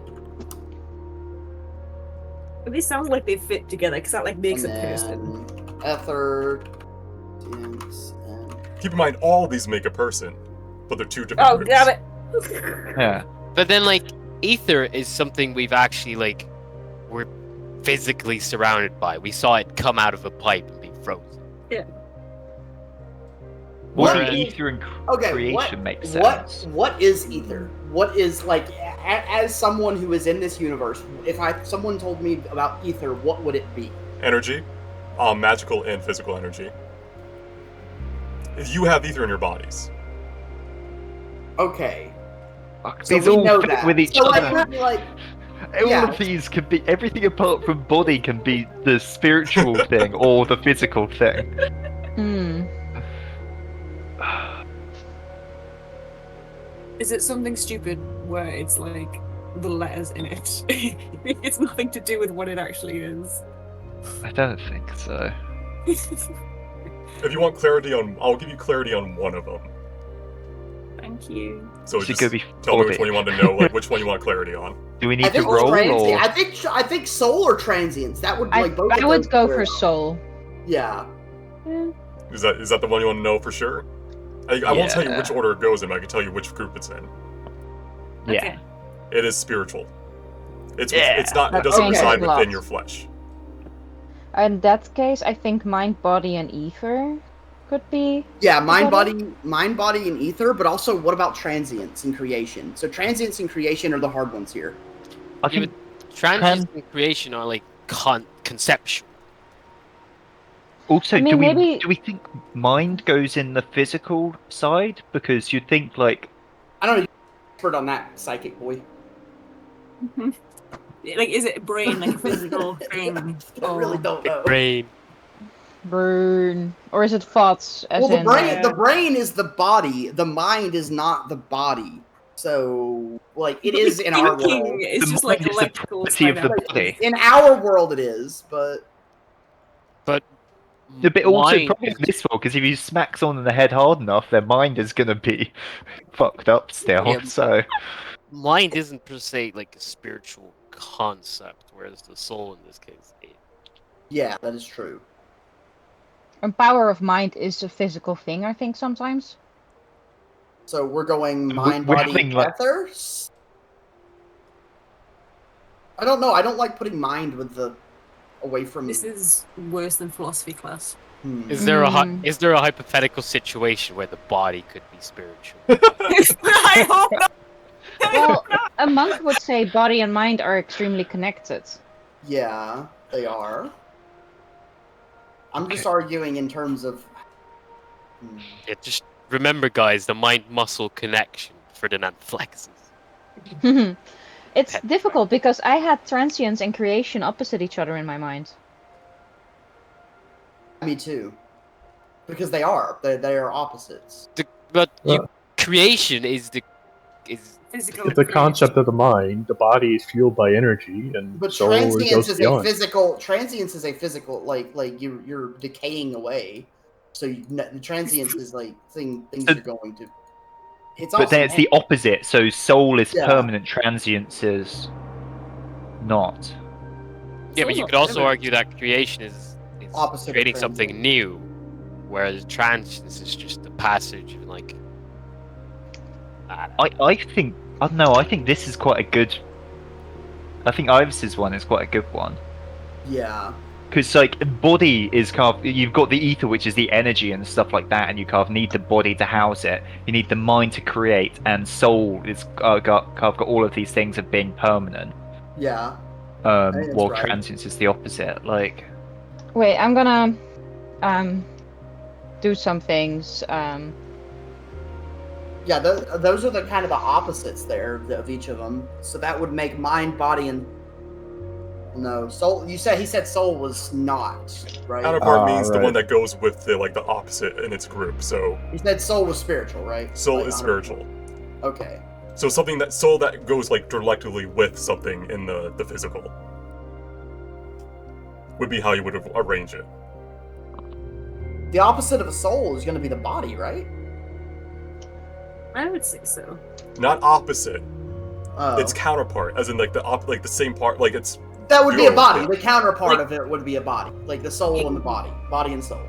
But these sounds like they fit together because that like makes and a person. then ether, sentience, and Keep in mind, all these make a person, but they're 2 different Oh groups. damn it! Yeah. But then, like, ether is something we've actually, like, we're physically surrounded by. We saw it come out of a pipe and be frozen. What Body, is- ether, and okay. creation makes sense. What is ether? What is like as someone who is in this universe? If someone told me about ether, what would it be? Energy, magical and physical energy. You have ether in your bodies. Okay, Fuck, so these we all know fit that. with each so like, other. we'd be like, All yeah. of these can be everything apart from body can be the spiritual thing or the physical thing. Hmm. Is it something stupid where it's like the letters in it? It's nothing to do with what it actually is. I don't think so. If you want clarity on, I'll give you clarity on one of them. Thank you. So Should just go be tell me which body. one you want to know, like which one you want clarity on. Do we I need to think roll transient. or? I think soul or transience. That would I, like both. I of would those go are- for soul. Yeah. Is that the one you want to know for sure? I won't tell you which Yeah. order it goes in, but I can tell you which group it's in. Yeah. Okay. It is spiritual. It's Yeah. not. It That doesn't changes reside a lot. within your flesh. In that case, I think mind, body, and ether could be. Yeah, mind, that body, and ether. But also, what about transience and creation? So transience and creation are the hard ones here. I Yeah, think Transience and creation are, like, conceptual. also I mean, do we maybe- do we think mind goes in the physical side because you'd think like I don't know. You're expert on that, psychic boy. Like, is it a brain, like a physical thing? I really Or- don't know. Brain. Burn. Or is it thoughts? As Well, the in, brain, the brain is the body. The mind is not the body. So, like, it is in our Thinking world. is the just like mind is the electrical property of the dynamics. body. In our world, it is, but But. The bit also mind probably is- in this world because if you smack someone in the head hard enough, their mind is gonna be fucked up still. Yeah. So Mind isn't per se like a spiritual concept, whereas the soul in this case is. yeah, that is true. and power of mind is a physical thing, I think, sometimes. So we're going We- mind, we're body, having, like- ethers. I don't know. I don't like putting mind with the away from. This is worse than philosophy class. Is there a Mm. is there a hypothetical situation where the body could be spiritual? I hope not. Well, a monk would say body and mind are extremely connected. Yeah, they are. I'm just Okay. arguing in terms of. Yeah, just remember, guys, the mind-muscle connection. Ferdinand flexes. It's Pet difficult because I had transience and creation opposite each other in my mind. Me too. Because they are. They are opposites. But Well- creation is Physical. It's a concept of the mind. The body is fueled by energy, and But soul transience goes is beyond. a physical. Transience is a physical. Like you're decaying away. So the transience is like things So- you're going to. It's But also then it's the opposite. So soul is Yeah. permanent, transience is not. Yeah, but Soul's you not could also permanent. argue that creation is Opposite of creating something transience. new, whereas transience is just the passage of like. I think I don't know. I think this is quite a good. I think Ivis's one is quite a good one Yeah. because like body is kind of you've got the ether, which is the energy and stuff like that, and you kind of need the body to house it. You need the mind to create, and soul is got all of these things of being permanent. Yeah. think that's While right. transience is the opposite. Like Wait, I'm gonna do some things. Yeah. Those are the kind of the opposites there of each of them. So that would make mind, body, and no soul. He said soul was not right. Counterpart means the right. one that goes with the opposite in its group. So He said soul was spiritual, right? soul Like, is 100%. spiritual. Okay. So something that soul that goes like directly with something in the physical would be how you would arrange it. The opposite of a soul is going to be the body, right? I would say so. Not opposite. Oh. It's counterpart, as in like the same part. Like it's That would be a Go, body. yeah. The counterpart Like- of it would be a body, like the soul and the body and soul.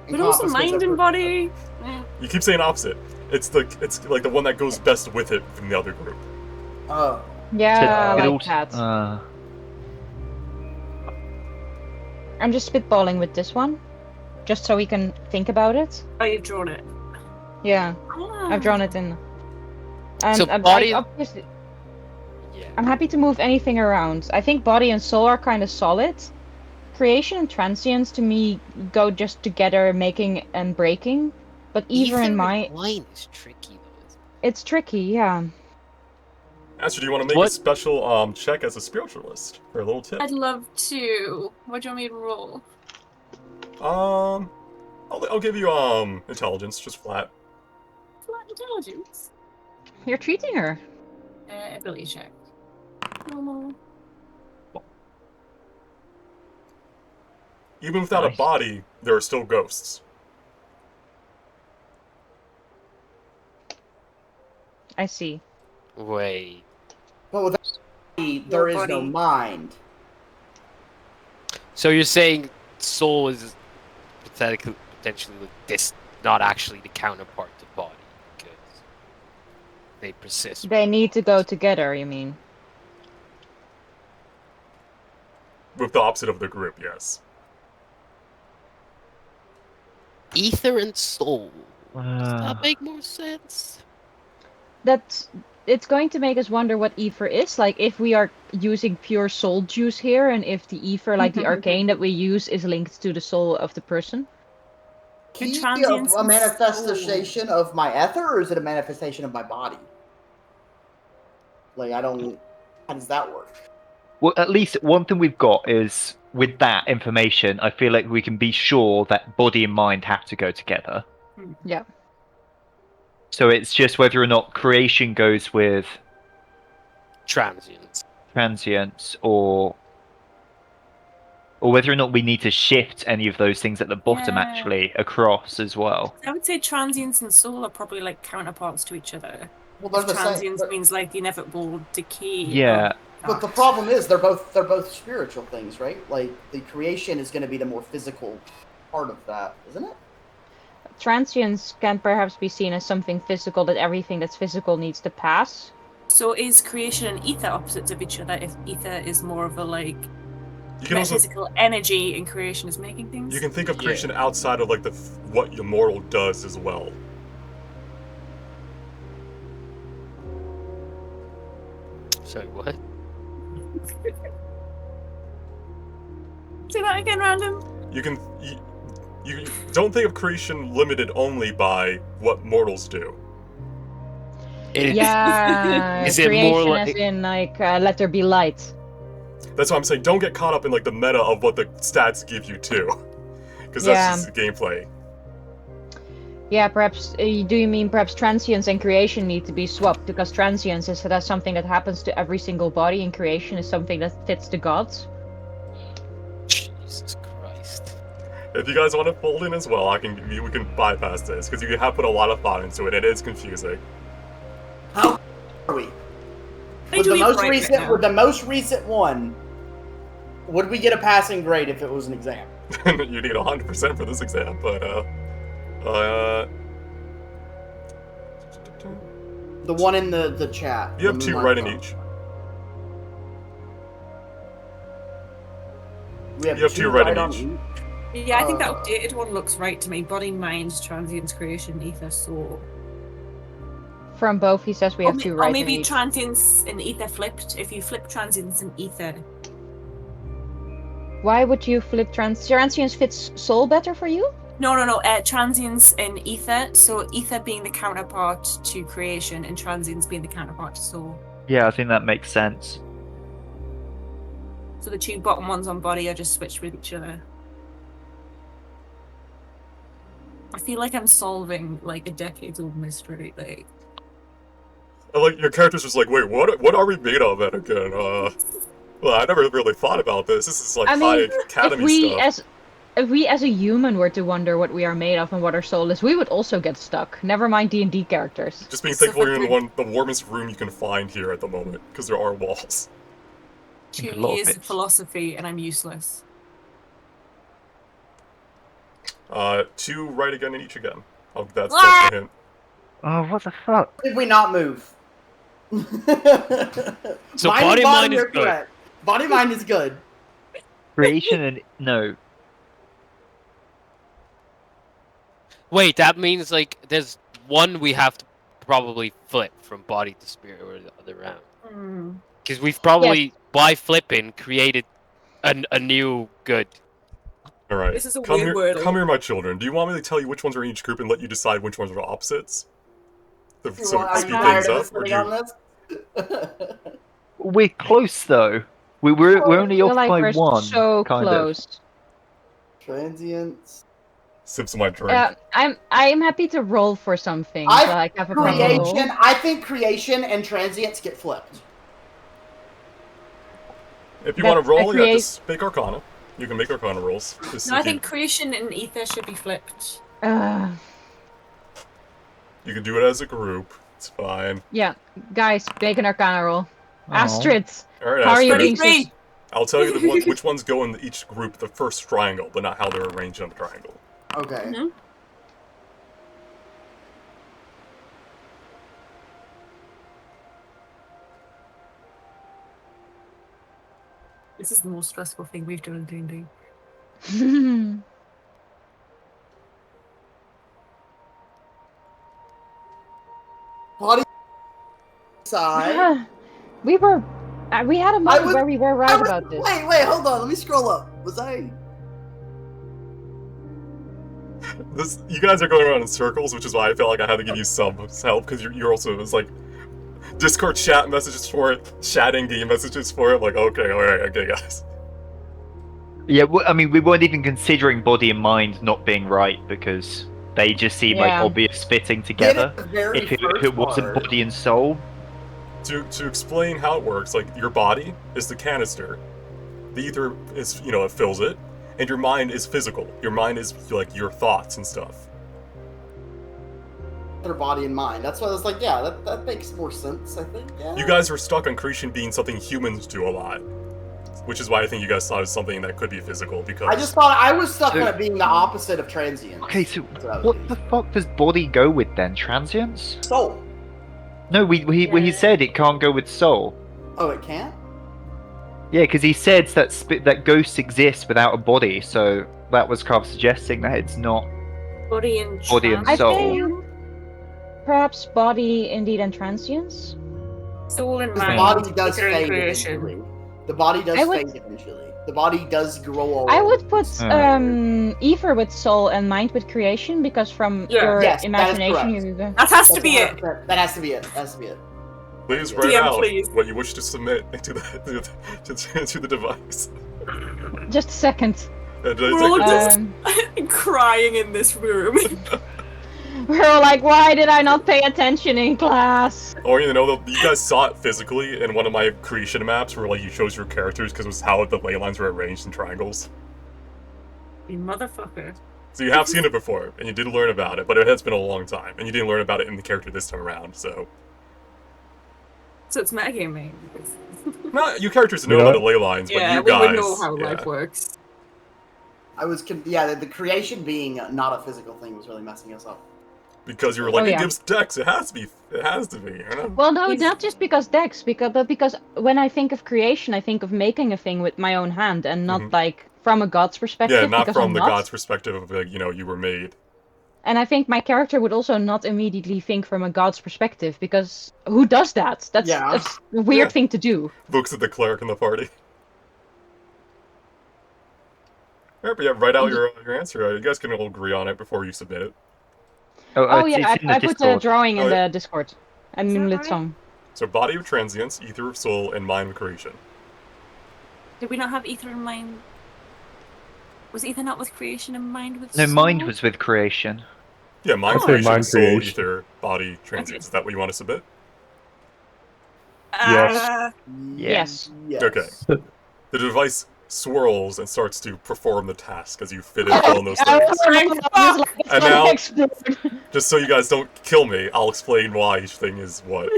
But also Encompasses mind as and per- body. Eh. you keep saying opposite. It's like the one that goes best with it from the other group. Oh, Yeah, it like also- that. I'm just spitballing with this one, just so we can think about it. Oh, you've drawn it. Yeah, Ah. I've drawn it in. So I body- obviously, Yeah. I'm happy to move anything around. I think body and soul are kind of solid. Creation and transience to me go just together, making and breaking. But either in my, line is tricky though. it's tricky, yeah. Astrid, do you want to make a What? special check as a spiritualist for a little tip? I'd love to. What do you want me to roll? I'll give you intelligence, just flat. Flat intelligence. You're treating her. Ability check. Normal. Even without a Nice. body, there are still ghosts. I see. Wait. but without body, there is no body. mind. So you're saying soul is potentially this not actually the counterpart to body because they persist. They need to go together, you mean? With the opposite of the group, yes. Ether and soul. Does Uh, that make more sense? It's going to make us wonder what ether is, like if we are using pure soul juice here, and if the ether, like the arcane that we use, is linked to the soul of the person. Can The you be transience a and manifestation of my ether, or is it a manifestation of my body? Like, I don't. How does that work? well, at least one thing we've got is with that information, I feel like we can be sure that body and mind have to go together. Yeah. So it's just whether or not creation goes with Transience. transience or whether or not we need to shift any of those things at the bottom Yeah. actually across as well. I would say transience and soul are probably like counterparts to each other. Well, they're If the same. transience But, means like the inevitable decay. Yeah. but the problem is, they're both spiritual things, right? Like, the creation is going to be the more physical part of that, isn't it? Transience can perhaps be seen as something physical that everything that's physical needs to pass. So is creation and ether opposites of each other if ether is more of a like You can also metaphysical energy in creation is making things. you can think of Yeah. creation outside of like what your mortal does as well. Sorry, what? Say that again, random. You don't think of creation limited only by what mortals do. Yeah, Is it creation more as like- in like let there be light. That's why I'm saying don't get caught up in like the meta of what the stats give you too, because Yeah. that's just gameplay. Yeah, perhaps. Do you mean perhaps transience and creation need to be swapped because transience is that's something that happens to every single body, and creation is something that fits the gods. Jesus Christ. If you guys want to fold in as well, we can bypass this because you have put a lot of thought into it. It is confusing. How are we? They With do the eat most right recent, now. with the most recent one, would we get a passing grade if it was an exam? You need 100% for this exam, but The one in the chat. you have the 2 Moonlight right in phone. each. We have You have two two right in on each. Yeah, I think that updated one looks right to me. Body, mind, transience, creation, ether, soul. From both, he says we have two Or right in maybe each. transience and ether flipped. If you flip transience and ether. Why would you flip transience fits soul better for you? No. Transience and ether. So ether being the counterpart to creation and transience being the counterpart to soul. Yeah, I think that makes sense. So the 2 bottom ones on body are just switched with each other. I feel like I'm solving like a decades-old mystery. Like, Like your character's just like, wait, what are we made of at again? Well, I never really thought about this. This is like I high mean, academy stuff. if we as a human were to wonder what we are made of and what our soul is, we would also get stuck. Never mind D&D characters. Just being So thankful you're in fucking- the warmest room you can find here at the moment, because there are walls. think 2 a lot of years of it's- philosophy and I'm useless. 2 right again in each again. Oh, that's Ah! a hint. Oh, what the fuck? Did we not move? So Mind body, and mind is are good. correct. Body mind is good. Creation and no. Wait, that means like there's one we have to probably flip from body to spirit or the other round. Because we've probably, by flipping, created a new good. All right, This is a come weird here, word. come here, my children. Do you want me to tell you which ones are in each group and let you decide which ones are opposites? So Are you speed tired things of up, us or do sitting you? on this? We're close though. We're only I feel off like by we're one. so kind close. Transients. Sips of my drink. I'm happy to roll for something. I Like have a proper roll. Creation. I think creation and transients get flipped. If you that- want to roll, I yeah, create- just make Arcana. You can make Arcana rolls. Just No, I if you- think creation and ether should be flipped. you can do it as a group. It's fine. Yeah, guys, make an Arcana roll. Oh. Astrid, All right, how are you Astrid. being so? 33. I'll tell you which ones go in each group, the first triangle, but not how they're arranged on the triangle. Okay. Mhm. This is the most stressful thing we've done in D&D. Body side. we had a moment where we were right about this. Wait, hold on. Let me scroll up. Was I? You guys are going around in circles, which is why I felt like I had to give you some help, because you're also, it's like, Discord chat messages for it, chatting game messages for it. I'm like, okay, alright, okay, guys. Yeah, I mean, we weren't even considering body and mind not being right because they just seem like Yeah. obvious fitting together. Did it the very If it first wasn't part. body and soul, To explain how it works, like, your body is the canister, the ether is, it fills it, and your mind is physical. Your mind is, like, your thoughts and stuff. Their body and mind. That's why I was like, yeah, that makes more sense. I think. Yeah. You guys were stuck on creation being something humans do a lot, which is why I think you guys thought it was something that could be physical, because... I just thought I was stuck So- on it being the opposite of transient. okay, so That's what I was what thinking. the fuck does body go with then? Transience? Soul. No, he said it can't go with soul. Oh, it can't. Yeah, because he said that that ghosts exist without a body, so that was kind of suggesting that it's not Body and Body and I soul. think perhaps body indeed and transience. soul and Because the mind. body does ether and fade creation. eventually. The body does I would- fade eventually. The body does grow old. I would put Hmm. ether with soul and mind with creation because from Yeah. your Yes, that is imagination correct. you go. That has to That's be it. 100%. That has to be it. That has to be it. Please Yeah. write DM, out please. what you wish to submit to to the device. Just a second. And We're all just Um, crying in this room. we're all like, why did I not pay attention in class? Or you know, you guys saw it physically in one of my creation maps where like you chose your characters because it was how the ley lines were arranged in triangles. You motherfucker. So you have seen it before, and you did learn about it, but it has been a long time, and you didn't learn about it in the character this time around. So, So it's metagaming. no, you characters know You know about the ley lines, but Yeah, you we guys, would know how yeah. life works. I was, the creation being not a physical thing was really messing us up. Because you were like, Oh, it yeah. gives dex. It has to be. You know? Well, no, He's- not just because Dex, but because when I think of creation, I think of making a thing with my own hand and not Mhm. like from a god's perspective. Yeah, not because from I'm the not. god's perspective of like, you know, you were made. And I think my character would also not immediately think from a god's perspective because who does that? That's Yeah. a weird Yeah. thing to do. Looks at the cleric in the party. Alright, but yeah, write out your answer. You guys can all agree on it before you submit it. Oh it's, yeah, it's in the I put the Discord. drawing in Oh, yeah. the Discord. And Is that Moonlit right? song. So, body of transience, ether of soul, and mind of creation. Did we not have ether in mind? Was ether not with creation and mind with No, mind soul? was with creation. Yeah, mind Oh. creation, Mind soul, creation. ether, body, transience. Is that what you want to submit? Yes. Yes. Yes. Okay. The device swirls and starts to perform the task as you fit and fill in those things. It's And gonna now- explode. Just so you guys don't kill me, I'll explain why each thing is what.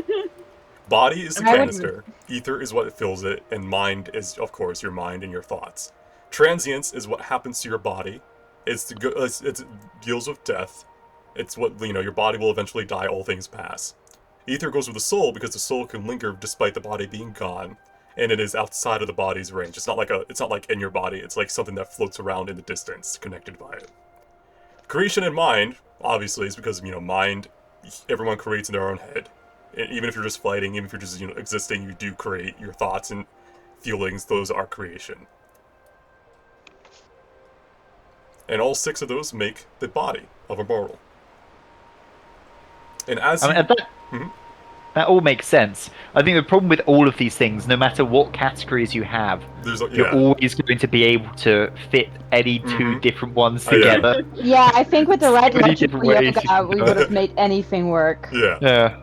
Body is the I would- canister, ether is what fills it, and mind is, of course, your mind and your thoughts. Transience is what happens to your body. It deals with death. It's what, you know, your body will eventually die, all things pass. Ether goes with the soul because the soul can linger despite the body being gone, and it is outside of the body's range. It's not like in your body. It's like something that floats around in the distance, connected by it. Creation and mind, obviously, is because, you know, mind, everyone creates in their own head. And even if you're just fighting, even if you're just, you know, existing, you do create your thoughts and feelings. Those are creation. And all 6 of those make the body of a mortal. And as I mean, you... that, that all makes sense. I think the problem with all of these things, no matter what categories you have, There's you're yeah. always going to be able to fit any two Mhm. different ones Oh, yeah. together. Yeah, I think with the right Many logic different for ways you yoga, can we do would it. have made anything work. Yeah. Yeah.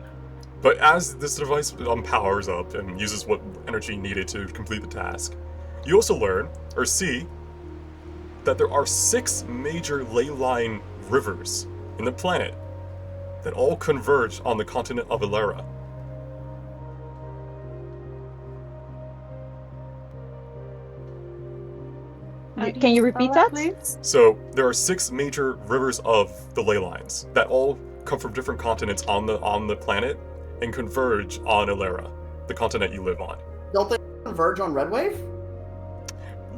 But as this device powers up and uses what energy needed to complete the task, you also learn, or see, that there are 6 major ley line rivers in the planet that all converge on the continent of Ilera. Can you repeat that? Please? So there are 6 major rivers of the ley lines that all come from different continents on the planet and converge on Ilera, the continent you live on. Don't they converge on Red Wave?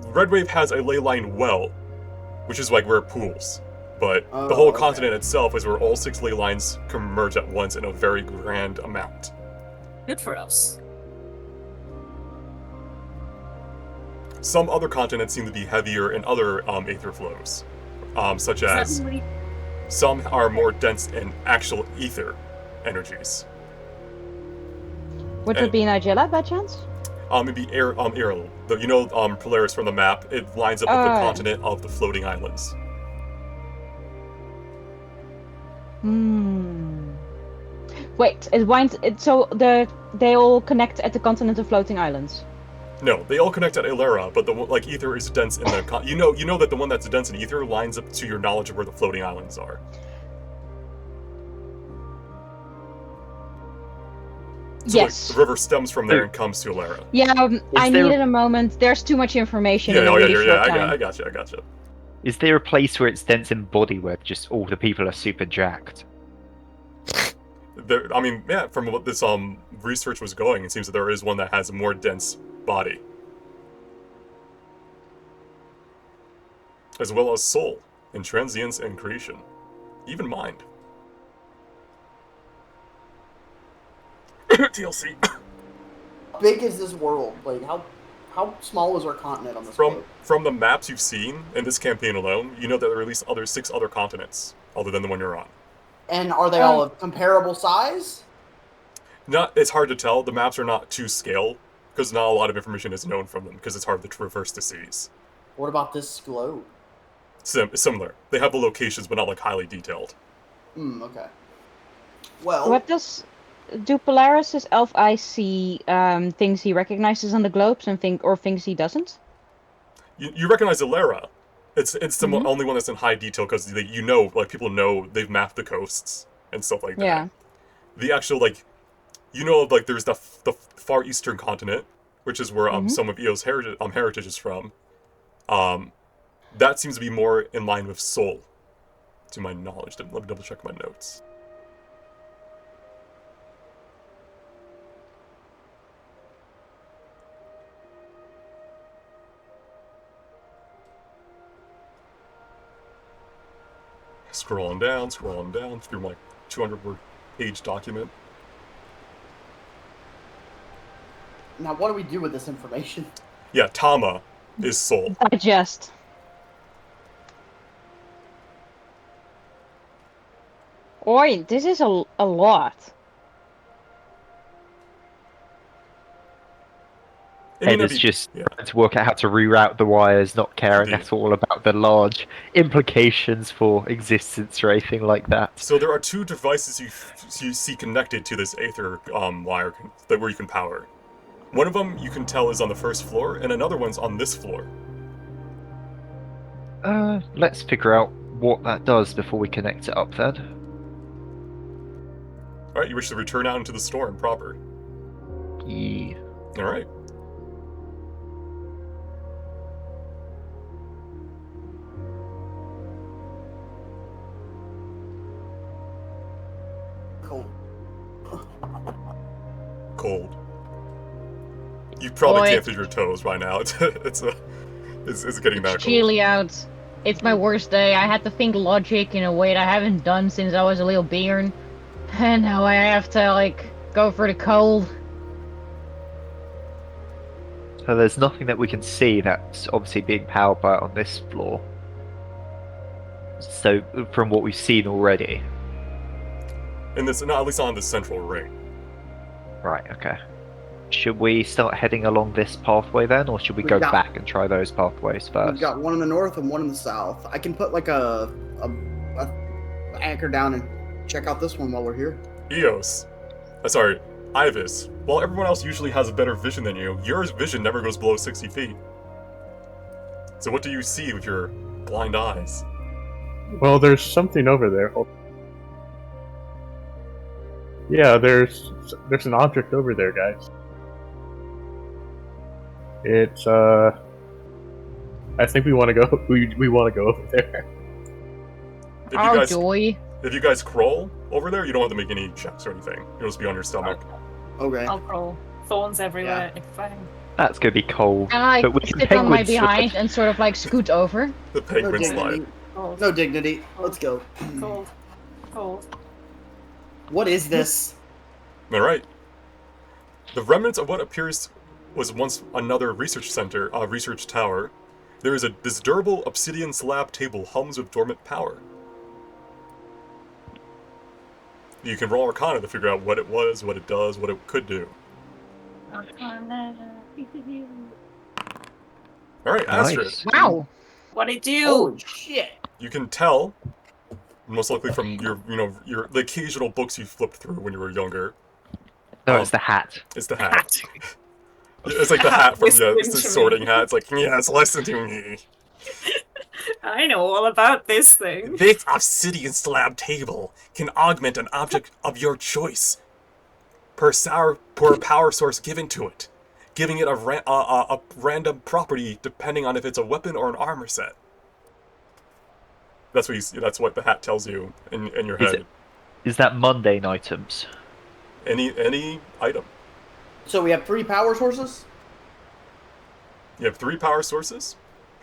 Red Wave has a ley line well, which is like where it pools. But Oh, the whole okay. continent itself is where all 6 ley lines converge at once in a very grand amount. Good for us. Some other continents seem to be heavier in other aether flows, such Is that as really- some are more dense in actual ether energies. Which would be Nigella by chance? Maybe Eril. You know Polaris from the map, it lines up with the continent of the floating islands. Wait, so they all connect at the continent of floating islands. No, they all connect at Ilera, but like ether is dense in the you know that the one that's dense in ether lines up to your knowledge of where the floating islands are. So Yes. like, the river stems from there and comes to Ilera. Yeah, I there- needed a moment. There's too much information in a Yeah, really short time. I gotcha. Is there a place where it's dense in body where just all the people are super jacked? There, I mean, yeah, from what this research was going, it seems that there is one that has a more dense body. as well as soul, and transience and creation, even mind. TLC. How big is this world? Like, how small is our continent on this globe? From the maps you've seen in this campaign alone, you know that there are at least 6 other continents, other than the one you're on. And are they all of comparable size? It's hard to tell. The maps are not to scale, because not a lot of information is known from them, because it's hard to traverse the seas. What about this globe? Similar. They have the locations, but not like highly detailed. Okay. Well, What do Polaris' elf eye see things he recognizes on the globes and things he doesn't? You recognize Ilera. It's the only one that's in high detail because people know they've mapped the coasts and stuff like that. Yeah. The actual there's the far eastern continent, which is where some of Eo's heritage is from. That seems to be more in line with Soul, to my knowledge. Let me double check my notes. Scrolling down through my 200-word page document. now what do we do with this information? Yeah, Tama is Soul. Digest. Oi, this is a lot. And it's just trying to work out how to reroute the wires, not caring at all about the large implications for existence or anything like that. So there are 2 devices you see connected to this Aether wire where you can power. One of them you can tell is on the first floor, and another one's on this floor. Let's figure out what that does before we connect it up then. Alright, you wish to return out into the storm proper. Yeah. Alright. Cold. You probably can't feel your toes by now. It's getting that cold. Chilly out. It's my worst day. I had to think logic in a way that I haven't done since I was a little bairn. And now I have to, go for the cold. So there's nothing that we can see that's obviously being powered by it on this floor. So, from what we've seen already. And this, not at least on the central ring. Right, okay. Should we start heading along this pathway then, or should we go back and try those pathways first? We've got one in the north and one in the south. I can put a anchor down and check out this one while we're here. Eos. Sorry, Ivis. While everyone else usually has a better vision than you, your vision never goes below 60 feet. So what do you see with your blind eyes? Well, there's something over there. Yeah, there's an object over there, guys. It's I think we want to go. We want to go over there. If you guys crawl over there, you don't have to make any checks or anything. You'll just be on your stomach. Okay. I'll crawl. Thorns everywhere. Yeah. It's fine. That's gonna be cold. And I but we can sit on my penguin behind slide. and sort of scoot over. The penguin slide. Cold. No dignity. Let's go. Cold. Cold. What is this? Alright. The remnants of what appears was once another research center, research tower. There is this durable obsidian slab table hums with dormant power. You can roll Arcana to figure out what it was, what it does, what it could do. Alright, Astrid. Nice. Wow. What'd it do? Oh shit! You can tell, most likely from the occasional books you flipped through when you were younger. No, it's the hat. It's the hat. It's like the hat from it's the sorting hat. It's like, yes, listen to me. I know all about this thing. This obsidian slab table can augment an object of your choice per power source given to it, giving it a random property depending on if it's a weapon or an armor set. That's what you see. That's what the hat tells you in your head. Is that mundane items? Any item. So we have 3 power sources? You have 3 power sources.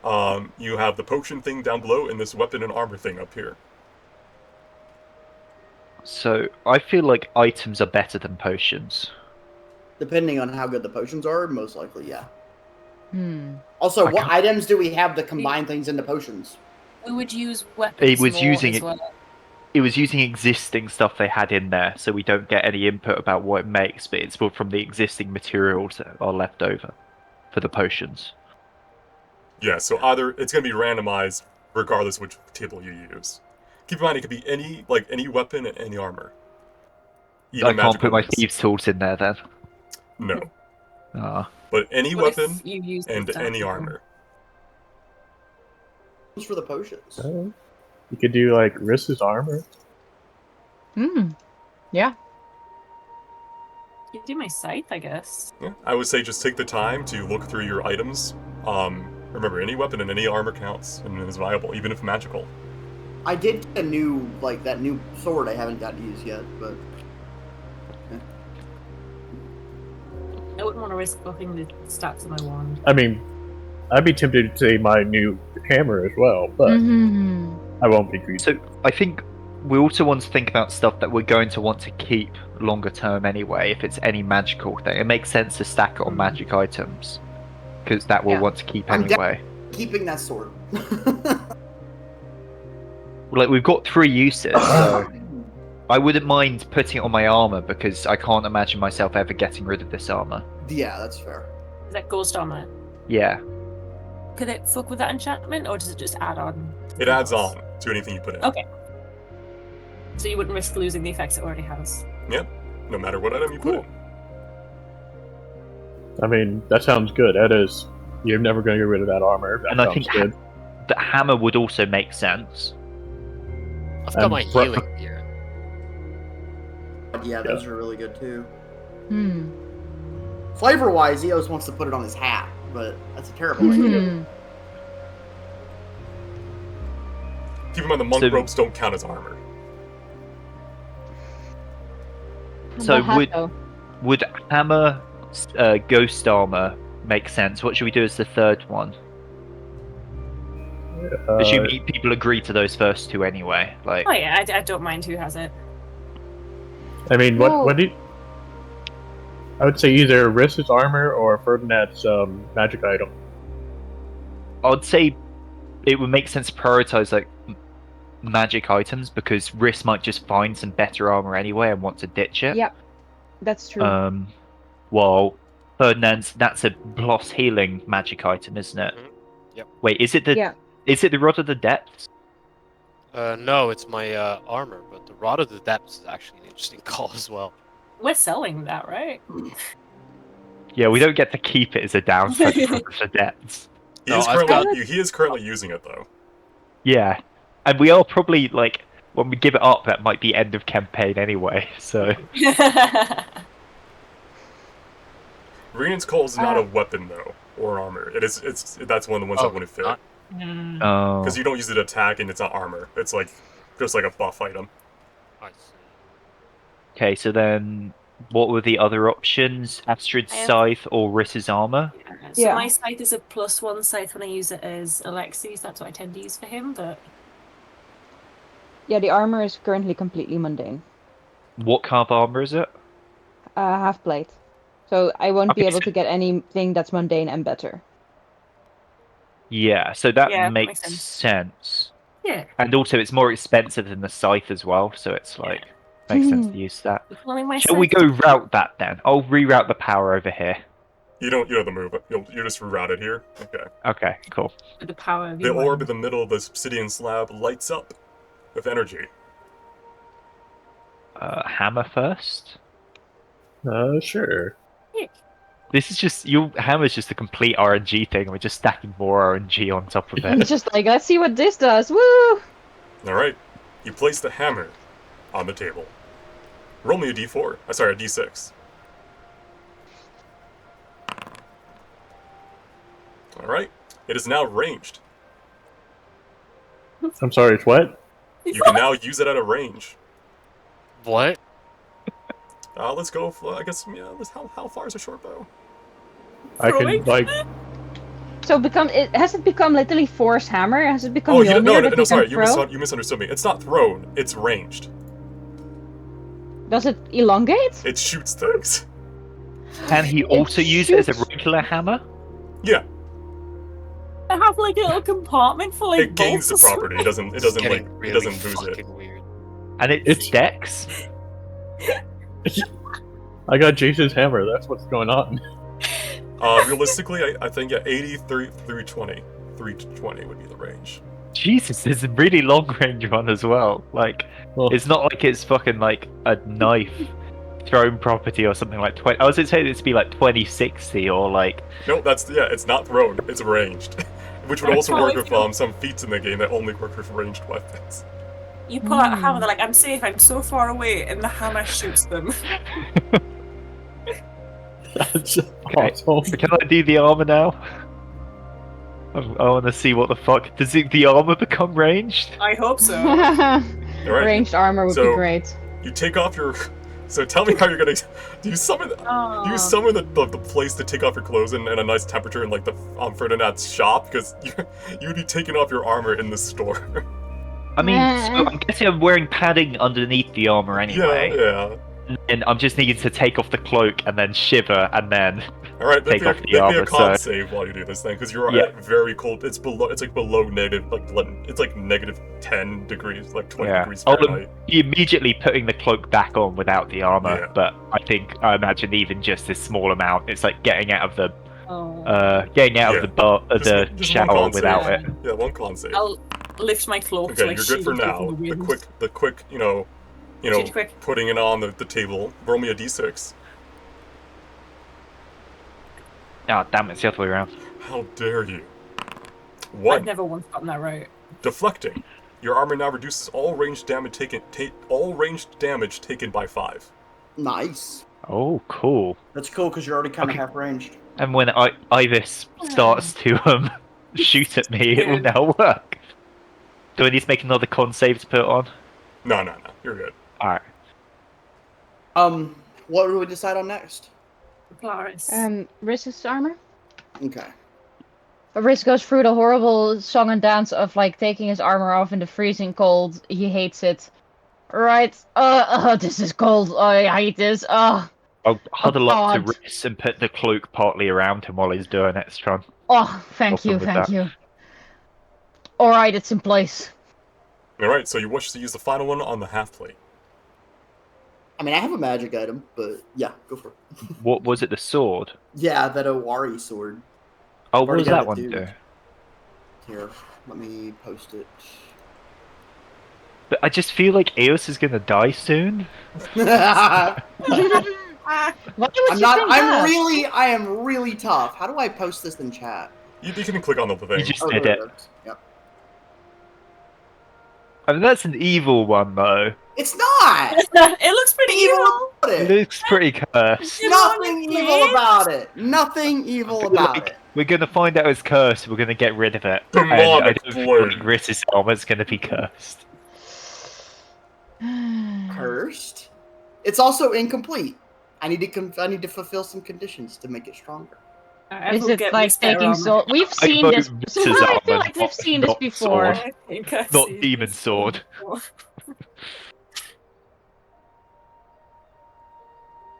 You have the potion thing down below and this weapon and armor thing up here. So I feel like items are better than potions. Depending on how good the potions are, most likely, yeah. Hmm. Also, I what can't- items do we have that combine things into potions? We would use weapons It was more using as it- well. It was using existing stuff they had in there, so we don't get any input about what it makes, but it's from the existing materials that are left over for the potions. Yeah, so either it's going to be randomized regardless which table you use. Keep in mind, it could be any weapon and any armor. Even I can't put magical my ones. thieves' tools in there then. No, Ah. but any What if weapon you use and the any damn- armor. For the potions. You could do like Riss's armor. Hmm. Yeah. You do my scythe, I guess. Yeah, I would say just take the time to look through your items. Remember, any weapon and any armor counts and is viable, even if magical. I did get a new, that new sword I haven't got to use yet, but... I wouldn't want to risk buffing the stats of my wand. I mean, I'd be tempted to say my new hammer as well, but Mhm. I won't be greedy. So I think we also want to think about stuff that we're going to want to keep longer term anyway. If it's any magical thing, it makes sense to stack it on magic items because that we'll Yeah. want to keep I'm anyway. Keeping that sword. Like we've got 3 uses, so I wouldn't mind putting it on my armor because I can't imagine myself ever getting rid of this armor. Yeah, that's fair. Is that ghost armor? Yeah. Could it fuck with that enchantment, or does it just add on? It adds on to anything you put in. Okay. So you wouldn't risk losing the effects it already has. Yep, no matter what item you put in. I mean, that sounds good. That is, you're never going to get rid of that armor. That And I sounds think good. The hammer would also make sense. I've got my Bru- healing gear. Yeah, those are really good too. Hmm. Flavor-wise, Eos wants to put it on his hat, but that's a terrible idea. Hmm. Keep in mind the monk So- robes don't count as armor. So The hat, would though. would hammer, ghost armor make sense? What should we do as the third one? Assuming people agree to those first 2 anyway. Like, Oh yeah, I don't mind who has it. I mean, No. what do you... I would say either Riss's armor or Ferdinand's magic item. I'd say it would make sense to prioritize like magic items because Riss might just find some better armor anyway and want to ditch it. Yep. That's true. While Ferdinand's, that's a boss healing magic item, isn't it? Mhm. Yep. Wait, is it the Yeah. is it the Rod of the Depths? No, it's my armor, but the Rod of the Depths is actually an interesting call as well. We're selling that, right? Yeah, we don't get to keep it as a downside to Rod of the Depths. He, No, is I've currently, he is currently using it though. Yeah, and we are probably like when we give it up, that might be end of campaign anyway. So Radiant's Call is not a weapon though, or armor. It's that's one of the ones that wouldn't fit. not? Mm. oh, Because you don't use it to attack and it's not armor. It's like just like a buff item. I see. okay. So then, what were the other options? Astrid's I have- Scythe or Riss's armor? So Yeah. my scythe is a +1 scythe when I use it as Alexi's. That's what I tend to use for him. But Yeah, the armor is currently completely mundane. What kind of armor is it? Half plate. So I won't be Okay, able so- to get anything that's mundane and better. Yeah, so that Yeah, makes makes sense. sense. yeah, And also, it's more expensive than the Scythe as well, so it's like makes sense to use that. only my Shall we scythe- go route that then? I'll reroute the power over here. You don't have the move. You just reroute it here. Okay. Okay, cool. with the power of The your orb mind. in the middle of the obsidian slab lights up with energy. Hammer first. Sure. This is just your hammer's just a complete RNG thing. We're just stacking more RNG on top of It's it. just like, let's see what this does. Woo! Alright. You place the hammer on the table. Roll me a d4. Sorry, a d6. Alright. It is now ranged. I'm sorry, it's what? You can now use it at a range. What? Let's go. I guess. Yeah. How far is a short bow? I can, Throwing? like... So has it become literally Force Hammer? Has it become Oh, Mjolnir no, that you sorry, can throw? you misunderstood me. It's not thrown, it's ranged. Does it elongate? It shoots things. Can he also use it as a regular hammer? Yeah, I have like a little compartment for like it gains the bolts or property. It doesn't, It's getting it really doesn't lose it. fucking weird. And it's Dex? I got Jason's hammer. That's what's going on. Realistically, I think 80 through 20. 3 to 20 would be the range. Jesus, there's a really long range one as well. Like, Well, it's not like it's fucking like a knife thrown property or something like 20. I was expecting it to be like 2060 or like. No, it's not thrown, it's ranged. Which would also work with some feats in the game that only work with ranged weapons. You pull out a hammer, they're like, I'm safe, I'm so far away, and the hammer shoots them. that's Okay. awesome. Can I do the armor now? I want to see what the fuck. Does the armor become ranged? I hope so. Alright, Ranged armor would be so- great. you take off your... So tell me how you're gonna... Do you summon... Oh. Do you summon the place to take off your clothes in a nice temperature in like the Ferdinand's shop? Because you'd be taking off your armor in the store. I mean, so I'm guessing I'm wearing padding underneath the armor anyway. Yeah. And I'm just needing to take off the cloak and then shiver and then. Alright, Take make off me the a armor, con so- save while you do this thing, because you're Yeah. at very cold. It's like below negative, it's like negative 10 degrees, like 20 Yeah. degrees I'll Fahrenheit. be immediately putting the cloak back on without the armor, Yeah. but I imagine even just this small amount, it's like getting out of the Oh. of Yeah. the bar, Just one shower con without save. it. Yeah, one con save. I'll lift my cloak to Okay, like you're good for shield you now. from the wind. The quick, Shitty quick. putting it on the table. Roll me a d6. Oh damn, it's the other way around. How dare you? I've 1. never once gotten that right. Deflecting. Your armor now reduces all ranged damage taken by 5. Nice. Oh, cool. That's cool because you're already kind of Okay. half ranged. And when Ivis starts to shoot at me, it will now work. Do I need to make another con save to put it on? No, you're good. Alright. What do we decide on next? Polaris. Risk's armor? Okay. Risk goes through the horrible song and dance of like taking his armor off in the freezing cold. He hates it. Right. This is cold. I hate this. I'll huddle up to God. Riss and put the cloak partly around him while he's doing it, Strong. Oh, thank Help him you, with thank that. you. Alright, it's in place. Alright, so you wish to use the final one on the half plate. I mean, I have a magic item, but yeah, go for it. What was it, the sword? Yeah, that Owari sword. Oh, what Already does got that it, one dude. do? Here, let me post it. But I just feel like Eos is gonna die soon. I'm Ah, Why would you not. think that? I am really tough. How do I post this in chat? You can click on the thing. You just Oh, did there it. it is. Yep. I mean, that's an evil one, though. It's not. it looks pretty evil. About It it. looks pretty cursed. You Nothing want it, evil kid? about it. Nothing evil about Like, it. we're gonna find out it's cursed, we're gonna get rid of it. And I Demonic don't blade. think Riss's armor's gonna be cursed. Cursed. It's also incomplete. I need to fulfill some conditions to make it stronger. Is it like taking so? We've I seen vote this. Mrs. Somehow I feel Almond, like we've not- seen this not before. sword. Not demon sword.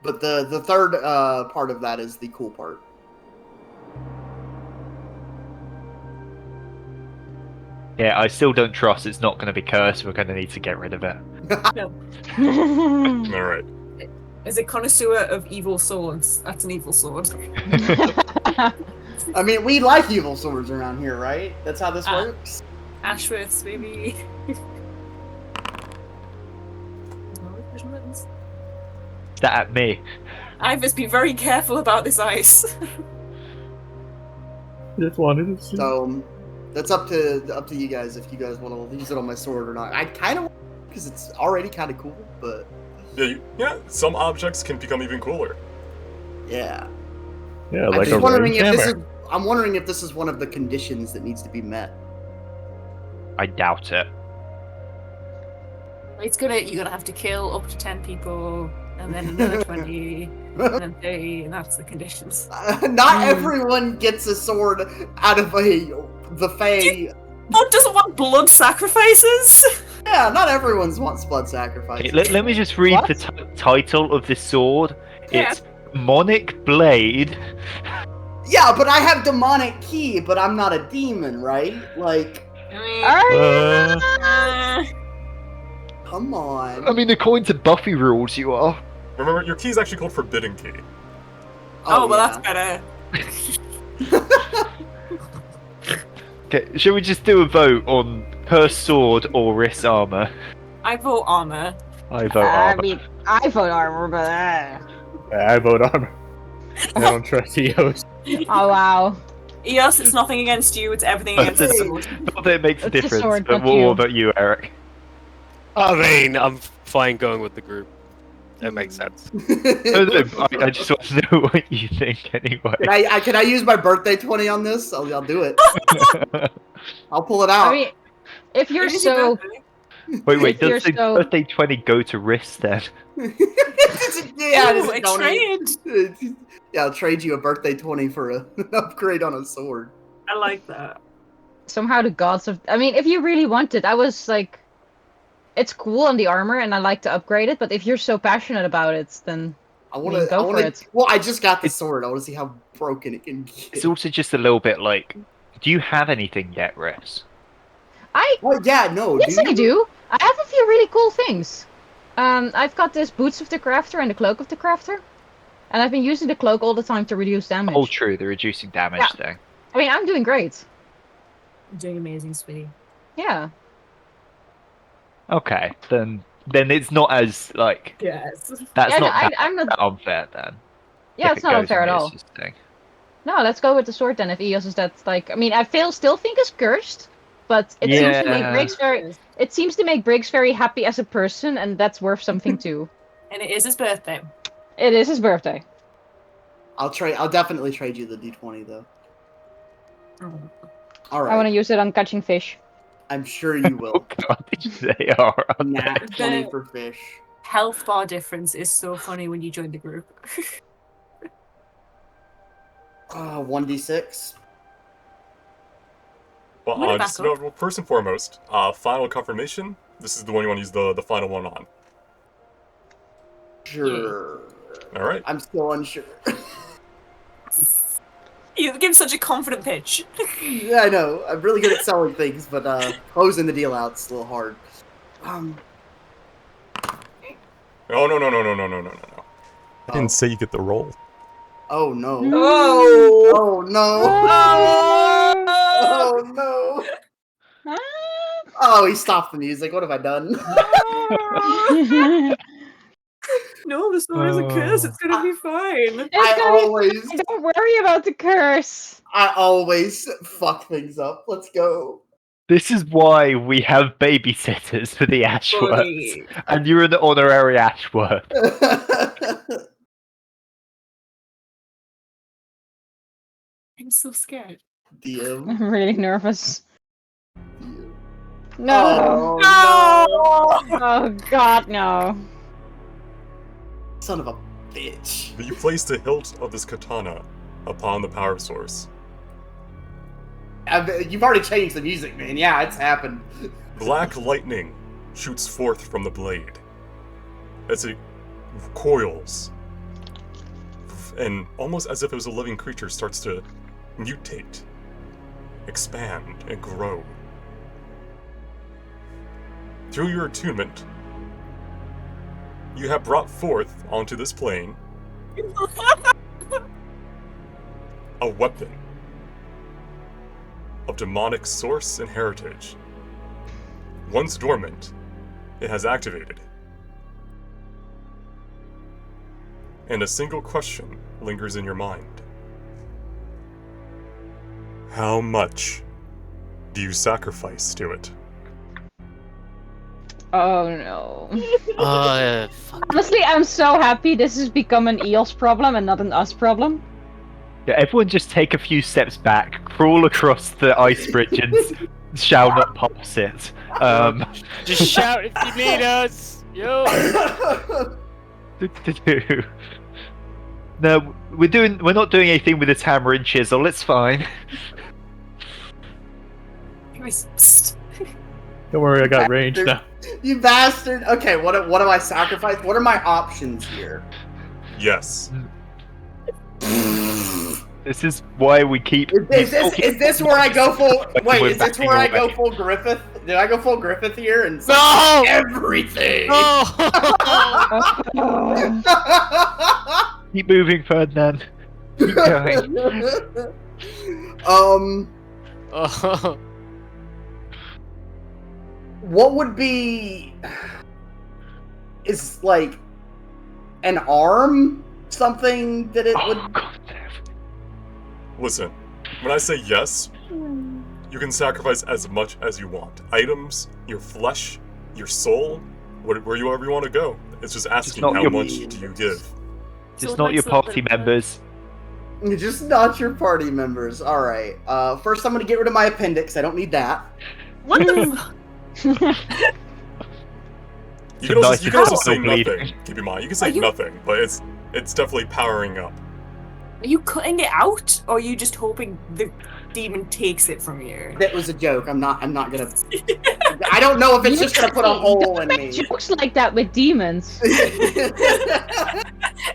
But the third part of that is the cool part. Yeah, I still don't trust it's not gonna be cursed, we're gonna need to get rid of it. Alright. As a connoisseur of evil swords, that's an evil sword. I mean, we like evil swords around here, right? That's how this works. Ashworth's, maybe. Is that at me? I've just been very careful about this ice. Just wanted to see. So that's up to you guys if you guys want to use it on my sword or not. I kind of because it's already kind of cool, but Yeah, some objects can become even cooler. yeah. Yeah, I'm like a just wondering ranged if this hammer. is. I'm wondering if this is one of the conditions that needs to be met. I doubt it. You're gonna have to kill up to 10 people. and then another 20, and then 30, and that's the conditions. Not everyone gets a sword out of the Fae. One doesn't want blood sacrifices. Yeah, not everyone's wants blood sacrifice. Okay, let me just read What? the title of this sword. Yeah. It's Demonic Blade. Yeah, but I have demonic key, but I'm not a demon, right? Like, I mean, come on. I mean, according to Buffy rules, you are. Remember, your key is actually called Forbidden Key. oh, well, yeah. that's better. Okay, shall we just do a vote on her sword or wrist armor? I vote armor. I vote I armor. mean, I vote armor, but I vote armor. I don't trust Eos. oh wow, Eos, it's nothing against you, it's everything against the sword. Not that it makes a It's a difference, sword, but not what you. about you, Eric? I mean, I'm fine going with the group. That makes sense. I just want to know what you think anyway. Can I use my birthday 20 on this? I'll do it. I'll pull it out. I mean, if you're When is your so, birthday? Wait, if you're does the so- birthday 20 go to wrist then? Yeah, Ooh, just a donate. trade. Yeah, I'll trade you a birthday 20 for an upgrade on a sword. I like that. somehow the gods of. I mean, if you really want it, I was like, it's cool on the armor, and I like to upgrade it. But if you're so passionate about it, then I mean, want to. go for it. Well, I just got the sword. I want to see how broken it can get. It's also just a little bit like, do you have anything yet, Riss? Oh yeah, no. Yes, I do. I have a few really cool things. I've got this boots of the crafter and the cloak of the crafter, and I've been using the cloak all the time to reduce damage. Oh, true, the reducing damage Yeah. thing. I mean, I'm doing great. You're doing amazing, sweetie. Yeah. Okay, then it's not as like Yes. that's Yeah, no, not I'm not. that unfair then. Yeah, if it's it not goes unfair on at all. Eos's thing. No, let's go with the sword then. If Eos is that like, I mean, I still think it's cursed, but it seems to make Yeah. Briggs very. It seems to make Briggs very happy as a person, and that's worth something too. And it is his birthday. It is his birthday. I'll definitely trade you the D20 though. All right. I want to use it on catching fish. I'm sure you Oh will. god, did you say alright? Nat 20 The- for fish. Health bar difference is so funny when you join the group. 1d6. Well, I'm gonna just, back up. well, first and foremost, final confirmation. This is the one you want to use the final one on. Sure. All right. I'm still unsure. You give such a confident pitch. Yeah, I know. I'm really good at selling things, but closing the deal out's a little hard. Oh no. I didn't say you get the roll. Oh no. Oh! Oh no. Oh no. Oh, he stopped the music. What have I done? No, the sword is a curse. It's gonna be fine. It's gonna be fine. Don't worry about the curse. I always fuck things up. Let's go. This is why we have babysitters for the Ashworths. Buddy. And you're an honorary Ashworth. I'm so scared. DM. I'm really nervous. DM. No. Oh, no. Oh God, no. Son of a bitch. You place the hilt of this katana upon the power source. You've already changed the music, man. Yeah, it's happened. Black lightning shoots forth from the blade as it coils, and almost as if it was a living creature, starts to mutate, expand, and grow. Through your attunement, you have brought forth onto this plane a weapon of demonic source and heritage. Once dormant, it has activated. And a single question lingers in your mind. How much do you sacrifice to it? Oh no. Fuck. Honestly, I'm so happy this has become an Eos problem and not an us problem. Yeah, everyone just take a few steps back, crawl across the ice bridge and shall not pass it. Just shout if you need us. Yo. No, we're not doing anything with this hammer and chisel. It's fine. Psst. Don't worry, I got range now. You bastard! Okay, what do I sacrifice? What are my options here? Yes. This is why we keep. Is this where I go full? Wait, We're is this backing where I away. go full Griffith? Did I go full Griffith here and No! everything? No! Keep moving, Ferdinand. Keep going. Oh. What would be? Is like an arm something that it would? Oh, God. Listen, when I say yes, you can sacrifice as much as you want. Items, your flesh, your soul, wherever you want to go. It's just asking not how your- much do you give. Just not your party members. Just not your party members. All right. First, I'm gonna get rid of my appendix. I don't need that. What the fuck? You can also, nice you can also it's say still bleeding. nothing. Keep in mind, you can say Are you- nothing, but it's definitely powering up. Are you cutting it out, or are you just hoping the demon takes it from you? That was a joke. I'm not gonna. I don't know if it's just gonna put a hole in me. Jokes like that with demons.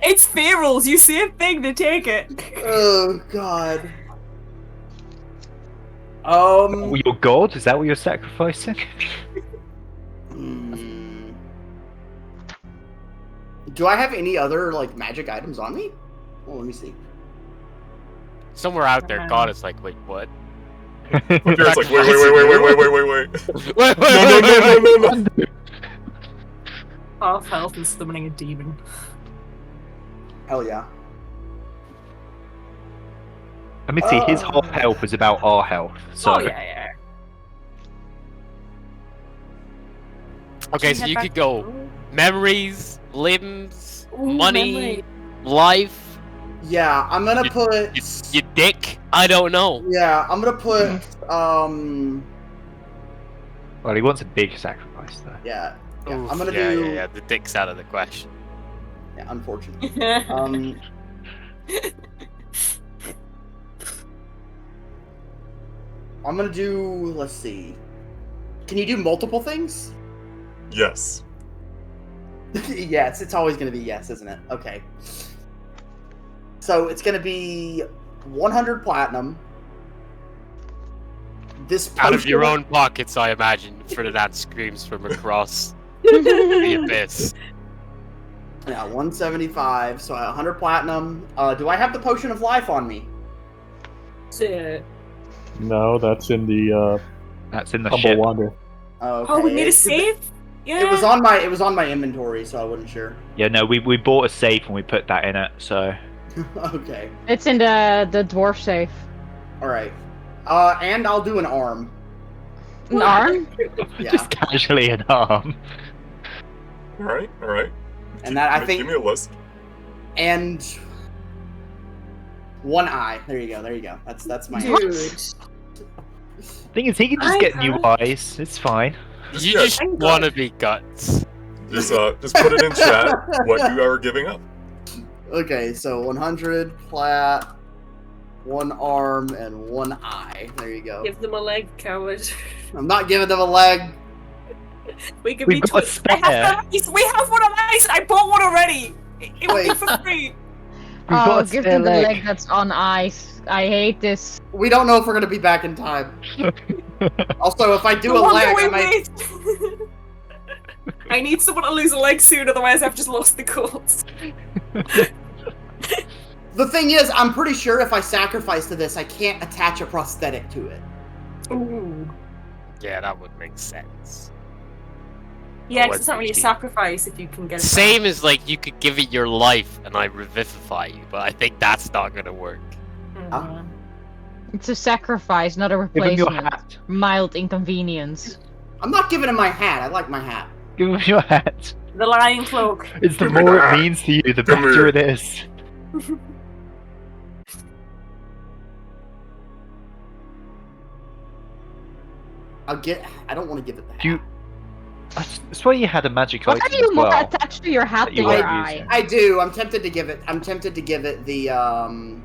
It's ferals. You say a thing, they take it. Oh God. Oh, your god? Is that what you're sacrificing? hmm. Do I have any other like magic items on me? Well, let me see. Somewhere out there, God is like, wait, what? It's like, wait. Wait, No. Half health and summoning a demon. Hell yeah. Admittedly, his half health is about our health, so Oh yeah. Okay, so you could go memories, limbs, Ooh, money, memory. life, Yeah, I'm gonna put. your dick. I don't know. Yeah, I'm gonna put. well, he wants a big sacrifice though. Yeah. Yeah, Oof, I'm gonna yeah, do. yeah. The dick's out of the question. Yeah, unfortunately. I'm gonna do. Let's see. Can you do multiple things? Yes. Yes, it's always gonna be yes, isn't it? Okay. So it's gonna be 100 platinum. This Out of your potion- own pockets, I imagine. Ferdinand screams from across the abyss. Yeah, 175. So 100 platinum. Do I have the potion of life on me? So- No, that's in the That's in the Humble ship. Wander. Okay. Oh, we made a save? Yeah. It was on my inventory, so I wasn't sure. Yeah, no, we bought a safe and we put that in it, so. Okay. It's in the dwarf safe. All right. And I'll do an arm. An arm? Yeah. Just casually an arm. Alright. And that, I Give think- me a list. And one eye. There you go. That's my. Dude. Thing is, he can just I get new have- eyes. It's fine. You Yeah, just Thank God. want to be guts. just put it in chat what you are giving up. Okay, so 100 plat, one arm, and one eye. There you go. Give them a leg, coward. I'm not giving them a leg. We can We've be got a twins. spare. We have one of ice. I bought one already. It would be Wait. for free. We've got Oh, a give spare them the leg. leg that's on ice. I hate this. We don't know if we're gonna be back in time. Also, if I do No a wonder leg, we I might. wait. I need someone to lose a leg soon, otherwise I've just lost the cause. The thing is, I'm pretty sure if I sacrifice to this, I can't attach a prosthetic to it. Ooh. Yeah, that would make sense. Yeah, Oh, 'cause it's not really a cheap. sacrifice if you can get it. Same as like you could give it your life and I revivify you, but I think that's not gonna work. back. Huh? It's a sacrifice, not a Give him your replacement. hat. Mild inconvenience. I'm not giving him my hat. I like my hat. Give him your hat. The lion cloak. It's the Give me more that. it means to you, the Come better here. it is. I don't want to give it the hat. Do you- I swear you had a magic Why item are you as more well. attached to your hat that you than your weren't eye? using. I do. I'm tempted to give it. The.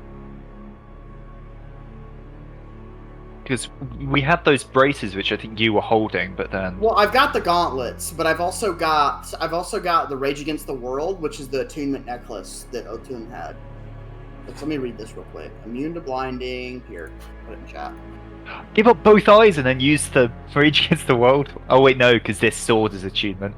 Because we had those braces, which I think you were holding, but then Well, I've got the gauntlets, but I've also got the Rage Against the World, which is the attunement necklace that Otun had. Let me read this real quick. Immune to blinding. Here, put it in chat. give up both eyes and then use the Rage Against the World. Oh wait, no, because this sword is attunement.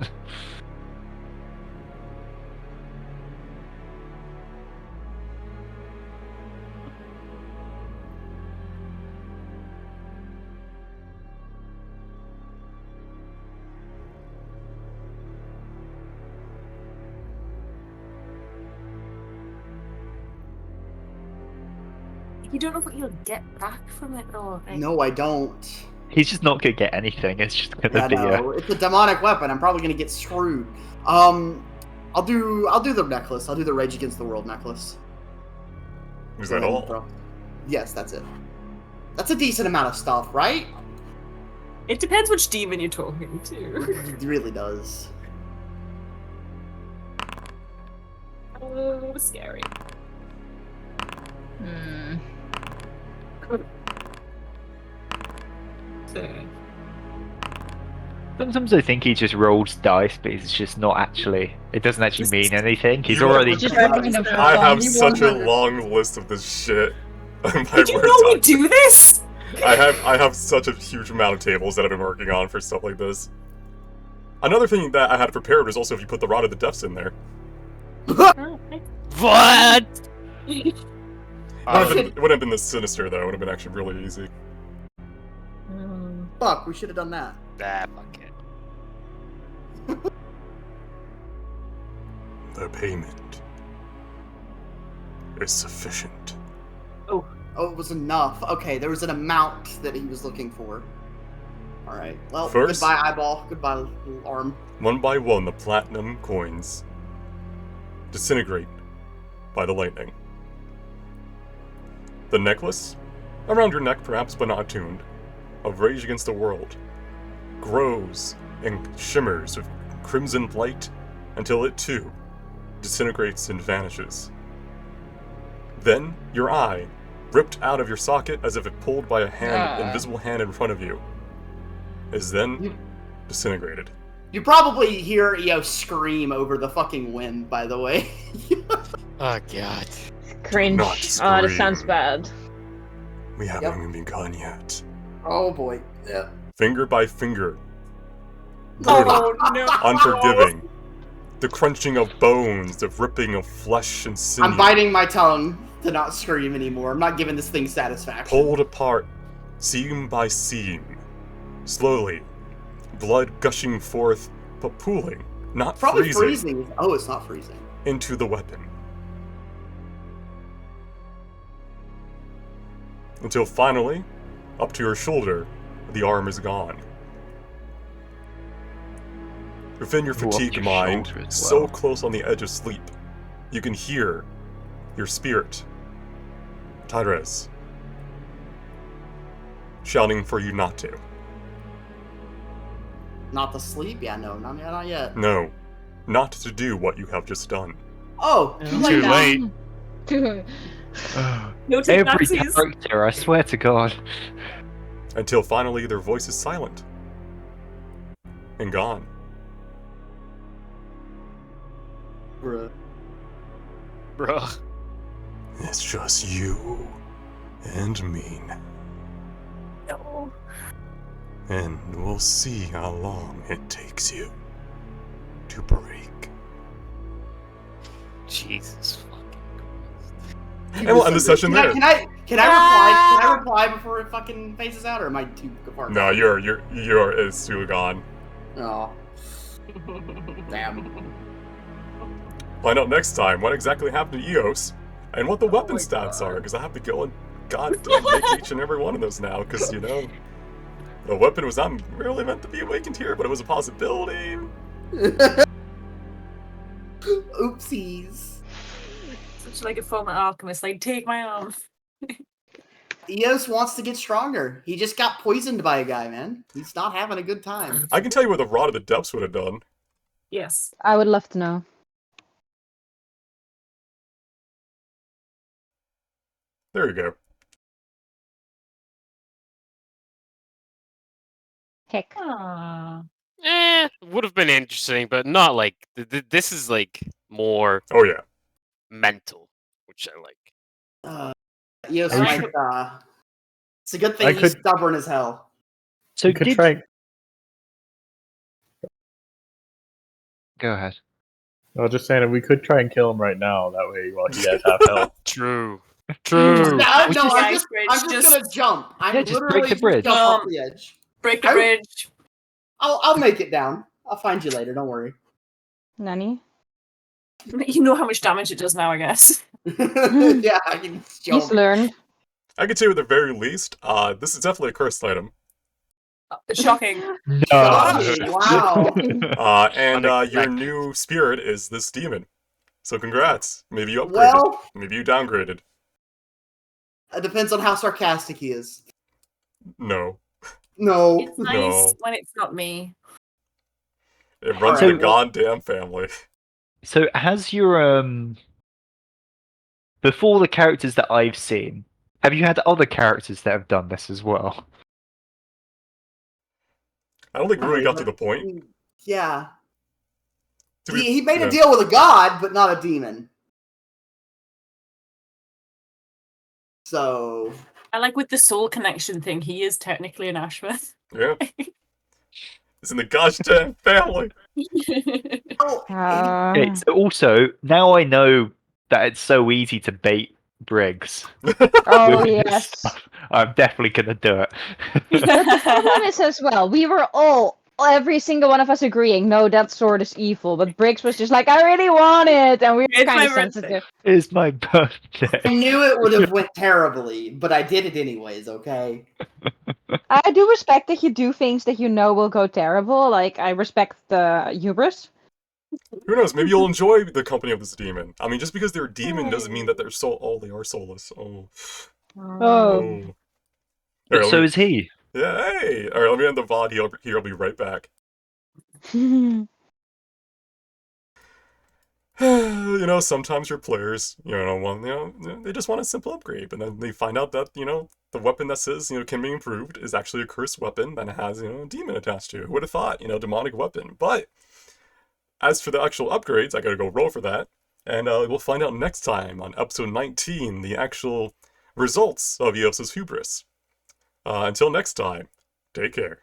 You don't know what you'll get back from it, though. Like, No, I don't. He's just not gonna get anything. It's just gonna Yeah, be no, it's a demonic weapon. I'm probably gonna get screwed. I'll do the necklace. I'll do the Rage Against the World necklace. Is Go that ahead and all? throw- Yes, that's it. That's a decent amount of stuff, right? it depends which demon you're talking to. It really does. Oh, scary. Hmm. So, Sometimes I think he just rolls dice, but it's just not actually. It doesn't actually mean anything. He's You know already. It's just random for I fun. have You such a 100. long list of this shit. on my did you Word know we doc. do this? I have such a huge amount of tables that I've been working on for stuff like this. Another thing that I had prepared was also if you put the Rod of the Depths in there. Oh, okay. What? It wouldn't have been this sinister though. It would have been actually really easy. Fuck, we should have done that. Nah, fuck it. The payment is sufficient. Oh, it was enough. Okay, there was an amount that he was looking for. Alright. Well, First- goodbye, eyeball. Goodbye, little arm. One by one, the platinum coins disintegrate by the lightning. The necklace, around your neck perhaps but not attuned, of Rage Against the World, grows and shimmers with crimson light until it too disintegrates and vanishes. Then your eye, ripped out of your socket as if it pulled by a hand, invisible hand in front of you, is then disintegrated. You probably hear Eo scream over the fucking wind, by the way. Oh god. Cringe. Not Oh, this sounds scream. bad. We haven't Yep. even begun yet. Oh boy. Yeah. Finger by finger. Brutal. Oh no! Unforgiving. The crunching of bones, the ripping of flesh and sinew. I'm biting my tongue to not scream anymore. I'm not giving this thing satisfaction. Pulled apart, seam by seam. Slowly, blood gushing forth, but pooling, not Probably freezing, freezing. Oh, it's not freezing. into the weapon. Until finally, up to your shoulder, the arm is gone. Within your Ooh, up fatigued your mind, shoulder as so well. close on the edge of sleep, you can hear your spirit, Tyrese, shouting for you not to. Not to sleep? Yeah, no, not yet. No, not to do what you have just done. Oh, Too late. No take Every Nazis. character, I swear to God. Until finally their voice is silent. And gone. Bruh. Bruh. It's just you and me now. No. And we'll see how long it takes you to break. Jesus fucking Christ. And we'll end the session there. Can I reply before it fucking phases out, or am I too far? No, it's too gone. Oh, damn. Find out next time what exactly happened to Eos and what the weapon stats are, because I have to go and goddamn make each and every one of those now, because the weapon was not really meant to be awakened here, but it was a possibility. Oopsies. Such like a former alchemist, like take my arm. Eos wants to get stronger. He just got poisoned by a guy, man. He's not having a good time. I can tell you what the Rod of the Depths would have done. Yes. I would love to know. There you go. Heck. Ah. Would have been interesting, but not like this is like more Oh yeah. mental, which I like. Eos I might. should- It's a good I thing he's could- stubborn as hell. So We could did try. go ahead. I was just saying that we could try and kill him right now. That way, while he has half health. True. No, True. no, We I'm just- just, bridge, I'm just gonna jump. I'm Yeah, just break literally the bridge. jump off the edge. Break the I- bridge. I'll make it down. I'll find you later. Don't worry. Nani? You know how much damage it does now, I guess. Yeah, I can jump. He's learned. I can tell you at the very least, this is definitely a cursed item. Shocking. No. Wow. And your Unexpected. new spirit is this demon. So congrats. Maybe you upgraded. Well, Maybe you downgraded. it depends on how sarcastic he is. No. No. It's nice No. when it's not me. It runs Alright, the goddamn family. So has your before the characters that I've seen, have you had other characters that have done this as well? I don't think we really got to the point. Yeah. To be- He made yeah. a deal with a god, but not a demon. So I like with the soul connection thing, he is technically an Ashworth. Yeah. It's in the goddamn family. oh, Okay, so also now I know that it's so easy to bait Briggs. Oh with this yes. stuff. I'm definitely gonna do it. The problem is as well, we were every single one of us agreeing, no, that sword is evil. But Briggs was just like, I really want it, and we were It's kind my of birthday. sensitive. It's my I birthday. knew it would have went terribly, but I did it anyways, okay? I do respect that you do things that you know will go terrible. Like I respect the hubris. Who knows? Maybe you'll enjoy the company of this demon. I mean, just because they're a demon doesn't mean that they're they are soulless. Oh. Oh. Oh. Alright, So is he. yeah, hey! Alright, let me end the VOD here. I'll be right back. You know, sometimes your players, they just want a simple upgrade, but then they find out that, the weapon that says, can be improved is actually a cursed weapon that has, a demon attached to it. Who would have thought, demonic weapon? But as for the actual upgrades, I gotta go roll for that, and we'll find out next time on episode 19 the actual results of Eos's hubris. Until next time, take care.